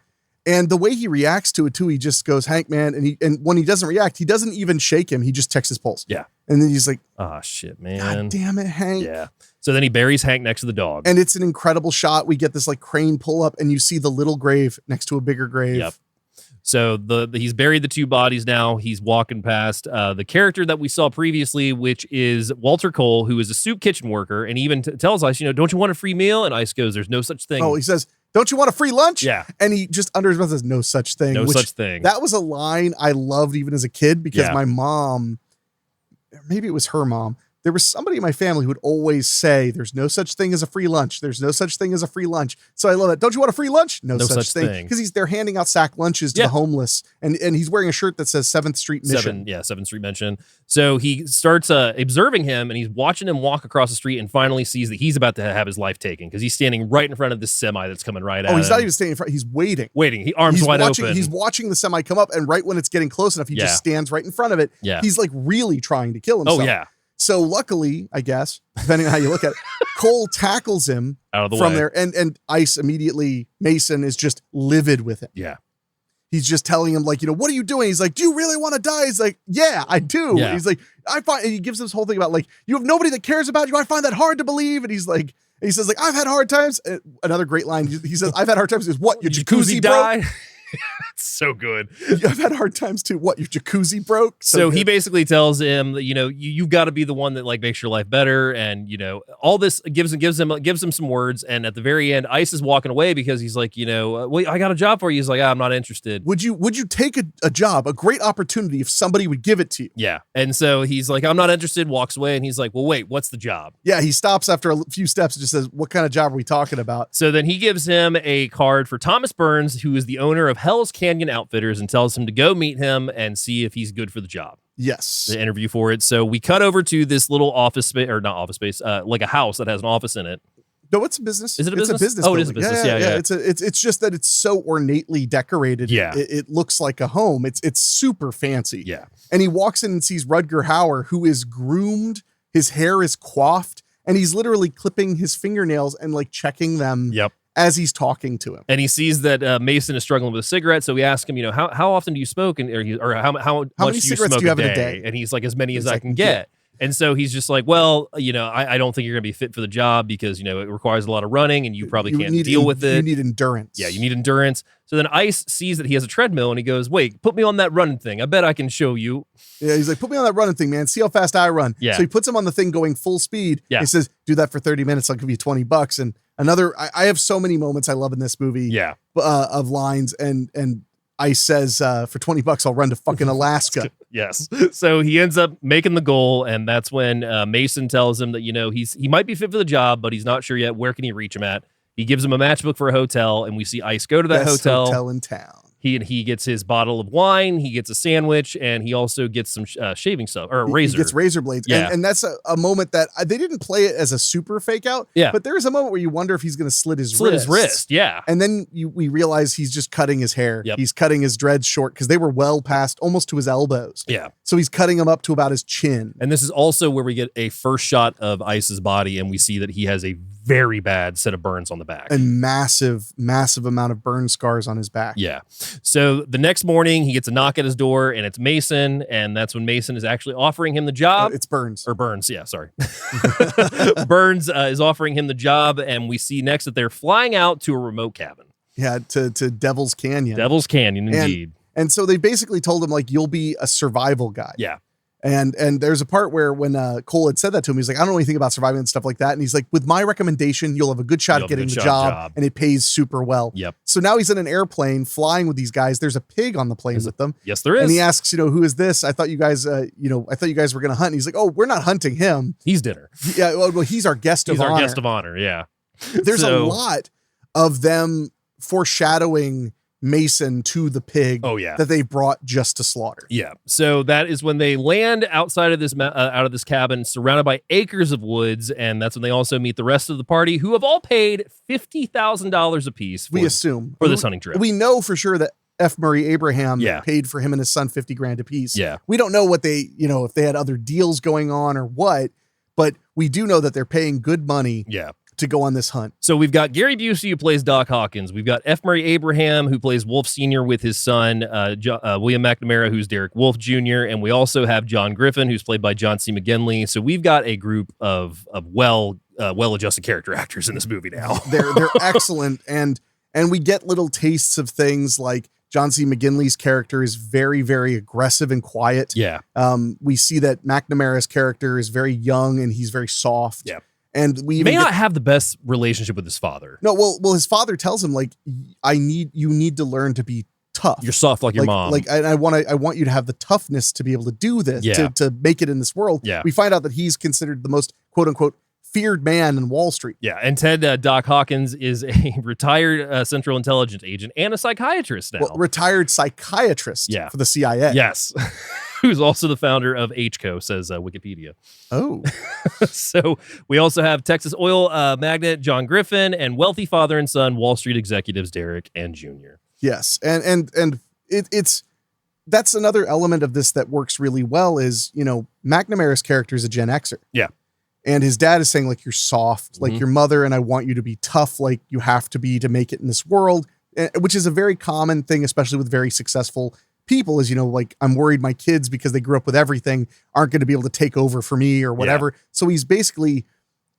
And the way he reacts to it too, he just goes, Hank, man. And when he doesn't react, he doesn't even shake him. He just checks his pulse. Yeah. And then he's like, oh, shit, man. God damn it, Hank. Yeah. So then he buries Hank next to the dog. And it's an incredible shot. We get this like crane pull up and you see the little grave next to a bigger grave. Yep. So he's buried the two bodies now. He's walking past the character that we saw previously, which is Walter Cole, who is a soup kitchen worker, and even tells Ice, don't you want a free meal? And Ice goes, there's no such thing. Oh, he says, don't you want a free lunch? Yeah. And he just under his breath says, no such thing. No such thing. That was a line I loved even as a kid because my mom, maybe it was her mom, there was somebody in my family who would always say, there's no such thing as a free lunch. There's no such thing as a free lunch. So I love that. Don't you want a free lunch? No such thing. Because they're handing out sack lunches to the homeless. And he's wearing a shirt that says 7th Street Mission. 7th Street Mission. So he starts observing him, and he's watching him walk across the street and finally sees that he's about to have his life taken because he's standing right in front of this semi that's coming right at him. Oh, he's not even standing in front. He's waiting. He arms wide open. He's watching the semi come up, and right when it's getting close enough, he just stands right in front of it. Yeah. He's like really trying to kill himself. Oh, yeah. So luckily, I guess, depending on how you look at it, Cole tackles him out of the from way. there. And Ice immediately, Mason is just livid with him. Yeah. He's just telling him, like, what are you doing? He's like, do you really want to die? He's like, yeah, I do. Yeah. He's like, and he gives this whole thing about, like, you have nobody that cares about you. I find that hard to believe. And he's like, he says, like, I've had hard times. Another great line. He says, I've had hard times. He says, what? Your jacuzzi broke? It's so good. I've had hard times too. What, your jacuzzi broke? So he basically tells him that, you've got to be the one that like makes your life better. And, all this gives him some words. And at the very end, Ice is walking away because he's like, wait, I got a job for you. He's like, I'm not interested. Would you take a job, a great opportunity if somebody would give it to you? Yeah. And so he's like, I'm not interested, walks away. And he's like, well, wait, what's the job? Yeah. He stops after a few steps and just says, what kind of job are we talking about? So then he gives him a card for Thomas Burns, who is the owner of Hell's Canyon Outfitters, and tells him to go meet him and see if he's good for the job. Yes. The interview for it. So we cut over to this little office space, or not office space, like a house that has an office in it. No, it's a business. Is it a business? It's a business. Oh, it is a business. Yeah. It's just that it's so ornately decorated. Yeah. It looks like a home. It's super fancy. Yeah. And he walks in and sees Rutger Hauer, who is groomed. His hair is coiffed, and he's literally clipping his fingernails and like checking them. Yep. As he's talking to him. And he sees that Mason is struggling with a cigarette. So we ask him, how often do you smoke? Or how much many cigarettes do you have in a day? And he's like, as many as I can get. And so he's just like, well, I don't think you're going to be fit for the job because, it requires a lot of running and you probably can't deal with it. You need endurance. Yeah, you need endurance. So then Ice sees that he has a treadmill and he goes, wait, put me on that running thing. I bet I can show you. Yeah, he's like, put me on that running thing, man. See how fast I run. Yeah. So he puts him on the thing going full speed. Yeah. He says, do that for 30 minutes. I'll give you $20. And I have so many moments I love in this movie. Yeah. Of lines. And Ice says, for $20, I'll run to fucking Alaska. Yes. So he ends up making the goal. And that's when Mason tells him that, he might be fit for the job, but he's not sure yet. Where can he reach him at? He gives him a matchbook for a hotel, and we see Ice go to that Best hotel in town. He gets his bottle of wine, he gets a sandwich, and he also gets some shaving stuff, or a razor. He gets razor blades. Yeah. And that's a moment that they didn't play it as a super fake out. Yeah. But there is a moment where you wonder if he's going to slit his wrist. Yeah. And then we realize he's just cutting his hair. Yep. He's cutting his dreads short because they were well past almost to his elbows. Yeah. So he's cutting them up to about his chin. And this is also where we get a first shot of Ice's body, and we see that he has a very bad set of burns on the back. And massive amount of burn scars on his back. Yeah. So the next morning, he gets a knock at his door, and it's Mason, and that's when Mason is actually offering him the job. It's Burns. Or Burns, yeah, sorry. Burns is offering him the job, and we see next that they're flying out to a remote cabin. Yeah, to Devil's Canyon. Devil's Canyon, indeed. And so they basically told him, like, you'll be a survival guy. Yeah. And there's a part where when Cole had said that to him, he's like, I don't know anything about surviving and stuff like that. And he's like, with my recommendation, you'll have a good shot at getting the job, and it pays super well. Yep. So now he's in an airplane flying with these guys. There's a pig on the plane with them. Yes, there is. And he asks, who is this? I thought you guys, I thought you guys were going to hunt. And he's like, oh, we're not hunting him. He's dinner. Yeah. Well, he's our guest of honor. He's our guest of honor. Yeah. There's a lot of them foreshadowing Mason to the pig that they brought just to slaughter. Yeah. So that is when they land outside of this out of this cabin surrounded by acres of woods, and that's when they also meet the rest of the party, who have all paid $50,000 apiece for, we assume for this hunting trip. We know for sure that F. Murray Abraham paid for him and his son $50,000 apiece. Yeah. We don't know what they, if they had other deals going on or what, but we do know that they're paying good money to go on this hunt. So we've got Gary Busey, who plays Doc Hawkins. We've got F. Murray Abraham, who plays Wolf Sr. with his son, William McNamara, who's Derek Wolf Jr. And we also have John Griffin, who's played by John C. McGinley. So we've got a group of well-adjusted character actors in this movie now. They're excellent. And we get little tastes of things like John C. McGinley's character is very, very aggressive and quiet. Yeah. We see that McNamara's character is very young and he's very soft. Yeah. And we may not have the best relationship with his father. No, well, his father tells him, like, you need to learn to be tough. You're soft like your mom. Like I want you to have the toughness to be able to do this, to make it in this world. Yeah. We find out that he's considered the most quote unquote feared man in Wall Street. Yeah, and Ted Doc Hawkins is a retired Central Intelligence agent and a psychiatrist now. Well, retired psychiatrist for the CIA. Yes. Who's also the founder of HCO, says Wikipedia. Oh. So we also have Texas oil magnate John Griffin and wealthy father and son Wall Street executives Derek and Jr. Yes. And it's that's another element of this that works really well is, McNamara's character is a Gen Xer. Yeah. And his dad is saying, like, you're soft, like your mother, and I want you to be tough, like you have to be to make it in this world, which is a very common thing, especially with very successful people is, like, I'm worried my kids, because they grew up with everything, aren't going to be able to take over for me or whatever. Yeah. So he's basically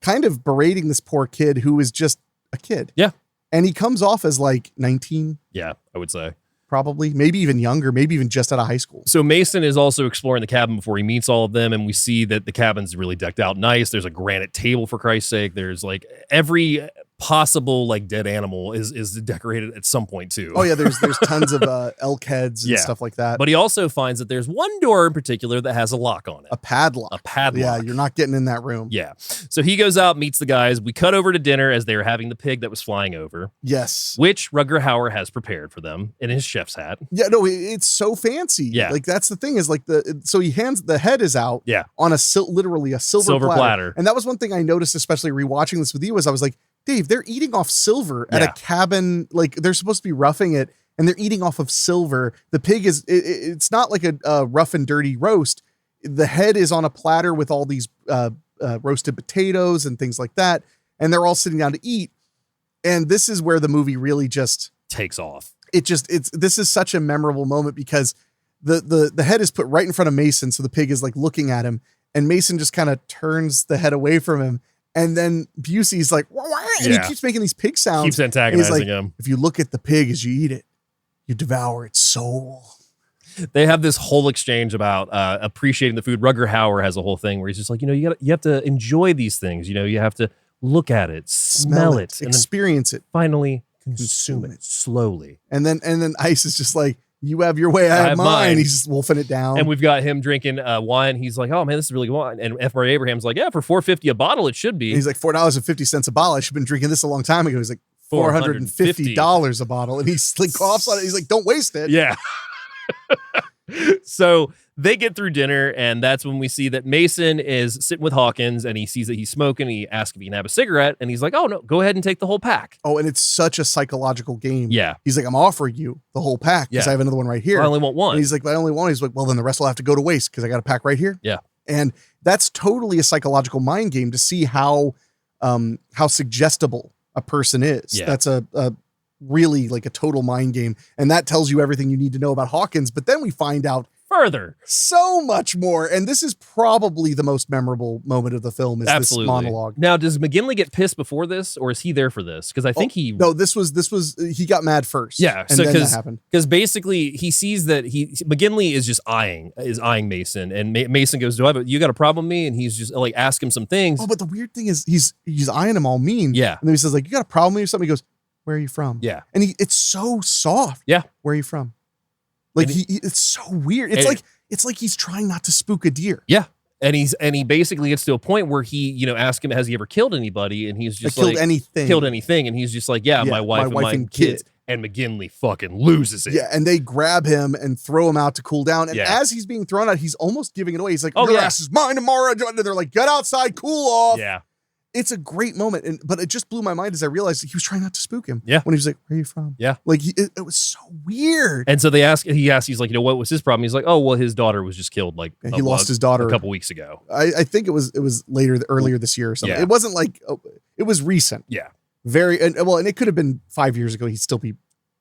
kind of berating this poor kid who is just a kid. Yeah. And he comes off as like 19. Yeah, I would say. Probably, maybe even younger, maybe even just out of high school. So Mason is also exploring the cabin before he meets all of them, and we see that the cabin's really decked out nice. There's a granite table, for Christ's sake. There's like every possible like dead animal is decorated at some point too. Oh yeah, there's tons of elk heads and stuff like that. But he also finds that there's one door in particular that has a lock on it. A padlock. Yeah, you're not getting in that room. Yeah. So he goes out, meets the guys. We cut over to dinner as they were having the pig that was flying over. Yes. Which Rutger Hauer has prepared for them in his chef's hat. Yeah, no, it's so fancy. Yeah. Like that's the thing is like so he hands the head is out on literally a silver platter. And that was one thing I noticed, especially rewatching this with you, is I was like, Dave, they're eating off silver at a cabin. Like they're supposed to be roughing it and they're eating off of silver. The pig is, it's not like a rough and dirty roast. The head is on a platter with all these roasted potatoes and things like that. And they're all sitting down to eat. And this is where the movie really just takes off. This is such a memorable moment because the head is put right in front of Mason. So the pig is like looking at him and Mason just kind of turns the head away from him. And then Busey's like, wah, wah, and he keeps making these pig sounds. Keeps antagonizing him. If you look at the pig as you eat it, you devour its soul. They have this whole exchange about appreciating the food. Rutger Hauer has a whole thing where he's just like, you have to enjoy these things. You have to look at it, smell it, experience it, finally consume it slowly. And then Ice is just like, you have your way, I have mine. He's just wolfing it down. And we've got him drinking wine. He's like, oh man, this is really good wine. And F. Murray Abraham's like, yeah, for $4.50 a bottle, it should be. And he's like, $4.50 a bottle. I should have been drinking this a long time ago. He's like, $450 a bottle. And he's like, coughs on it. He's like, don't waste it. Yeah. So they get through dinner, and that's when we see that Mason is sitting with Hawkins, and he sees that he's smoking. He asks if he can have a cigarette, and he's like, oh, no, go ahead and take the whole pack. Oh, and it's such a psychological game. Yeah. He's like, I'm offering you the whole pack because I have another one right here. I only want one. And he's like, I only want one. He's like, well, then the rest will have to go to waste because I got a pack right here. Yeah. And that's totally a psychological mind game to see how suggestible a person is. Yeah. That's a really like a total mind game. And that tells you everything you need to know about Hawkins. But then we find out further so much more. And this is probably the most memorable moment of the film is this monologue. Now, does McGinley get pissed before this, or is he there for this? Because I think this was he got mad first. Yeah. And then that happened. Because basically he sees that McGinley is just eyeing Mason, and Mason goes, you got a problem with me? And he's just like, ask him some things. Oh, but the weird thing is he's eyeing him all mean. Yeah. And then he says like, you got a problem with me or something? He goes, where are you from? Yeah. And it's so soft. Yeah. Where are you from? Like it's so weird. It's like he's trying not to spook a deer. Yeah. And he basically gets to a point where he, asks him, has he ever killed anybody? And he's just killed anything. And he's just like, my wife and kids. And McGinley fucking loses it. Yeah. And they grab him and throw him out to cool down. And as he's being thrown out, he's almost giving it away. He's like, your ass is mine tomorrow. And they're like, get outside, cool off. Yeah. It's a great moment, but it just blew my mind as I realized he was trying not to spook him. Yeah. When he was like, where are you from? Yeah. Like, it was so weird. And so he asks, he's like, what was his problem? He's like, oh, well, his daughter was just killed. Like, he lost his daughter a couple weeks ago. I think it was earlier this year or something. Yeah. It wasn't like, it was recent. Yeah. And it could have been 5 years ago. He'd still be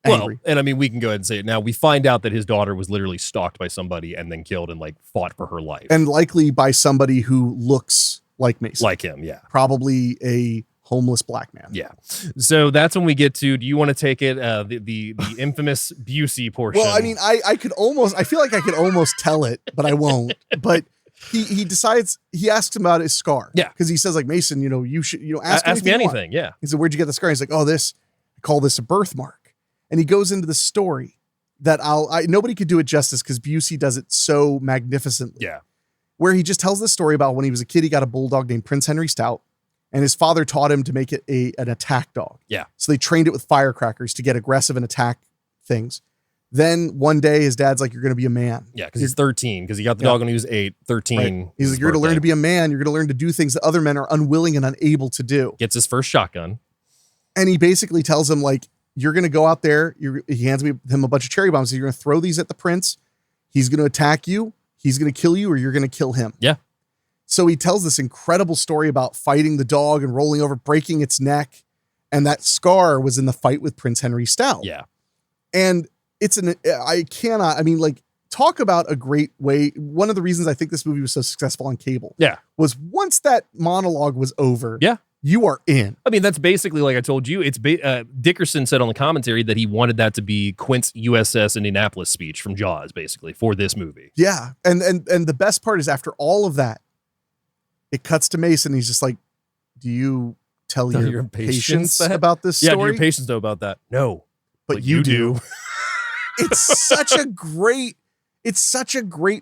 angry. Well, and I mean, we can go ahead and say it now. We find out that his daughter was literally stalked by somebody and then killed and like fought for her life. And likely by somebody who looks like Mason. Like him, yeah. Probably a homeless black man. Yeah. So that's when we get to, do you want to take it, the infamous Busey portion? Well, I mean, I feel like I could almost tell it, but I won't. But he decides, he asks him about his scar. Yeah. Because he says like, Mason, you should, ask me anything. Yeah. He said, where'd you get the scar? He's like, I call this a birthmark. And he goes into the story that nobody could do it justice because Busey does it so magnificently. Yeah. Where he just tells this story about when he was a kid, he got a bulldog named Prince Henry Stout, and his father taught him to make it an attack dog. Yeah. So they trained it with firecrackers to get aggressive and attack things. Then one day his dad's like, you're going to be a man. Yeah, because he's 13, because he got the dog when he was 8, 13. Right. He's like, you're going to learn to be a man. You're going to learn to do things that other men are unwilling and unable to do. Gets his first shotgun. And he basically tells him, like, you're going to go out there. He hands him a bunch of cherry bombs. You're going to throw these at the prince. He's going to attack you. He's going to kill you, or you're going to kill him. Yeah. So he tells this incredible story about fighting the dog and rolling over, breaking its neck. And that scar was in the fight with Prince Henry Stout. Yeah. And talk about a great way. One of the reasons I think this movie was so successful on cable. Yeah. Was once that monologue was over. Yeah. You are in. I mean, that's basically, like I told you, it's Dickerson said on the commentary that he wanted that to be Quint's USS Indianapolis speech from Jaws, basically, for this movie. Yeah. And the best part is after all of that, it cuts to Mason. He's just like, do you tell your patients about this story? Yeah, do your patients know about that? No. But you do. It's such a great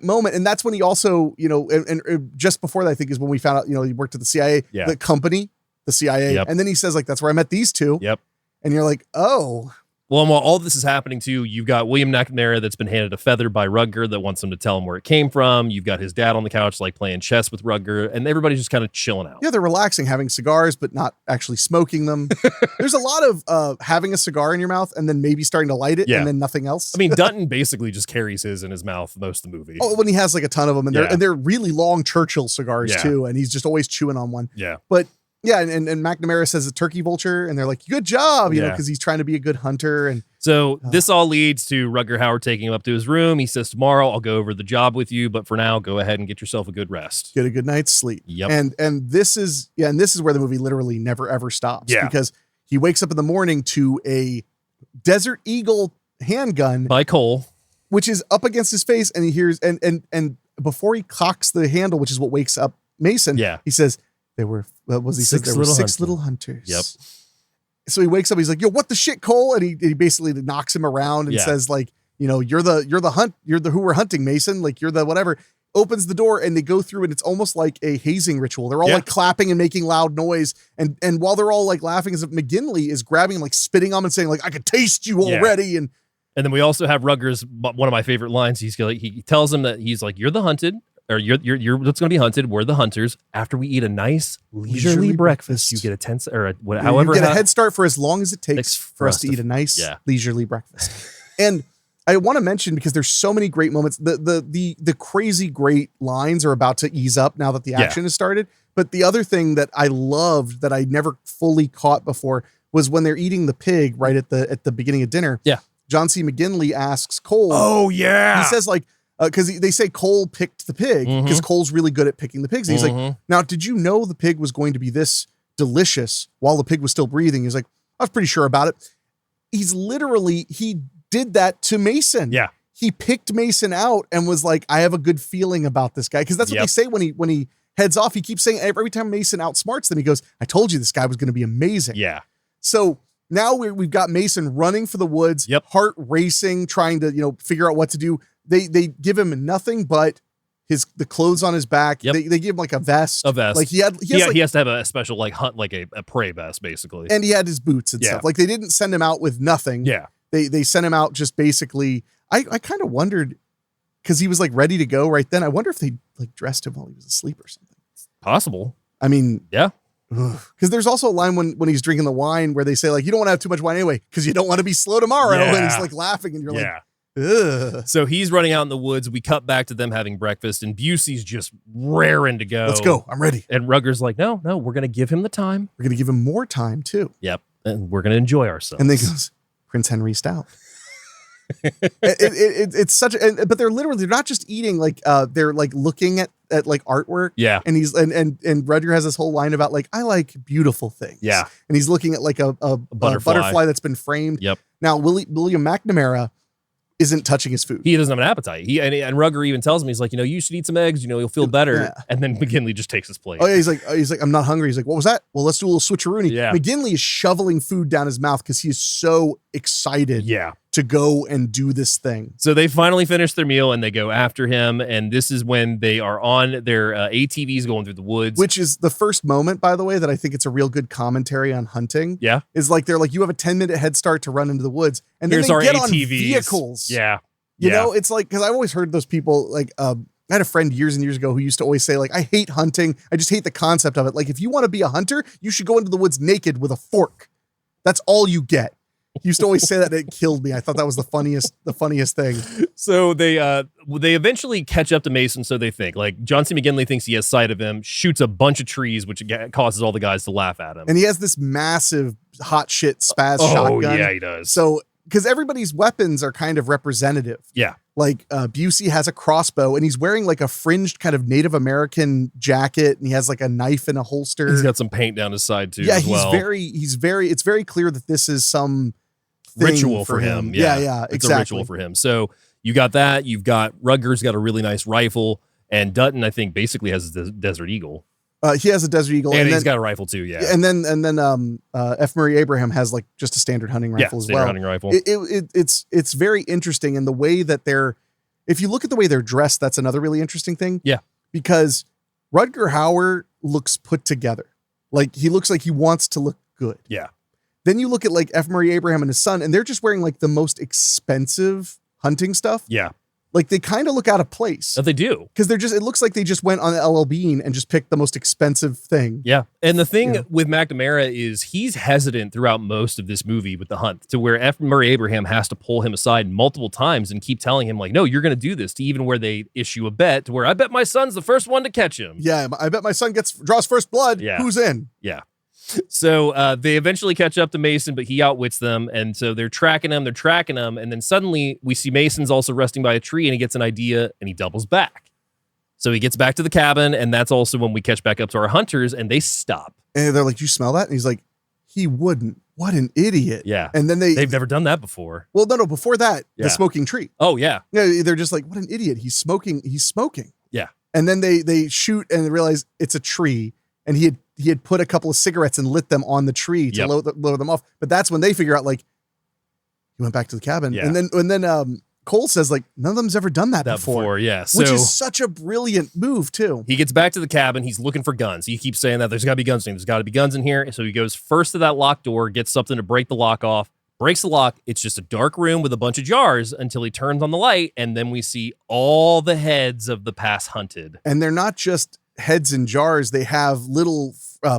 moment. And that's when he also, and just before that, I think is when we found out, he worked at the CIA, the company, the CIA. Yep. And then he says, like, that's where I met these two. Yep. And you're like, oh. Well, and while all this is happening too, you've got William McNamara that's been handed a feather by Rutger that wants him to tell him where it came from. You've got his dad on the couch, like playing chess with Rutger, and everybody's just kind of chilling out. Yeah, they're relaxing, having cigars, but not actually smoking them. There's a lot of having a cigar in your mouth and then maybe starting to light it and then nothing else. I mean, Dutton basically just carries his in his mouth most of the movie. Oh, when he has like a ton of them, and they're really long Churchill cigars too, and he's just always chewing on one. Yeah. But yeah, and McNamara says a turkey vulture, and they're like, good job, you know, because he's trying to be a good hunter. And so this all leads to Rutger Hauer taking him up to his room. He says, tomorrow I'll go over the job with you, but for now, go ahead and get yourself a good rest. Get a good night's sleep. Yep. And this is where the movie literally never ever stops. Yeah. Because he wakes up in the morning to a Desert Eagle handgun by Cole, which is up against his face, and he hears and before he cocks the handle, which is what wakes up Mason, he says, there were six little hunters. Yep. So he wakes up, he's like, yo, what the shit, Cole? And he basically knocks him around and says, like, you know, you're the who we're hunting, Mason. Like, you're the whatever. Opens the door and they go through, and it's almost like a hazing ritual. They're all like clapping and making loud noise. And while they're all like laughing, as if McGinley is grabbing him, like spitting on him and saying, like, I could taste you already. And then we also have Rutger's one of my favorite lines. He tells him that he's like, you're the hunted. Or you're what's going to be hunted. We're the hunters. After we eat a nice leisurely breakfast, you get a 10 or however you get a head start for as long as it takes for us to eat a nice leisurely breakfast. And I want to mention, because there's so many great moments. The crazy great lines are about to ease up now that the action has started. But the other thing that I loved that I never fully caught before was when they're eating the pig right at the beginning of dinner. Yeah, John C. McGinley asks Cole. Oh yeah, he says like. Because they say Cole picked the pig because Cole's really good at picking the pigs. And he's like, now, did you know the pig was going to be this delicious while the pig was still breathing? He's like, I was pretty sure about it. He did that to Mason. Yeah. He picked Mason out and was like, I have a good feeling about this guy. Because that's what they say when he heads off. He keeps saying every time Mason outsmarts them, he goes, I told you this guy was going to be amazing. Yeah. So now we've got Mason running for the woods, heart racing, trying to, figure out what to do. They give him nothing but the clothes on his back. They give him like a vest. Like he has to have a special like hunt, like a prey vest, basically. And he had his boots and stuff. Like they didn't send him out with nothing. Yeah. They sent him out just basically. I kind of wondered, because he was like ready to go right then. I wonder if they like dressed him while he was asleep or something. Possible. I mean, yeah. Because there's also a line when he's drinking the wine where they say like, you don't want to have too much wine anyway, because you don't want to be slow tomorrow. And he's like laughing and you're like, ugh. So he's running out in the woods. We cut back to them having breakfast, and Busey's just raring to go. Let's go. I'm ready. And Rutger's like, no, we're going to give him the time. We're going to give him more time too. Yep. And we're going to enjoy ourselves. And then goes, Prince Henry Stout. It's such a, but they're not just eating, like they're like looking at like artwork. Yeah. And he's and Rutger has this whole line about like, I like beautiful things. Yeah. And he's looking at like a butterfly that's been framed. Yep. Now William McNamara isn't touching his food. He doesn't have an appetite. And Rutger even tells him, he's like, you should eat some eggs, you'll feel better. Yeah. And then McGinley just takes his plate. Oh yeah, he's like, I'm not hungry. He's like, what was that? Well, let's do a little switcheroony. Yeah. McGinley is shoveling food down his mouth because he is so excited to go and do this thing. So they finally finish their meal and they go after him. And this is when they are on their ATVs going through the woods. Which is the first moment, by the way, that I think it's a real good commentary on hunting. Yeah. Is like, they're like, you have a 10-minute head start to run into the woods. And then Here's they our get ATVs. on vehicles. Yeah. You know, it's like, because I've always heard those people, like, I had a friend years and years ago who used to always say, like, I hate hunting. I just hate the concept of it. Like, if you want to be a hunter, you should go into the woods naked with a fork. That's all you get. He used to always say that, and it killed me. I thought that was the funniest thing. So they eventually catch up to Mason, so they think. Like, John C. McGinley thinks he has sight of him, shoots a bunch of trees, which causes all the guys to laugh at him. And he has this massive hot shit spaz shotgun. Oh, yeah, he does. So, because everybody's weapons are kind of representative. Yeah. Like, Busey has a crossbow, and he's wearing like a fringed kind of Native American jacket, and he has like a knife in a holster. He's got some paint down his side too. Yeah, as well. it's very clear that this is some ritual for him. Yeah, it's exactly. a ritual for him. So you got that. You've got Rutger's got a really nice rifle, and Dutton, I think, basically has the Desert Eagle. He has a Desert Eagle, and he's got a rifle too. Yeah, and then F. Murray Abraham has like just a standard hunting rifle as well. Hunting rifle. It's very interesting in the way that they're. If you look at the way they're dressed, that's another really interesting thing. Yeah, because Rutger Hauer looks put together. Like, he looks like he wants to look good. Yeah. Then you look at like F. Murray Abraham and his son, and they're just wearing like the most expensive hunting stuff. Yeah. Like, they kind of look out of place. Oh, they do. Because it looks like they just went on the LL Bean and just picked the most expensive thing. Yeah. And the thing with McNamara is he's hesitant throughout most of this movie with the hunt, to where F. Murray Abraham has to pull him aside multiple times and keep telling him, like, no, you're going to do this, to even where they issue a bet to where I bet my son's the first one to catch him. Yeah. I bet my son draws first blood. Yeah. Who's in? Yeah. So they eventually catch up to Mason, but he outwits them. And so they're tracking him. And then suddenly we see Mason's also resting by a tree, and he gets an idea and he doubles back. So he gets back to the cabin. And that's also when we catch back up to our hunters, and they stop. And they're like, you smell that? And he's like, he wouldn't. What an idiot. Yeah. And then they've never done that before. Well, no, before that, Yeah. the smoking tree. Oh, yeah. Yeah. They're just like, what an idiot. He's smoking. Yeah. And then they shoot and realize it's a tree. And he had put a couple of cigarettes and lit them on the tree to lower them off. But that's when they figure out, like, he went back to the cabin. Yeah. And then Cole says, like, none of them's ever done that before. Yeah. Which So is such a brilliant move, too. he gets back to the cabin. He's looking for guns. He keeps saying that there's got to be guns in here. There's got to be guns in here. So he goes first to that locked door, gets something to break the lock off, breaks the lock. It's just a dark room with a bunch of jars until he turns on the light. And then we see all the heads of the past hunted. And they're not just heads in jars. They have little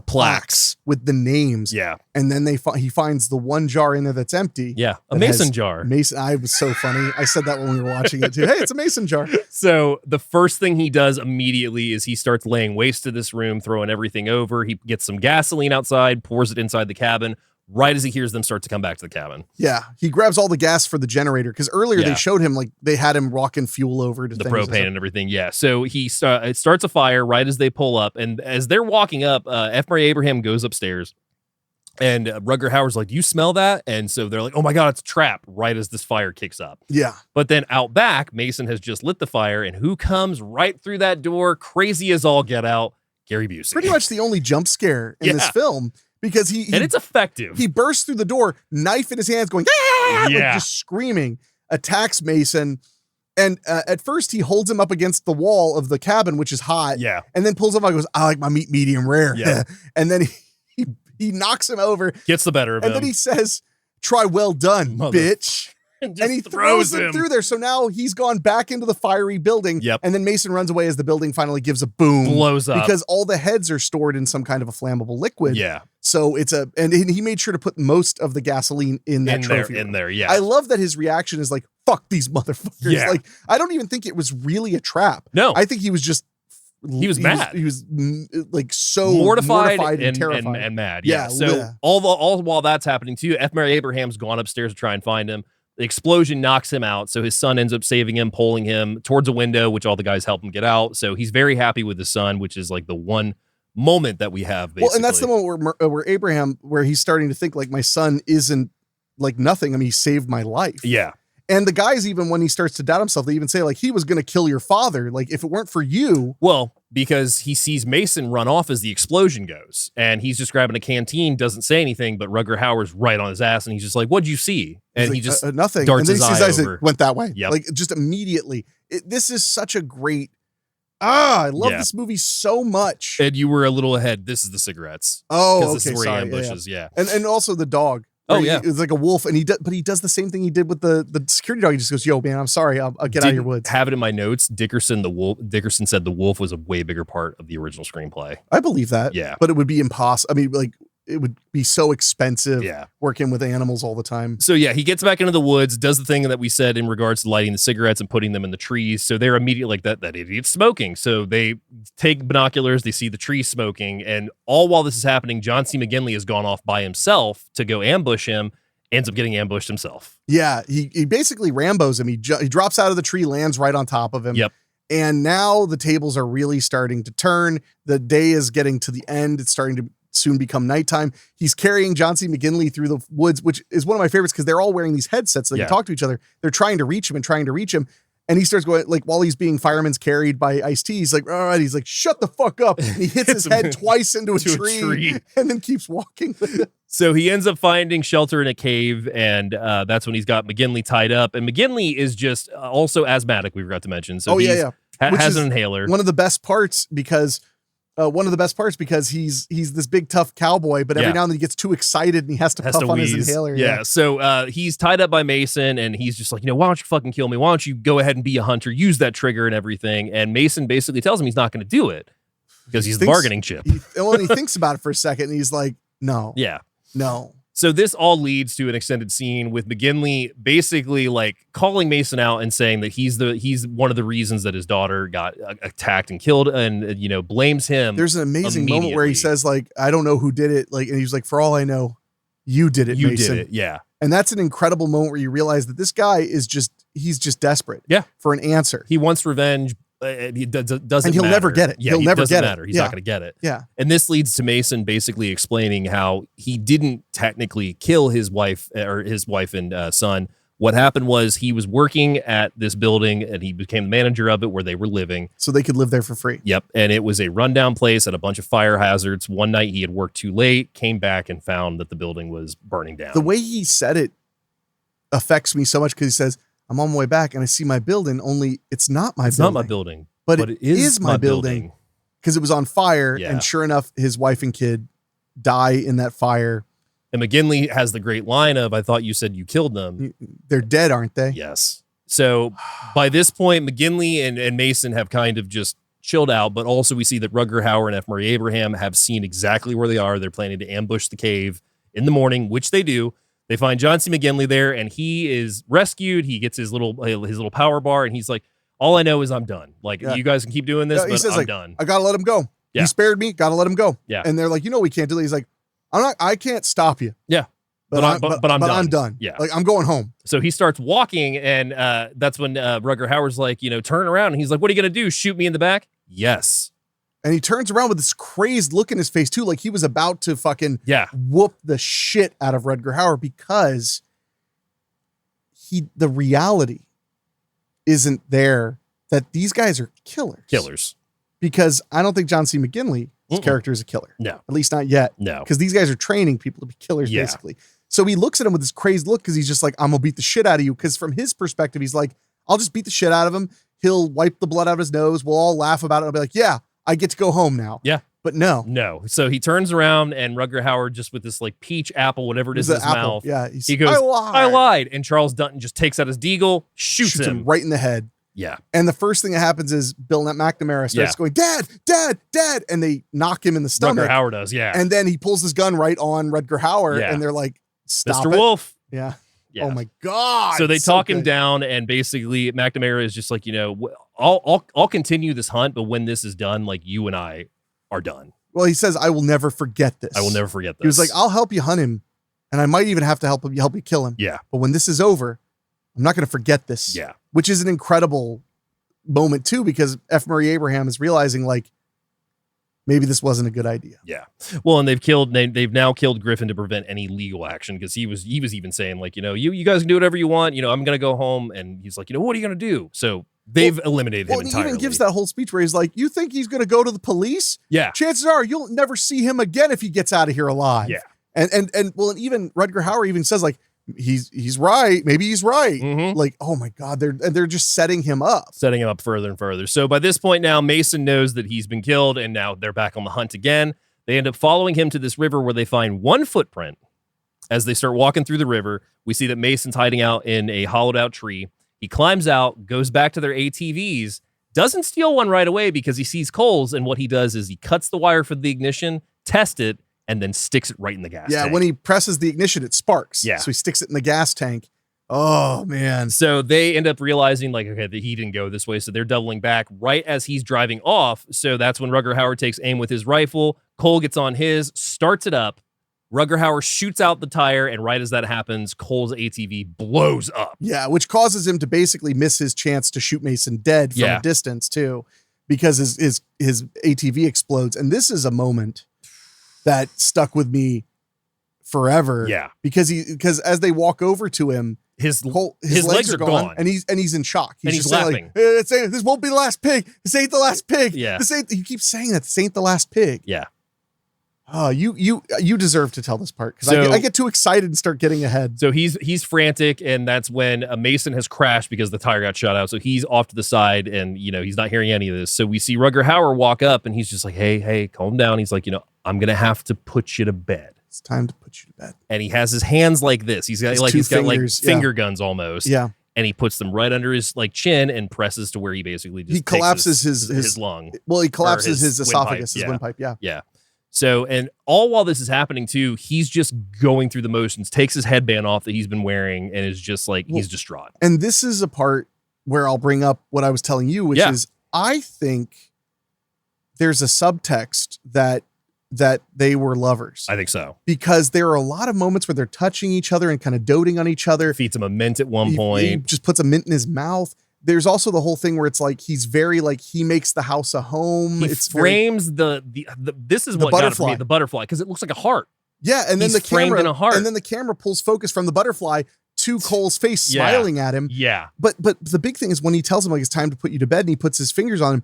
plaques with the names. Yeah. And then he finds the one jar in there that's empty. Yeah. A that mason has jar. Mason. I was so funny. I said that when we were watching it too. Hey, it's a mason jar. So the first thing he does immediately is he starts laying waste to this room, throwing everything over. He gets some gasoline outside, pours it inside the cabin, right as he hears them start to come back to the cabin. Yeah. He grabs all the gas for the generator, because earlier they showed him, like, they had him rocking fuel over to the things propane and everything. Yeah. So it starts a fire right as they pull up. And as they're walking up, F. Murray Abraham goes upstairs. And Rutger Hauer's like, you smell that? And so they're like, oh my God, it's a trap, right as this fire kicks up. Yeah. But then out back, Mason has just lit the fire. And who comes right through that door, crazy as all get out? Gary Busey. Pretty much the only jump scare in this film, because he and it's effective. He bursts through the door, knife in his hands, going, ah! Like, Yeah. just screaming, attacks Mason. And at first he holds him up against the wall of the cabin, which is hot. Yeah. And then pulls him up and goes, I like my meat medium rare. Yeah. And then he knocks him over. Gets the better of him. And then he says, try well done, bitch. and And he throws him through there. So now he's gone back into the fiery building. Yep. And then Mason runs away as the building finally gives a boom. Blows up. Because all the heads are stored in some kind of a flammable liquid. Yeah. So and he made sure to put most of the gasoline in that trophy. In there, yeah. I love that his reaction is like, fuck these motherfuckers. Yeah. Like, I don't even think it was really a trap. No. I think he was just... He was mad. He was like so mortified and terrified. and mad. Yeah. Yeah. So all while that's happening too, F. Murray Abraham's gone upstairs to try and find him. The explosion knocks him out. So his son ends up saving him, pulling him towards a window, which all the guys help him get out. So he's very happy with his son, which is like the one moment that we have. Basically. Well, and that's the moment where Abraham, where he's starting to think like, my son isn't like nothing. I mean, he saved my life. Yeah. And the guys, even when he starts to doubt himself, they even say like, he was going to kill your father. Like, if it weren't for you. Well, because he sees Mason run off as the explosion goes, and he's just grabbing a canteen, doesn't say anything, but Rutger Hauer's right on his ass, and he's just like, "What'd you see?" And he just nothing. darts and then his he eye sees over. it went that way. Yep. Like just immediately. This is such a great. I love this movie so much. And you were a little ahead. This is the cigarettes. Oh, okay. This is where Sorry. he ambushes. Yeah. And also the dog. Oh, yeah. It's like a wolf, and he does the same thing he did with the security dog. He just goes, "Yo, man, I'm sorry. I'll get out of your woods." Have it in my notes. Dickerson said the wolf was a way bigger part of the original screenplay. I believe that. Yeah. But it would be impossible. I mean, like, it would be so expensive Yeah. working with animals all the time. So yeah, he gets back into the woods, does the thing that we said in regards to lighting the cigarettes and putting them in the trees. So they're immediately like, that idiot's smoking. So they take binoculars, they see the tree smoking, and all while this is happening, John C. McGinley has gone off by himself to go ambush him, ends up getting ambushed himself. Yeah, he basically Rambos him. He drops out of the tree, lands right on top of him. Yep. And now the tables are really starting to turn. The day is getting to the end. It's starting to soon become nighttime. He's carrying John C. McGinley through the woods, which is one of my favorites because they're all wearing these headsets so they can talk to each other. They're trying to reach him. And he starts going, like, while he's being fireman's carried by Ice-T, he's like, all right, he's like, shut the fuck up. And he hits his head twice into a tree and then keeps walking. So he ends up finding shelter in a cave, and that's when he's got McGinley tied up. And McGinley is just also asthmatic, we forgot to mention. So has an inhaler. One of the best parts because he's this big tough cowboy, but every now and then he gets too excited and he has to puff on his inhaler. Yeah. So he's tied up by Mason, and he's just like, why don't you fucking kill me? Why don't you go ahead and be a hunter, use that trigger and everything? And Mason basically tells him he's not going to do it because he's the bargaining chip. He thinks about it for a second, and he's like, no. Yeah. No. So this all leads to an extended scene with McGinley basically like calling Mason out and saying that he's one of the reasons that his daughter got attacked and killed, and blames him. There's an amazing moment where he says, like, I don't know who did it, like, and he's like, for all I know, you did it, Mason. Did it, yeah. And that's an incredible moment where you realize that this guy he's just desperate for an answer. He wants revenge. It doesn't and he'll matter. never get it. Yeah, he'll never get matter. it. He's not going to get it. Yeah. And this leads to Mason basically explaining how he didn't technically kill his wife and son. What happened was he was working at this building and he became the manager of it where they were living. So they could live there for free. Yep. And it was a rundown place, had a bunch of fire hazards. One night he had worked too late, came back and found that the building was burning down. The way he said it affects me so much because he says, I'm on my way back and I see my building, only it's not my building. It's not my building. But it is my building. Because it was on fire, and sure enough, his wife and kid die in that fire. And McGinley has the great line of, I thought you said you killed them. They're dead, aren't they? Yes. So by this point, McGinley and Mason have kind of just chilled out, but also we see that Rutger Hauer and F. Murray Abraham have seen exactly where they are. They're planning to ambush the cave in the morning, which they do. They find John C. McGinley there, and he is rescued. He gets his little power bar, and he's like, all I know is I'm done. Like, you guys can keep doing this, but I'm done. I got to let him go. Yeah. He spared me. Got to let him go. Yeah. And they're like, we can't do that. He's like, I can't stop you. Yeah. But I'm done. Yeah. Like, I'm going home. So he starts walking, and that's when Rutger Hauer's like, turn around. And he's like, what are you going to do? Shoot me in the back? Yes. And he turns around with this crazed look in his face, too. Like he was about to fucking whoop the shit out of Rutger Hauer because the reality isn't there that these guys are killers. Because I don't think John C. McGinley's character is a killer. No. At least not yet. No. Because these guys are training people to be killers, basically. So he looks at him with this crazed look because he's just like, I'm going to beat the shit out of you. Because from his perspective, he's like, I'll just beat the shit out of him. He'll wipe the blood out of his nose. We'll all laugh about it. I'll be like, yeah, I get to go home now. Yeah. But no. So he turns around, and Rutger Hauer, just with this like peach apple, whatever it is in his mouth. Yeah. He goes, I lied. And Charles Dutton just takes out his deagle, shoots him right in the head. Yeah. And the first thing that happens is Bill McNamara starts going, Dad, Dad, Dad. And they knock him in the stomach. Rutger Hauer does, yeah. And then he pulls his gun right on Rutger Hauer. And they're like, stop Mr. it. Wolf. Yeah. Yeah. Oh my God. So they talk him down, and basically McNamara is just like, I'll continue this hunt, but when this is done, like, you and I are done. Well, he says, I will never forget this. I will never forget this. He was like, I'll help you hunt him, and I might even have to help you kill him. Yeah. But when this is over, I'm not going to forget this. Yeah. Which is an incredible moment too, because F. Murray Abraham is realizing like, maybe this wasn't a good idea. Yeah. Well, and they've now killed Griffin to prevent any legal action, because he was even saying like, you guys can do whatever you want. I'm going to go home. And he's like, what are you going to do? So They've eliminated him He entirely. even gives that whole speech where he's like, you think he's going to go to the police? Yeah. Chances are you'll never see him again if he gets out of here alive. Yeah. And even Rutger Hauer even says like, he's right. Maybe he's right. Mm-hmm. Like, oh my God, they're just setting him up. Setting him up further and further. So by this point now, Mason knows that he's been killed, and now they're back on the hunt again. They end up following him to this river where they find one footprint. As they start walking through the river, we see that Mason's hiding out in a hollowed out tree. He climbs out, goes back to their ATVs, doesn't steal one right away because he sees Cole's, and what he does is he cuts the wire for the ignition, tests it, and then sticks it right in the gas tank. When he presses the ignition, it sparks. Yeah. So he sticks it in the gas tank. Oh, man. So they end up realizing, like, okay, that he didn't go this way, so they're doubling back right as he's driving off. So that's when Rutger Hauer takes aim with his rifle. Cole gets on his, starts it up. Rutger Hauer shoots out the tire, and right as that happens, Cole's ATV blows up. Yeah, which causes him to basically miss his chance to shoot Mason dead from a distance, too, because his ATV explodes. And this is a moment that stuck with me forever. Yeah. Because as they walk over to him, his legs are gone. And he's in shock. He's just laughing. Saying, like, this won't be the last pig. This ain't the last pig. Yeah. He keeps saying that. This ain't the last pig. Yeah. Oh, you deserve to tell this part because I get too excited and start getting ahead. So he's frantic, and that's when Mason has crashed because the tire got shot out. So he's off to the side, and he's not hearing any of this. So we see Rutger Hauer walk up, and he's just like, "Hey, calm down." He's like, "I'm gonna have to put you to bed. It's time to put you to bed." And he has his hands like this. He's got finger guns almost. Yeah. And he puts them right under his chin and presses to where he basically just collapses his lung. Well, he collapses his windpipe. esophagus, his windpipe. Yeah. Yeah. So, and all while this is happening too, he's just going through the motions, takes his headband off that he's been wearing, and is just like, he's distraught. And this is a part where I'll bring up what I was telling you, which is I think there's a subtext that they were lovers. I think so. Because there are a lot of moments where they're touching each other and kind of doting on each other. Feeds him a mint at one point. He just puts a mint in his mouth. There's also the whole thing where it's like he's very like he makes the house a home. He frames this is what got it for me, the butterfly, because it looks like a heart. Yeah, and then he's framed in a heart. And then the camera pulls focus from the butterfly to Cole's face smiling at him. Yeah. But the big thing is when he tells him like it's time to put you to bed and he puts his fingers on him,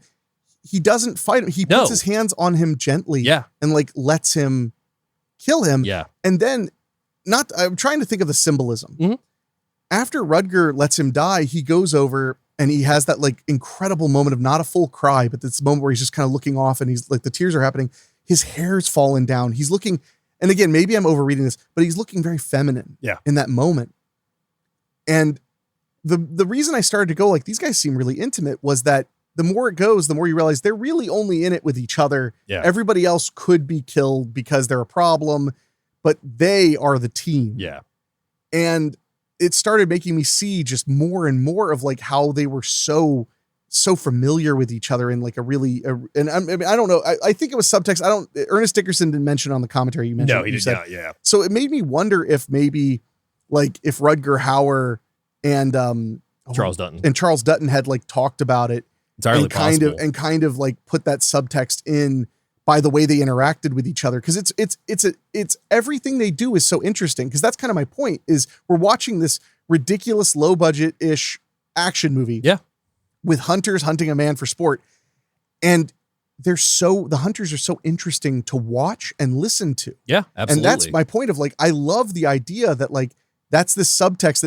he doesn't fight him. He puts his hands on him gently and like lets him kill him. Yeah. And then I'm trying to think of the symbolism. Mm-hmm. After Rutger lets him die, he goes over and he has that like incredible moment of not a full cry, but this moment where he's just kind of looking off and he's like, the tears are happening. His hair's fallen down. He's looking, and again, maybe I'm overreading this, but he's looking very feminine in that moment. And the reason I started to go like, these guys seem really intimate was that the more it goes, the more you realize they're really only in it with each other. Yeah. Everybody else could be killed because they're a problem, but they are the team. Yeah. And it started making me see just more and more of like how they were so familiar with each other in like a really, and I mean, I don't know. I think it was subtext. Ernest Dickerson didn't mention on the commentary you mentioned. No, he did not. Yeah. So it made me wonder if maybe like if Rutger Hauer and Charles Dutton had like talked about it entirely possible. kind of like put that subtext in by the way they interacted with each other. Cause it's everything they do is so interesting. Cause that's kind of my point is we're watching this ridiculous low budget ish action movie. Yeah. With hunters hunting a man for sport. And the hunters are so interesting to watch and listen to. Yeah, absolutely. And that's my point of like, I love the idea that like, that's this subtext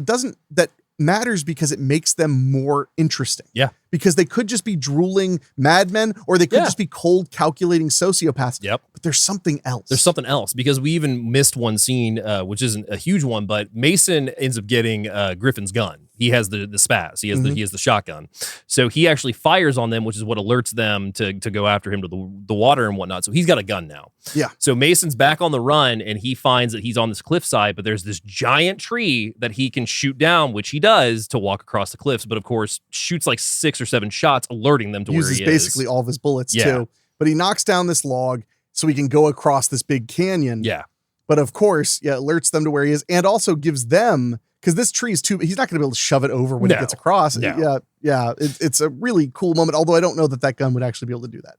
that matters because it makes them more interesting. Yeah. Because they could just be drooling madmen or they could just be cold calculating sociopaths. Yep. But there's something else. There's something else because we even missed one scene, which isn't a huge one, but Mason ends up getting Griffin's gun. He has the spaz. He has the shotgun. So he actually fires on them, which is what alerts them to go after him to the water and whatnot. So he's got a gun now. Yeah. So Mason's back on the run and he finds that he's on this cliffside, but there's this giant tree that he can shoot down, which he does to walk across the cliffs. But of course, shoots like 6 or 7 shots, alerting them to where he is. Uses basically all of his bullets too. But he knocks down this log so he can go across this big canyon. Yeah. But of course, alerts them to where he is and also gives them, because this tree is he's not going to be able to shove it over when he gets across. No. Yeah. It's a really cool moment, although I don't know that gun would actually be able to do that.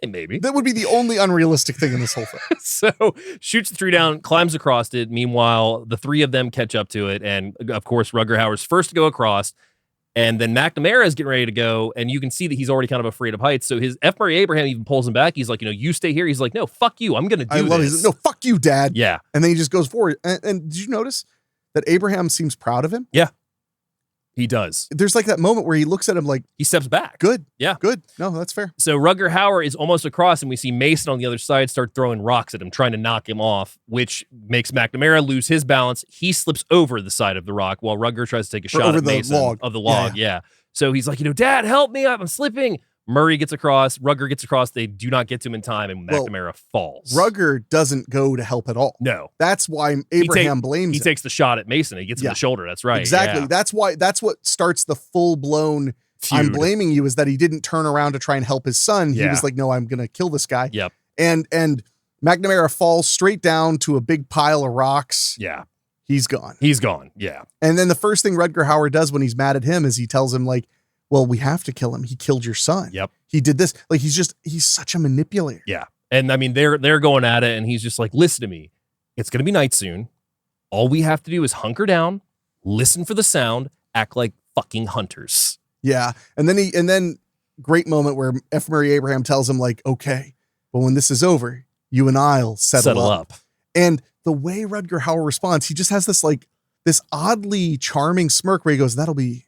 Maybe. That would be the only unrealistic thing in this whole thing. So shoots the tree down, climbs across it. Meanwhile, the 3 of them catch up to it. And of course, Rutger Hauer's first to go across. And then McNamara is getting ready to go, and you can see that he's already kind of afraid of heights. So his F. Murray Abraham even pulls him back. He's like, you stay here. He's like, no, fuck you. I'm going to do this. He's like, no, fuck you, Dad. Yeah. And then he just goes forward. And did you notice that Abraham seems proud of him? Yeah. He does. There's like that moment where he looks at him like, he steps back. Good. Yeah. Good. No, that's fair. So Rutger Hauer is almost across, and we see Mason on the other side start throwing rocks at him, trying to knock him off, which makes McNamara lose his balance. He slips over the side of the rock while Rutger tries to take a shot at Mason of the log. Yeah. So he's like, Dad, help me. I'm slipping. Murray gets across. Rutger gets across. They do not get to him in time, and McNamara falls. Rutger doesn't go to help at all. No. That's why Abraham blames him. He takes the shot at Mason. He gets him in the shoulder. That's right. Exactly. Yeah. That's what starts the full-blown feud. I'm blaming you, is that he didn't turn around to try and help his son. He was like, no, I'm going to kill this guy. Yep. And McNamara falls straight down to a big pile of rocks. Yeah. He's gone. Yeah. And then the first thing Rutger Hauer does when he's mad at him is he tells him, like, well, we have to kill him. He killed your son. Yep. He did this. Like, he's such a manipulator. Yeah. And I mean, they're going at it, and he's just like, listen to me. It's going to be night soon. All we have to do is hunker down, listen for the sound, act like fucking hunters. Yeah. And then great moment where F. Murray Abraham tells him, like, okay, but when this is over, you and I'll settle up. And the way Rutger Hauer responds, he just has this oddly charming smirk where he goes, that'll be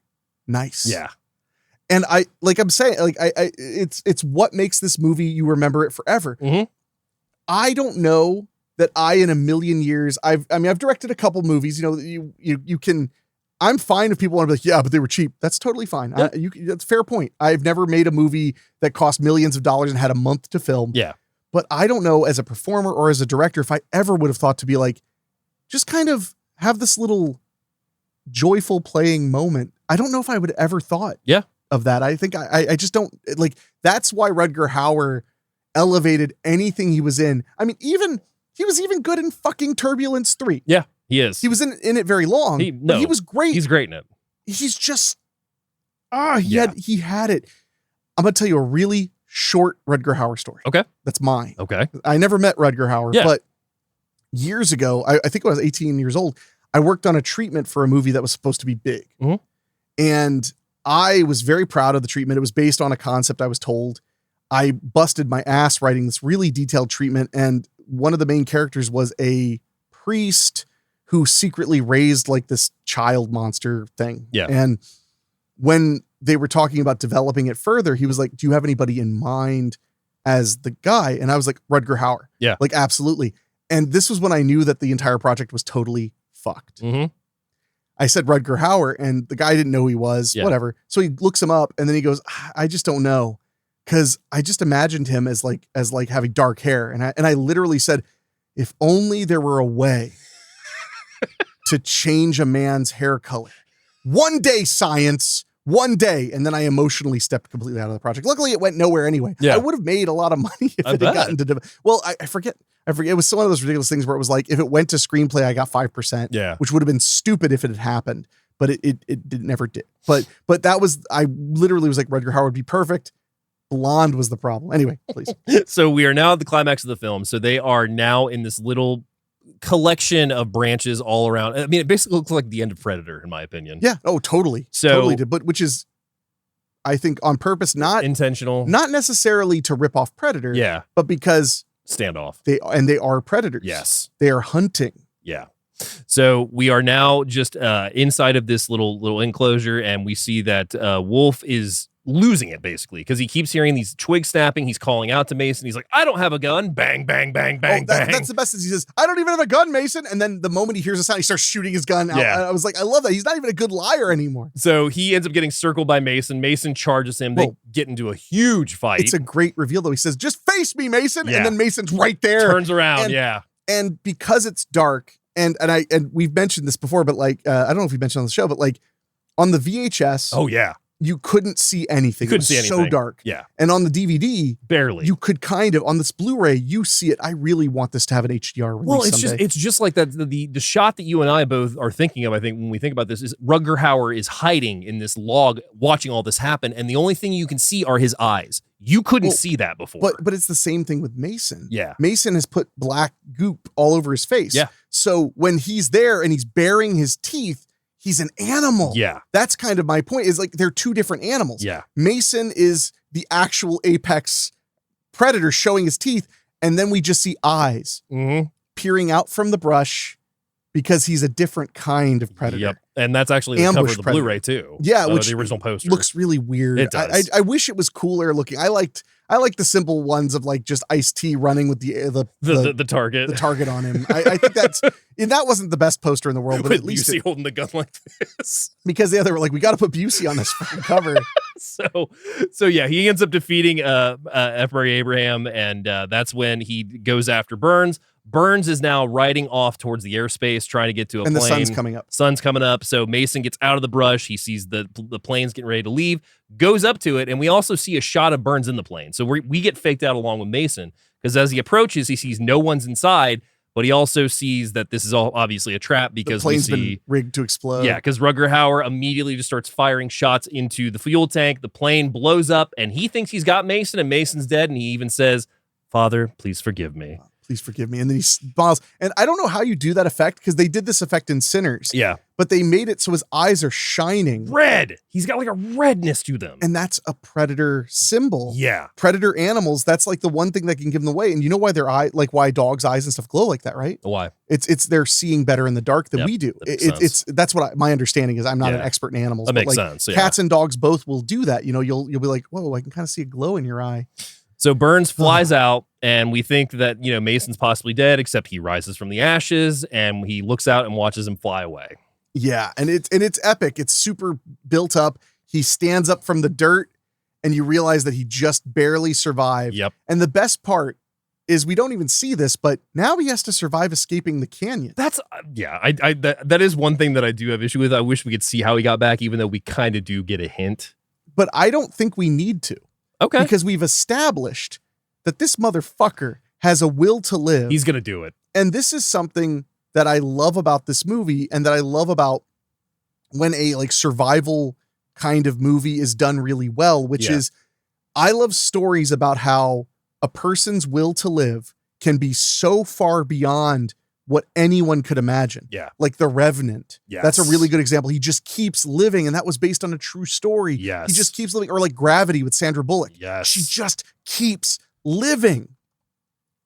nice. Yeah. And it's what makes this movie, you remember it forever. Mm-hmm. I don't know that in a million years, I've directed a couple movies, you can, I'm fine if people want to be like, yeah, but they were cheap. That's totally fine. Yeah. That's a fair point. I've never made a movie that cost millions of dollars and had a month to film. Yeah. But I don't know, as a performer or as a director, if I ever would have thought to be like, just kind of have this little joyful playing moment. I don't know if I would have ever thought of that. I think I just don't, like, that's why Rutger Hauer elevated anything he was in. I mean, he was even good in fucking Turbulence 3. Yeah, he is. He was in it very long. But he was great. He's great in it. He's just, he had it. I'm going to tell you a really short Rutger Hauer story. Okay. That's mine. Okay. I never met Rutger Hauer, but years ago, I think I was 18 years old, I worked on a treatment for a movie that was supposed to be big. Mm-hmm. And I was very proud of the treatment. It was based on a concept I was told. I busted my ass writing this really detailed treatment. And one of the main characters was a priest who secretly raised like this child monster thing. Yeah. And when they were talking about developing it further, he was like, do you have anybody in mind as the guy? And I was like, Rutger Hauer. Yeah. Like, absolutely. And this was when I knew that the entire project was totally fucked. Mm-hmm. I said Rutger Hauer, and the guy didn't know who he was, whatever. So he looks him up, and then he goes, I just don't know. Cause I just imagined him as having dark hair. And I literally said, if only there were a way to change a man's hair color. One day, science, one day. And then I emotionally stepped completely out of the project. Luckily, it went nowhere anyway. Yeah. I would have made a lot of money if it had gotten to, I forget. It was one of those ridiculous things where it was like, if it went to screenplay, I got 5%, which would have been stupid if it had happened, but it never did. But that was, I literally was like, Rutger Hauer would be perfect. Blonde was the problem. Anyway, please. So we are now at the climax of the film. So they are now in this little collection of branches all around. I mean, it basically looks like the end of Predator, in my opinion. Yeah. Oh, totally. So, totally did. But which is, I think, on purpose, not intentional, not necessarily to rip off Predator. Yeah. But because standoff. They are predators. Yes. They are hunting. Yeah. So we are now just inside of this little enclosure, and we see that Wolf is losing it basically because he keeps hearing these twigs snapping. He's calling out to Mason. He's like, I don't have a gun. Bang, bang, bang, bang, bang. That's the best. Is he says, I don't even have a gun, Mason. And then the moment he hears a sound, he starts shooting his gun out. Yeah. I was like, I love that. He's not even a good liar anymore. So he ends up getting circled by Mason. Mason charges him. They get into a huge fight. It's a great reveal though. He says, just face me, Mason. Yeah. And then Mason's right there. Turns around. And because it's dark, and we've mentioned this before, but like, I don't know if we mentioned on the show, but like on the VHS. Oh yeah. You couldn't see anything. You couldn't see anything. So dark. Yeah. And on the DVD, barely. You could kind of, on this Blu-ray, you see it. I really want this to have an HDR release. Well, someday. it's just like that. The shot that you and I both are thinking of, I think, when we think about this, is Rutger Hauer is hiding in this log, watching all this happen, and the only thing you can see are his eyes. You couldn't see that before. But it's the same thing with Mason. Yeah. Mason has put black goop all over his face. Yeah. So when he's there and he's baring his teeth, he's an animal. Yeah. That's kind of my point, is like they're two different animals. Yeah. Mason is the actual apex predator showing his teeth, and then we just see eyes peering out from the brush because he's a different kind of predator. Yep. And that's actually the cover Ambush of the predator. Blu-ray too. Yeah, which the original poster looks really weird. It does. I wish it was cooler looking. I like the simple ones of like just Ice-T running with the target. the target on him. I think that wasn't the best poster in the world, but With at least Busey holding the gun like this. because they were like, we got to put Busey on this fucking cover. So yeah, he ends up defeating F. Murray Abraham, and that's when he goes after Burns. Burns is now riding off towards the airspace, trying to get to a plane. And the sun's coming up. Sun's coming up. So Mason gets out of the brush. He sees the plane's getting ready to leave, goes up to it, and we also see a shot of Burns in the plane. So we get faked out along with Mason, because as he approaches, he sees no one's inside, but he also sees that this is all obviously a trap because the plane's been rigged to explode. Yeah, because Rutger Hauer immediately just starts firing shots into the fuel tank. The plane blows up, and he thinks he's got Mason, and Mason's dead, and he even says, "Father, please forgive me." Please forgive me. And then he smiles. And I don't know how you do that effect, because they did this effect in Sinners. Yeah. But they made it so his eyes are shining. Red. He's got like a redness to them. And that's a predator symbol. Yeah. Predator animals, that's like the one thing that can give them away. And you know why why dogs' eyes and stuff glow like that, right? Why? It's they're seeing better in the dark than we do. That's what my understanding is. I'm not an expert in animals. That makes like, sense. Yeah. Cats and dogs both will do that. You know, you'll be like, whoa, I can kind of see a glow in your eye. So Burns flies out, and we think that, Mason's possibly dead, except he rises from the ashes, and he looks out and watches him fly away. Yeah, and it's epic. It's super built up. He stands up from the dirt, and you realize that he just barely survived. Yep. And the best part is we don't even see this, but now he has to survive escaping the canyon. That's that is one thing that I do have issue with. I wish we could see how he got back, even though we kind of do get a hint. But I don't think we need to. Okay. Because we've established that this motherfucker has a will to live. He's going to do it. And this is something that I love about this movie, and that I love about when a like survival kind of movie is done really well, which is I love stories about how a person's will to live can be so far beyond what anyone could imagine. Yeah. Like The Revenant. Yes. That's a really good example. He just keeps living, and that was based on a true story. Yes. He just keeps living. Or like Gravity with Sandra Bullock. Yes. She just keeps living.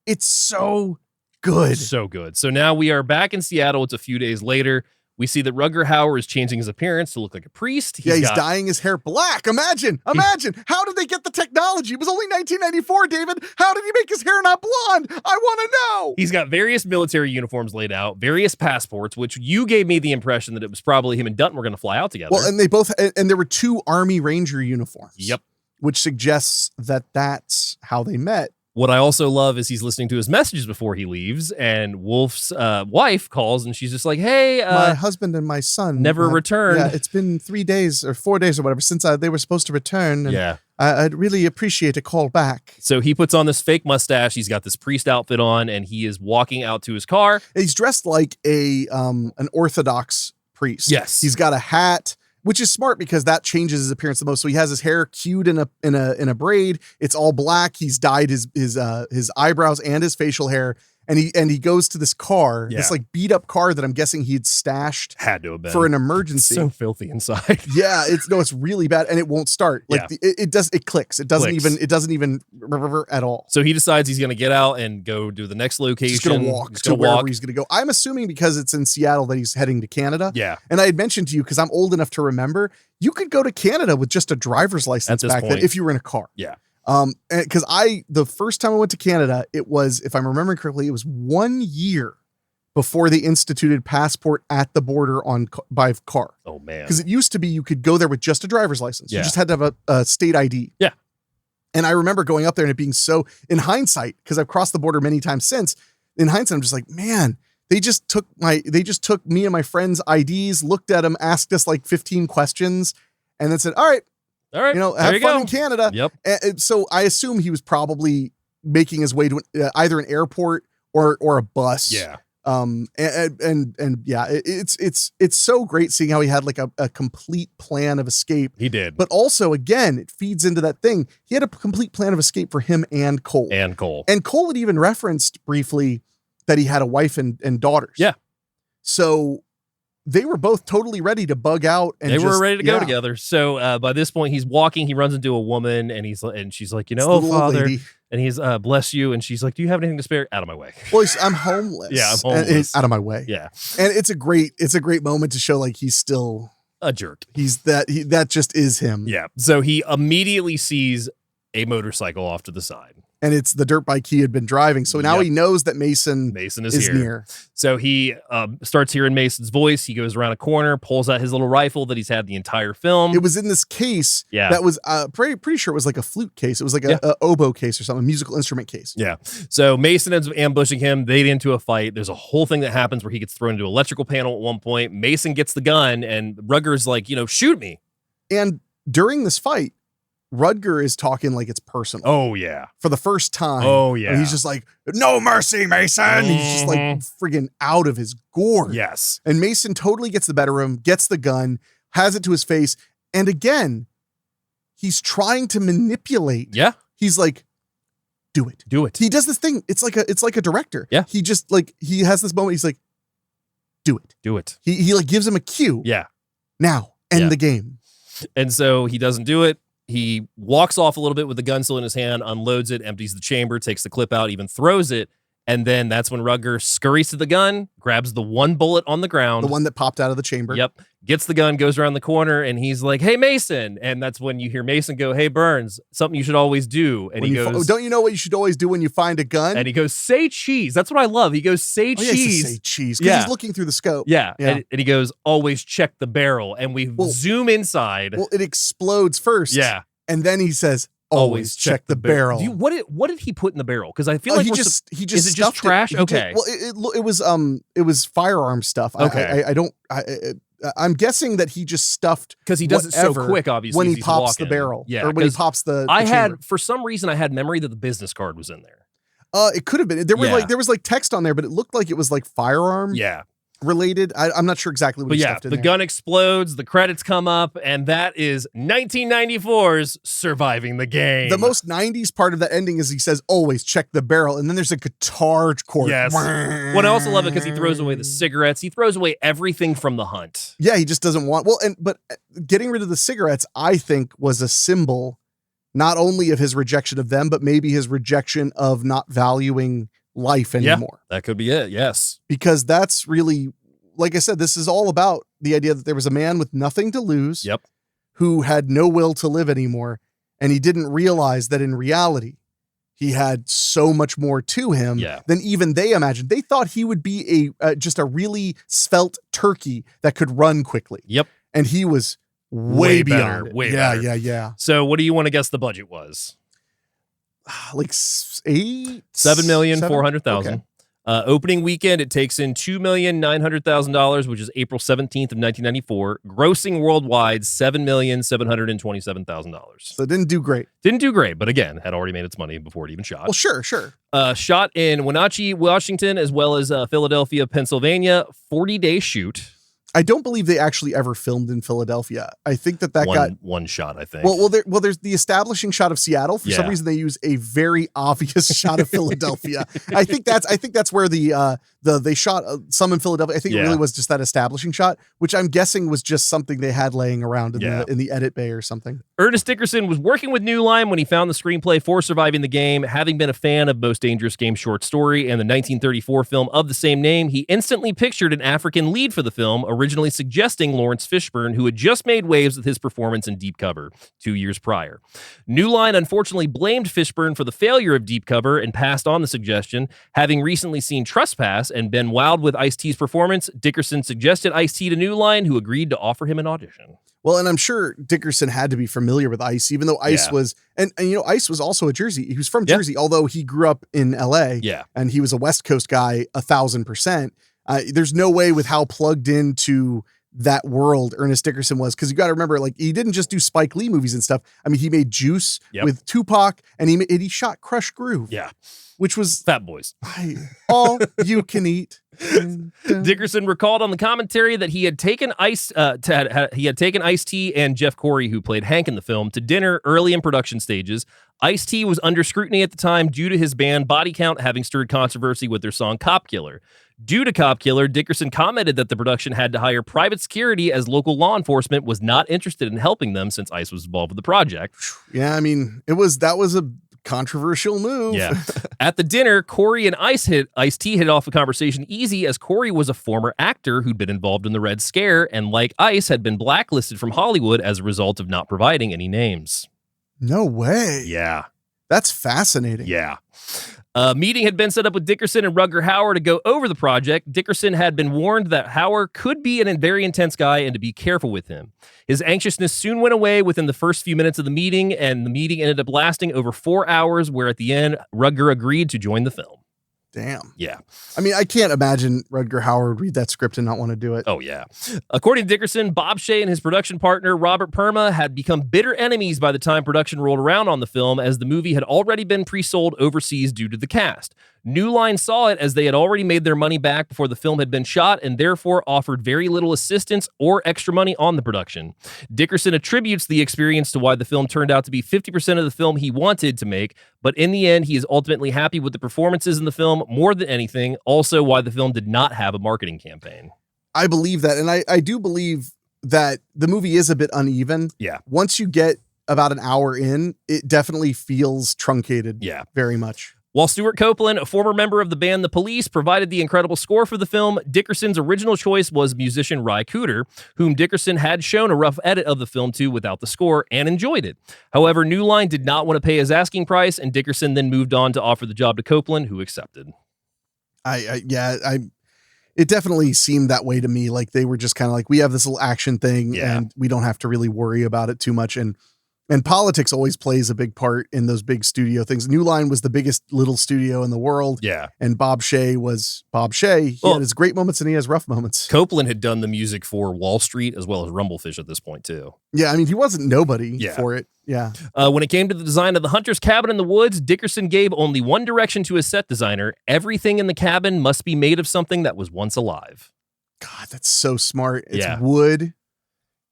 It's so good. So good. So now we are back in Seattle. It's a few days later. We see that Rutger Hauer is changing his appearance to look like a priest. He's dyeing his hair black. Imagine. How did they get the technology? It was only 1994, David. How did he make his hair not blonde? I want to know. He's got various military uniforms laid out, various passports, which you gave me the impression that it was probably him and Dutton were going to fly out together. Well, and there were two Army Ranger uniforms. Yep. Which suggests that that's how they met. What I also love is he's listening to his messages before he leaves, and Wolf's wife calls, and she's just like, "Hey, my husband and my son never returned. Yeah, it's been 3 days or 4 days or whatever since they were supposed to return. And I'd really appreciate a call back." So he puts on this fake mustache. He's got this priest outfit on, and he is walking out to his car. He's dressed like an Orthodox priest. Yes, he's got a hat, which is smart because that changes his appearance the most. So he has his hair queued in a braid. It's all black. He's dyed his eyebrows and his facial hair. And he goes to this car, this like beat up car that I'm guessing he'd stashed. Had to have been for an emergency. It's so filthy inside. Yeah, it's really bad, and it won't start. Like it clicks. It doesn't even at all. So he decides he's going to get out and go to the next location. He's going to walk to wherever he's going to go. I'm assuming because it's in Seattle that he's heading to Canada. Yeah. And I had mentioned to you, because I'm old enough to remember, you could go to Canada with just a driver's license back then if you were in a car. Yeah. Because the first time I went to Canada, it was, if I'm remembering correctly, it was 1 year before they instituted passport at the border by car. Oh man. Because it used to be you could go there with just a driver's license. Yeah. You just had to have a state ID. Yeah. And I remember going up there and it being so, in hindsight, because I've crossed the border many times since, in hindsight, I'm just like, man, they just took me and my friends' IDs, looked at them, asked us like 15 questions, and then said, all right, have fun in Canada. Yep. And so I assume he was probably making his way to either an airport or a bus. Yeah. It's so great seeing how he had like a complete plan of escape. He did. But also, again, it feeds into that thing. He had a complete plan of escape for him and Cole. And Cole had even referenced briefly that he had a wife and daughters. Yeah. So they were both totally ready to bug out. And they were ready to go together. So by this point, he's walking. He runs into a woman, and she's like, Father, and he's bless you, and she's like, do you have anything to spare? Out of my way. Well, I'm homeless. Yeah, I'm homeless. And out of my way. Yeah, and it's a great moment to show like he's still a jerk. That just is him. Yeah. So he immediately sees a motorcycle off to the side. And it's the dirt bike he had been driving. So now he knows that Mason is here. Near. So he starts hearing Mason's voice. He goes around a corner, pulls out his little rifle that he's had the entire film. It was in this case that was pretty sure it was like a flute case. It was like a oboe case or something, a musical instrument case. Yeah. So Mason ends up ambushing him. They get into a fight. There's a whole thing that happens where he gets thrown into an electrical panel at one point. Mason gets the gun, and Rutger's like, shoot me. And during this fight, Rutger is talking like it's personal. Oh, yeah. For the first time. Oh, yeah. And he's just like, no mercy, Mason. Mm-hmm. He's just like friggin' out of his gourd. Yes. And Mason totally gets the better of him, gets the gun, has it to his face. And again, he's trying to manipulate. Yeah. He's like, do it. Do it. He does this thing. It's like a director. Yeah. He just like, he has this moment. He's like, do it. Do it. He like gives him a cue. Yeah. Now, end the game. And so he doesn't do it. He walks off a little bit with the gun still in his hand, unloads it, empties the chamber, takes the clip out, even throws it. And then that's when Rutger scurries to the gun, grabs the one bullet on the ground. The one that popped out of the chamber. Yep. Gets the gun, goes around the corner, and he's like, hey, Mason. And that's when you hear Mason go, hey, Burns, something you should always do. And he goes, don't you know what you should always do when you find a gun? And he goes, say cheese. That's what I love. He goes, say cheese. Say cheese. Because he's looking through the scope. Yeah. And he goes, always check the barrel. And we zoom inside. Well, it explodes first. Yeah. And then he says, always check the barrel. What did he put in the barrel? Because I feel like he just is it just trash? Okay. Well, it was firearm stuff. Okay. I'm guessing that he just stuffed because he does it so quick. Obviously, when he pops the barrel, yeah, or when he pops the. For some reason I had memory that the business card was in there. It could have been. There was like text on there, but it lolooked like it was like firearm. Yeah. Related. I'm not sure exactly what he stuffed in there. The gun explodes, the credits come up, and that is 1994's Surviving the Game. The most 90s part of that ending is he says, always check the barrel, and then there's a guitar chord. Yes. Well, I also love it because he throws away the cigarettes. He throws away everything from the hunt. Yeah, he just doesn't want... But getting rid of the cigarettes, I think, was a symbol not only of his rejection of them, but maybe his rejection of not valuing life anymore. Yeah, that could be it. Yes. Because that's really, like I said, this is all about the idea that there was a man with nothing to lose. Yep. Who had no will to live anymore. And he didn't realize that in reality, he had so much more to him than even they imagined. They thought he would be just a really svelte turkey that could run quickly. Yep. And he was way beyond it. Better. Yeah. So what do you want to guess the budget was? Like $7,400,000. Okay. Opening weekend, it takes in $2,900,000, which is April 17th of 1994, grossing worldwide $7,727,000. So it didn't do great. But again, had already made its money before it even shot. Well, sure. Shot in Wenatchee, Washington, as well as Philadelphia, Pennsylvania. 40-day shoot. I don't believe they actually ever filmed in Philadelphia. I think that got one shot. I think. Well, there's the establishing shot of Seattle. For some reason, they use a very obvious shot of Philadelphia. I think that's where they shot some in Philadelphia. I think it really was just that establishing shot, which I'm guessing was just something they had laying around in the edit bay or something. Ernest Dickerson was working with New Line when he found the screenplay for Surviving the Game. Having been a fan of Most Dangerous Game short story and the 1934 film of the same name, he instantly pictured an African lead for the film, originally suggesting Lawrence Fishburne, who had just made waves with his performance in Deep Cover 2 years prior. New Line unfortunately blamed Fishburne for the failure of Deep Cover and passed on the suggestion. Having recently seen Trespass and been wowed with Ice-T's performance, Dickerson suggested Ice-T to New Line, who agreed to offer him an audition. Well, and I'm sure Dickerson had to be familiar with Ice, even though Ice was, and Ice was also a Jersey. He was from Jersey, although he grew up in LA. Yeah. And he was a West Coast guy 1,000%. There's no way with how plugged into that world Ernest Dickerson was, because you got to remember, like, he didn't just do Spike Lee movies and stuff. I mean, he made Juice with Tupac, and he shot Crush Groove. Yeah. Which was Fat Boys. All you can eat. Dickerson recalled on the commentary that he had taken Ice-T and Jeff Corey, who played Hank in the film, to dinner early in production stages. Ice-T was under scrutiny at the time due to his band Body Count having stirred controversy with their song Cop Killer. Due to Cop Killer, Dickerson commented that the production had to hire private security as local law enforcement was not interested in helping them since ICE was involved with the project. Yeah, I mean, that was a controversial move. Yeah. At the dinner, Corey and Ice-T hit off a conversation easy as Corey was a former actor who'd been involved in the Red Scare and, like Ice, had been blacklisted from Hollywood as a result of not providing any names. No way. Yeah. That's fascinating. Yeah. A meeting had been set up with Dickerson and Rutger Hauer to go over the project. Dickerson had been warned that Hauer could be a very intense guy and to be careful with him. His anxiousness soon went away within the first few minutes of the meeting, and the meeting ended up lasting over 4 hours, where at the end, Rutger agreed to join the film. Damn. Yeah. I mean, I can't imagine Rutger Hauer would read that script and not want to do it. Oh, yeah. According to Dickerson, Bob Shaye and his production partner, Robert Perma, had become bitter enemies by the time production rolled around on the film, as the movie had already been pre-sold overseas due to the cast. New Line saw it as they had already made their money back before the film had been shot and therefore offered very little assistance or extra money on the production. Dickerson attributes the experience to why the film turned out to be 50% of the film he wanted to make, but in the end, he is ultimately happy with the performances in the film more than anything, also why the film did not have a marketing campaign. I believe that, and I do believe that the movie is a bit uneven. Yeah. Once you get about an hour in, it definitely feels truncated. Yeah. Very much. While Stuart Copeland, a former member of the band The Police, provided the incredible score for the film, Dickerson's original choice was musician Ry Cooder, whom Dickerson had shown a rough edit of the film to without the score and enjoyed it. However, New Line did not want to pay his asking price, and Dickerson then moved on to offer the job to Copeland, who accepted. It definitely seemed that way to me. Like they were just kind of like, we have this little action thing and we don't have to really worry about it too much. And politics always plays a big part in those big studio things. New Line was the biggest little studio in the world. Yeah. And Bob Shaye was Bob Shaye. He had his great moments and he has rough moments. Copeland had done the music for Wall Street as well as Rumblefish at this point, too. Yeah, I mean, he wasn't nobody for it. Yeah. When it came to the design of the hunter's cabin in the woods, Dickerson gave only one direction to his set designer. Everything in the cabin must be made of something that was once alive. God, that's so smart. It's wood.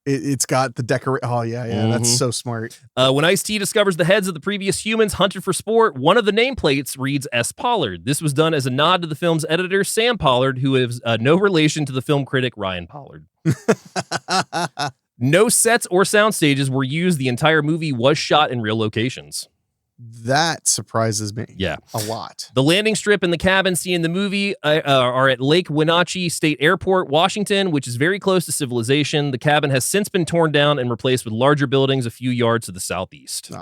It's got the decorate. Oh, yeah. That's so smart. When Ice-T discovers the heads of the previous humans hunted for sport, one of the nameplates reads S. Pollard. This was done as a nod to the film's editor, Sam Pollard, who is no relation to the film critic, Ryan Pollard. No sets or sound stages were used. The entire movie was shot in real locations. That surprises me. Yeah. A lot. The landing strip and the cabin seen in the movie are at Lake Wenatchee State Airport, Washington, which is very close to civilization. The cabin has since been torn down and replaced with larger buildings a few yards to the southeast.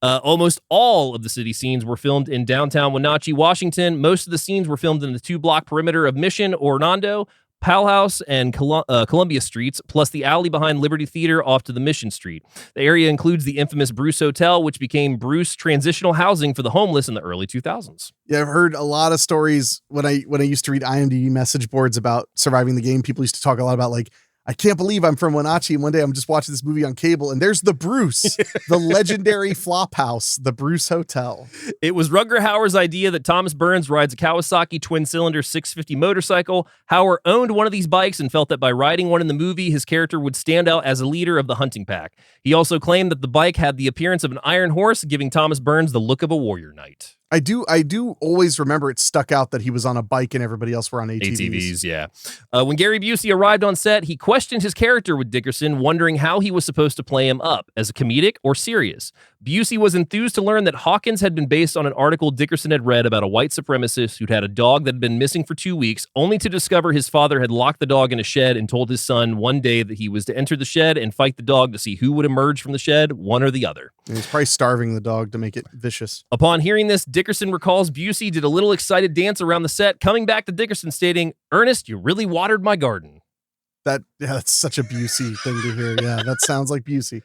Almost all of the city scenes were filmed in downtown Wenatchee, Washington. Most of the scenes were filmed in the 2-block perimeter of Mission, Orlando, Powell House, and Columbia Streets, plus the alley behind Liberty Theater off to the Mission Street. The area includes the infamous Bruce Hotel, which became Bruce Transitional Housing for the homeless in the early 2000s. Yeah, I've heard a lot of stories when I used to read IMDb message boards about Surviving the Game. People used to talk a lot about like, I can't believe I'm from Wenatchee, and one day I'm just watching this movie on cable, and there's the Bruce, the legendary flop house, the Bruce Hotel. It was Rutger Hauer's idea that Thomas Burns rides a Kawasaki twin-cylinder 650 motorcycle. Hauer owned one of these bikes and felt that by riding one in the movie, his character would stand out as a leader of the hunting pack. He also claimed that the bike had the appearance of an iron horse, giving Thomas Burns the look of a warrior knight. I do always remember it stuck out that he was on a bike and everybody else were on ATVs. Yeah. When Gary Busey arrived on set, he questioned his character with Dickerson, wondering how he was supposed to play him up, as a comedic or serious. Busey was enthused to learn that Hawkins had been based on an article Dickerson had read about a white supremacist who'd had a dog that had been missing for 2 weeks, only to discover his father had locked the dog in a shed and told his son one day that he was to enter the shed and fight the dog to see who would emerge from the shed, one or the other. And he's probably starving the dog to make it vicious. Upon hearing this, Dickerson recalls Busey did a little excited dance around the set, coming back to Dickerson stating, "Ernest, you really watered my garden." That's such a Busey thing to hear. Yeah, that sounds like Busey.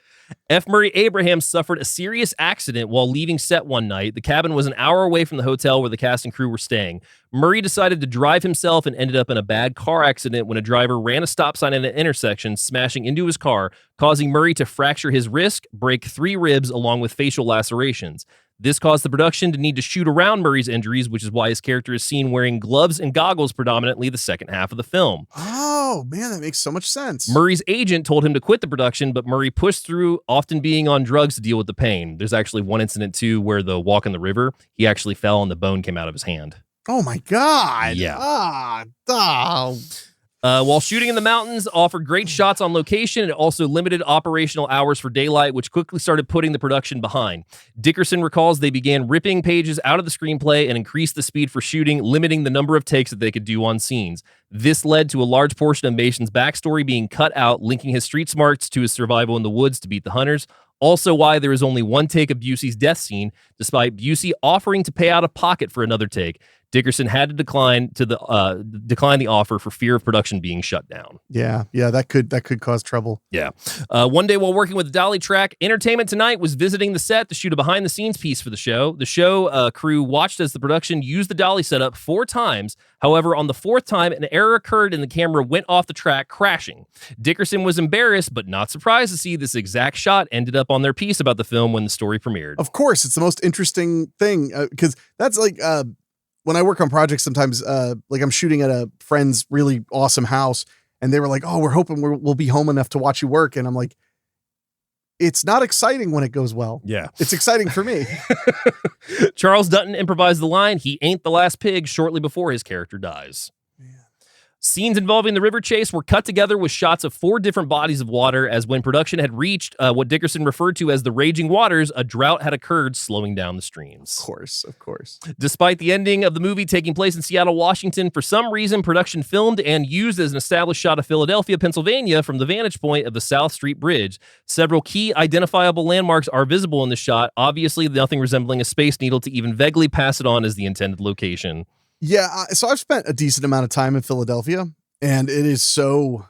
F. Murray Abraham suffered a serious accident while leaving set one night. The cabin was an hour away from the hotel where the cast and crew were staying. Murray decided to drive himself and ended up in a bad car accident when a driver ran a stop sign at an intersection, smashing into his car, causing Murray to fracture his wrist, break 3 ribs, along with facial lacerations. This caused the production to need to shoot around Murray's injuries, which is why his character is seen wearing gloves and goggles predominantly the second half of the film. Oh, man, that makes so much sense. Murray's agent told him to quit the production, but Murray pushed through, often being on drugs to deal with the pain. There's actually one incident, too, where the walk in the river, he actually fell and the bone came out of his hand. Oh my God. Yeah. Oh. While shooting in the mountains offered great shots on location, it also limited operational hours for daylight, which quickly started putting the production behind. Dickerson recalls they began ripping pages out of the screenplay and increased the speed for shooting, limiting the number of takes that they could do on scenes. This led to a large portion of Mason's backstory being cut out, linking his street smarts to his survival in the woods to beat the hunters. Also why there is only one take of Busey's death scene, despite Busey offering to pay out of pocket for another take. Dickerson had to decline the offer for fear of production being shut down. Yeah, that could cause trouble. Yeah. One day while working with the Dolly track, Entertainment Tonight was visiting the set to shoot a behind-the-scenes piece for the show. The show crew watched as the production used the Dolly setup 4 times. However, on the 4th time, an error occurred and the camera went off the track, crashing. Dickerson was embarrassed, but not surprised to see this exact shot ended up on their piece about the film when the story premiered. Of course, it's the most interesting thing because that's like when I work on projects sometimes, like I'm shooting at a friend's really awesome house and they were like, oh, we're hoping we'll be home enough to watch you work. And I'm like, it's not exciting when it goes well. Yeah. It's exciting for me. Charles Dutton improvised the line, "He ain't the last pig," shortly before his character dies. Scenes involving the river chase were cut together with shots of 4 different bodies of water, as when production had reached what Dickerson referred to as the raging waters, a drought had occurred, slowing down the streams. Of course. Despite the ending of the movie taking place in Seattle, Washington, for some reason, production filmed and used as an established shot of Philadelphia, Pennsylvania from the vantage point of the South Street Bridge. Several key identifiable landmarks are visible in the shot, obviously nothing resembling a Space Needle to even vaguely pass it on as the intended location. Yeah, so I've spent a decent amount of time in Philadelphia, and it is so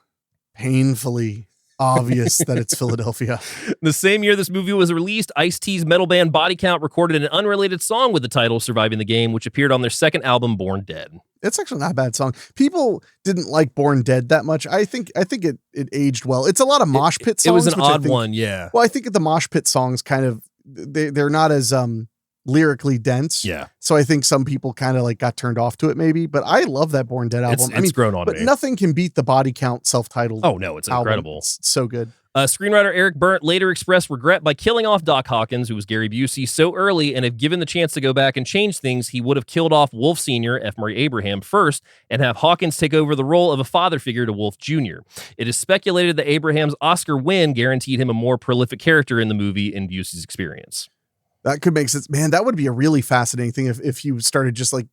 painfully obvious that it's Philadelphia. The same year this movie was released, Ice-T's metal band Body Count recorded an unrelated song with the title Surviving the Game, which appeared on their second album, Born Dead. It's actually not a bad song. People didn't like Born Dead that much. I think it aged well. It's a lot of mosh pit songs. It was an odd one, yeah. Well, I think the mosh pit songs kind of, they're not as lyrically dense. Yeah. So I think some people kind of like got turned off to it maybe, but I love that Born Dead album. It's grown on but me. Nothing can beat the Body Count self-titled. Oh no, it's album. incredible. It's so good. Screenwriter Eric Burnt later expressed regret by killing off Doc Hawkins, who was Gary Busey, so early, and if given the chance to go back and change things, he would have killed off Wolf Sr., F. Murray Abraham, first, and have Hawkins take over the role of a father figure to Wolf Jr. It is speculated that Abraham's Oscar win guaranteed him a more prolific character in the movie in Busey's experience. That could make sense. Man, that would be a really fascinating thing if you started just like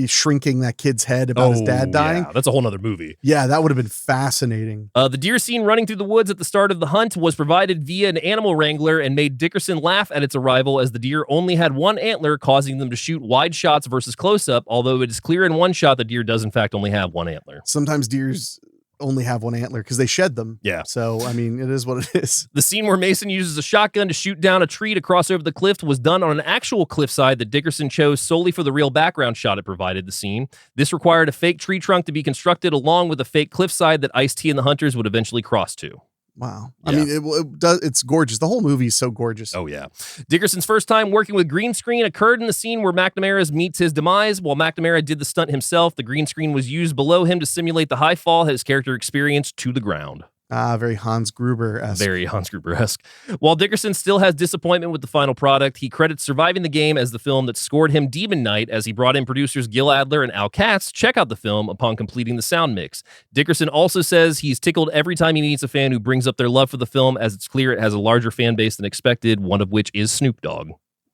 shrinking that kid's head about his dad dying. Yeah, that's a whole nother movie. Yeah, that would have been fascinating. The deer scene running through the woods at the start of the hunt was provided via an animal wrangler and made Dickerson laugh at its arrival, as the deer only had one antler, causing them to shoot wide shots versus close-up, although it is clear in one shot the deer does in fact only have one antler. Sometimes deers only have one antler because they shed them. Yeah. So, I mean, it is what it is. The scene where Mason uses a shotgun to shoot down a tree to cross over the cliff was done on an actual cliffside that Dickerson chose solely for the real background shot it provided the scene. This required a fake tree trunk to be constructed along with a fake cliffside that Ice-T and the hunters would eventually cross to. Wow. Yeah. I mean, it's gorgeous. The whole movie is so gorgeous. Oh, yeah. Dickerson's first time working with green screen occurred in the scene where McNamara's meets his demise. While McNamara did the stunt himself, the green screen was used below him to simulate the high fall his character experienced to the ground. Very Hans Gruber-esque. Very Hans Gruber-esque. While Dickerson still has disappointment with the final product, he credits Surviving the Game as the film that scored him Demon Knight, as he brought in producers Gil Adler and Al Katz to check out the film upon completing the sound mix. Dickerson also says he's tickled every time he meets a fan who brings up their love for the film, as it's clear it has a larger fan base than expected, one of which is Snoop Dogg.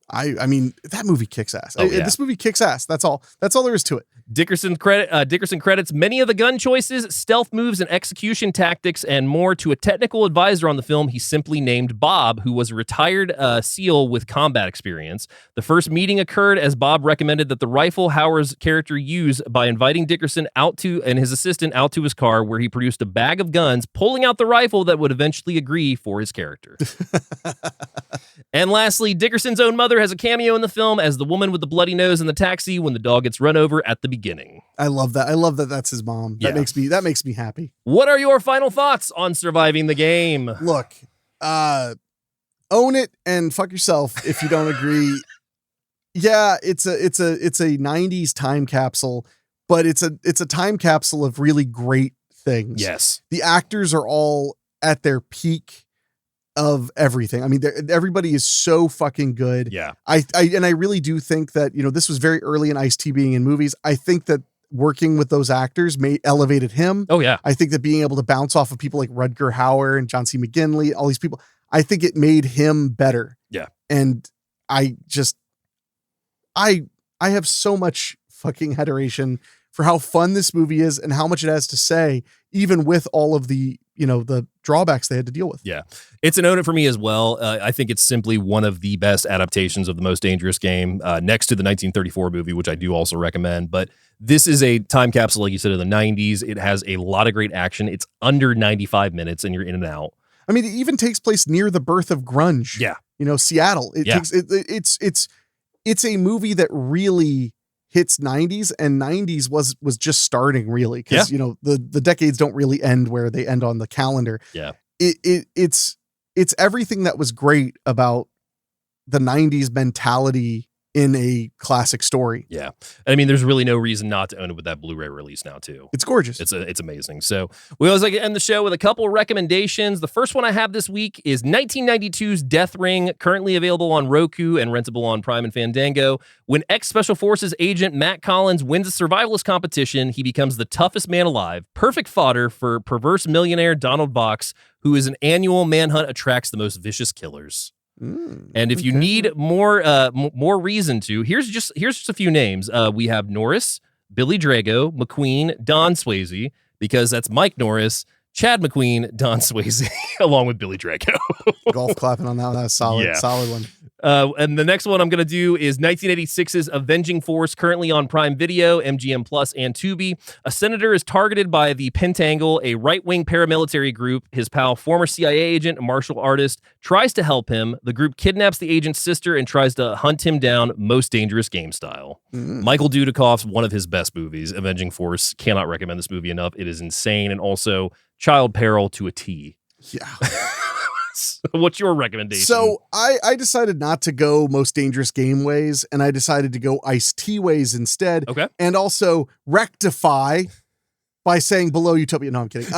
I mean, that movie kicks ass. Oh, yeah. This movie kicks ass. That's all there is to it. Dickerson credits many of the gun choices, stealth moves, and execution tactics and more to a technical advisor on the film he simply named Bob, who was a retired SEAL with combat experience. The first meeting occurred as Bob recommended that the rifle Hauer's character use by inviting Dickerson and his assistant out to his car, where he produced a bag of guns, pulling out the rifle that would eventually agree for his character. And lastly, Dickerson's own mother has a cameo in the film as the woman with the bloody nose in the taxi when the dog gets run over at the beginning. I love that. I love that that's his mom. Yeah. That makes me happy. What are your final thoughts on Surviving the Game? Look, own it and fuck yourself if you don't agree. Yeah, it's a 90s time capsule, but it's a time capsule of really great things. Yes. The actors are all at their peak. of everything. I mean, everybody is so fucking good. Yeah. I really do think that, this was very early in Ice-T being in movies. I think that working with those actors elevated him. Oh yeah. I think that being able to bounce off of people like Rutger Hauer and John C. McGinley, all these people, I think it made him better. Yeah. And I have so much fucking adoration for how fun this movie is and how much it has to say, even with all of the, the drawbacks they had to deal with. Yeah. It's an own it for me as well. I think it's simply one of the best adaptations of The Most Dangerous Game, next to the 1934 movie, which I do also recommend. But this is a time capsule, like you said, of the 90s. It has a lot of great action. It's under 95 minutes and you're in and out. I mean, it even takes place near the birth of grunge. Yeah. Seattle. It's a movie that really hits 90s, and 90s was just starting really, because the decades don't really end where they end on the calendar. Yeah. It's everything that was great about the 90s mentality in a classic story. Yeah. I mean, there's really no reason not to own it with that Blu-ray release now too. It's gorgeous. It's amazing. So we always like to end the show with a couple of recommendations. The first one I have this week is 1992's Death Ring, currently available on Roku and rentable on Prime and Fandango. When ex-Special Forces agent Matt Collins wins a survivalist competition, he becomes the toughest man alive, perfect fodder for perverse millionaire Donald Box, who is an annual manhunt attracts the most vicious killers. And if you need more reason to, here's just a few names. We have Norris, Billy Drago, McQueen, Don Swayze, because that's Mike Norris, Chad McQueen, Don Swayze, along with Billy Drago. Golf clapping on that one. That was solid one. And the next one I'm going to do is 1986's Avenging Force, currently on Prime Video, MGM Plus, and Tubi. A senator is targeted by the Pentangle, a right-wing paramilitary group. His pal, former CIA agent and martial artist, tries to help him. The group kidnaps the agent's sister and tries to hunt him down, Most Dangerous Game style. Michael Dudikoff's one of his best movies, Avenging Force. Cannot recommend this movie enough. It is insane and also child peril to a T. Yeah. So what's your recommendation? So I decided not to go Most Dangerous Game ways, and I decided to go Ice-T ways instead. Okay. And also rectify by saying Below Utopia. No, I'm kidding.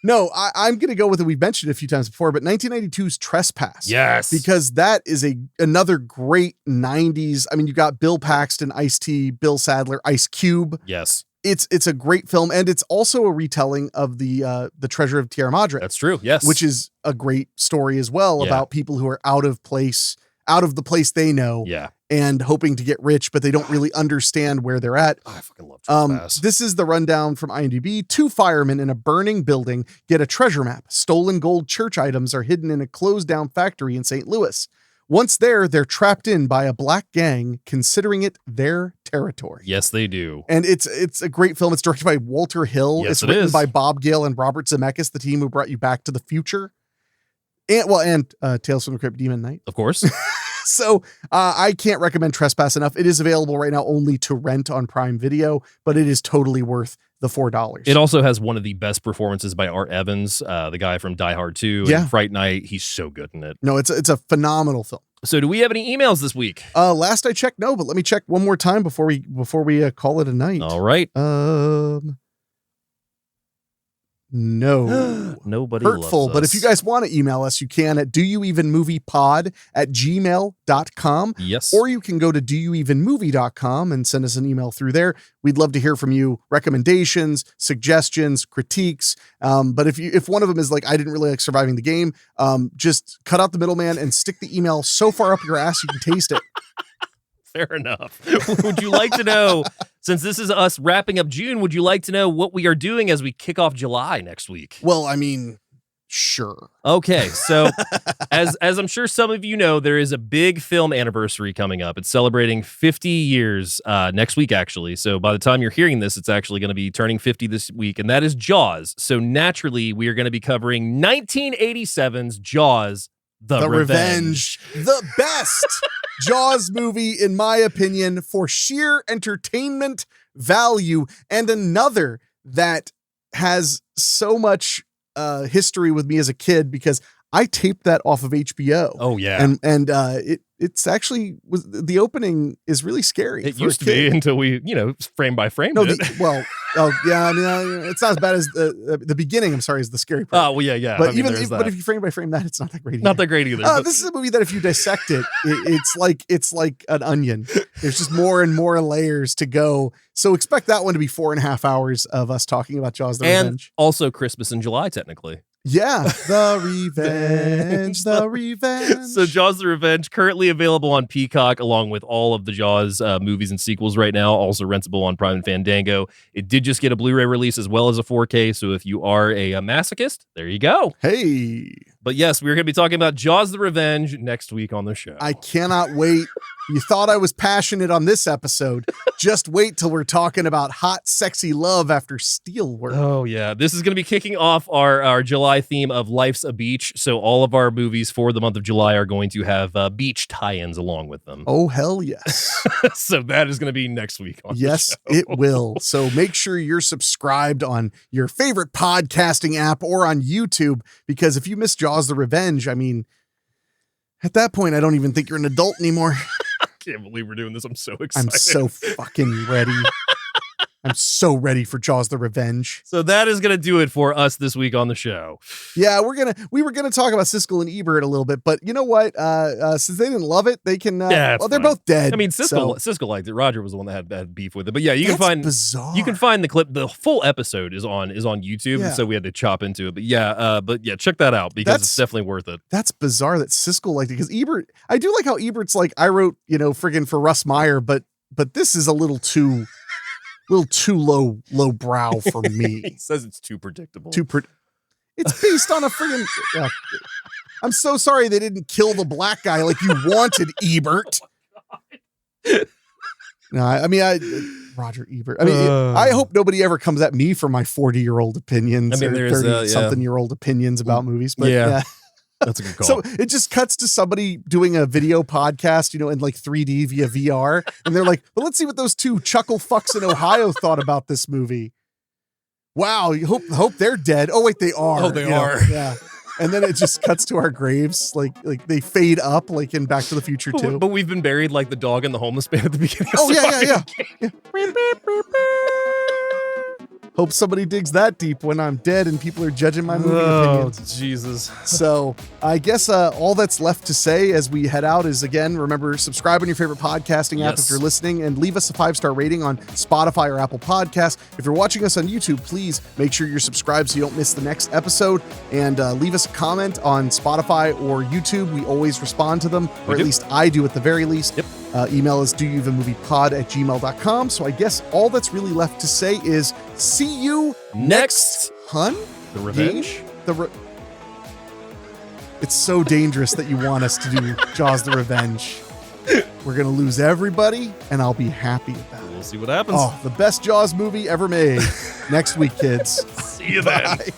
No, I'm going to go with it. We've mentioned it a few times before, but 1992's Trespass. Yes. Because that is another great 90s. I mean, you got Bill Paxton, Ice-T, Bill Sadler, Ice Cube. Yes. It's a great film, and it's also a retelling of the Treasure of Tierra Madre. That's true. Yes. Which is a great story as well, about people who are out of the place they know. Yeah. And hoping to get rich, but they don't really understand where they're at. Oh, I fucking love Trespass. This is the rundown from IMDb. 2 firemen in a burning building get a treasure map. Stolen gold church items are hidden in a closed down factory in St. Louis. Once there, they're trapped in by a black gang, considering it their territory. Yes, they do. And it's a great film. It's directed by Walter Hill. Yes, it's it written is. by Bob Gale and Robert Zemeckis, the team who brought you Back to the Future. And Tales from the Crypt Demon Knight. Of course. So I can't recommend Trespass enough. It is available right now only to rent on Prime Video, but it is totally worth the $4. It also has one of the best performances by Art Evans, the guy from Die Hard 2 and Fright Night. He's so good in it. No, it's a phenomenal film. So do we have any emails this week? Last I checked, no, but let me check one more time before we call it a night. All right. No. Nobody Hurtful, loves but us. if you guys want to email us, you can at doyouevenmoviepod@gmail.com. Yes. Or you can go to doyouevenmovie.com and send us an email through there. We'd love to hear from you. Recommendations, suggestions, critiques. But if one of them is like, I didn't really like Surviving the Game, just cut out the middleman and stick the email so far up your ass you can taste it. Fair enough. Would you like to know, since this is us wrapping up June, would you like to know what we are doing as we kick off July next week? Well, I mean, sure. Okay, so as I'm sure some of you know, there is a big film anniversary coming up. It's celebrating 50 years next week, actually. So by the time you're hearing this, it's actually going to be turning 50 this week, and that is Jaws. So naturally, we are going to be covering 1987's Jaws, The Revenge. The best Jaws movie, in my opinion, for sheer entertainment value, and another that has so much history with me as a kid because I taped that off of HBO. Oh yeah, and it's actually the opening is really scary. It used to be until we, frame by frame. No, it. It's not as bad as the beginning. I'm sorry, is the scary part. Oh, well, yeah. But but if you frame by frame that, it's not that great. Not that great either. This is a movie that if you dissect it, it's like an onion. There's just more and more layers to go. So expect that one to be 4.5 hours of us talking about Jaws: The Revenge. Also Christmas in July, technically. Yeah, the revenge. So Jaws: The Revenge, currently available on Peacock, along with all of the Jaws movies and sequels right now, also rentable on Prime and Fandango. It did just get a Blu-ray release as well as a 4K, so if you are a masochist, there you go. Hey. But yes, we're going to be talking about Jaws: The Revenge next week on the show. I cannot wait. You thought I was passionate on this episode. Just wait till we're talking about hot, sexy love after Steelwork. Oh, yeah. This is going to be kicking off our July theme of Life's a Beach. So all of our movies for the month of July are going to have beach tie-ins along with them. Oh, hell yes. So that is going to be next week on the show. It will. So make sure you're subscribed on your favorite podcasting app or on YouTube, because if you miss Jaws: The Revenge, I mean, at that point, I don't even think you're an adult anymore. I can't believe we're doing this. I'm so excited. I'm so fucking ready. I'm so ready for Jaws: The Revenge. So that is going to do it for us this week on the show. Yeah, we were gonna talk about Siskel and Ebert a little bit, but you know what? Since they didn't love it, they can. They're both dead. I mean, Siskel liked it. Roger was the one that had beef with it. But yeah, you can find the clip. The full episode is on YouTube, and so we had to chop into it. But yeah, check that out because it's definitely worth it. That's bizarre that Siskel liked it, because Ebert. I do like how Ebert's like, I wrote friggin' for Russ Meyer, but this is a little too low brow for me. He says it's too predictable. It's based on a friggin'. I'm so sorry they didn't kill the black guy like you wanted, Ebert. No, I mean, Roger Ebert. I mean, I hope nobody ever comes at me for my 40-year-old opinions. I mean, or 30-something-year-old opinions about movies. But yeah. That's a good call. So it just cuts to somebody doing a video podcast, in like 3D via VR. And they're like, well, let's see what those two chuckle fucks in Ohio thought about this movie. Wow. You hope they're dead. Oh, wait, they are. Oh, they are. Yeah. And then it just cuts to our graves. Like they fade up like in Back to the Future 2. But we've been buried like the dog and the homeless man at the beginning. Oh, yeah. Hope somebody digs that deep when I'm dead and people are judging my movie opinions. Oh, Jesus. So I guess all that's left to say as we head out is, again, remember, subscribe on your favorite podcasting app if you're listening, and leave us a 5-star rating on Spotify or Apple Podcasts. If you're watching us on YouTube, please make sure you're subscribed so you don't miss the next episode, and leave us a comment on Spotify or YouTube. We always respond to them, or at least I do at the very least. Yep. Email is doyouevenmoviepod@gmail.com. So I guess all that's really left to say is see you next hunt. The Revenge. It's so dangerous that you want us to do Jaws: The Revenge. We're going to lose everybody, and I'll be happy with that. We'll see what happens. Oh, the best Jaws movie ever made. Next week, kids. See you then. Bye.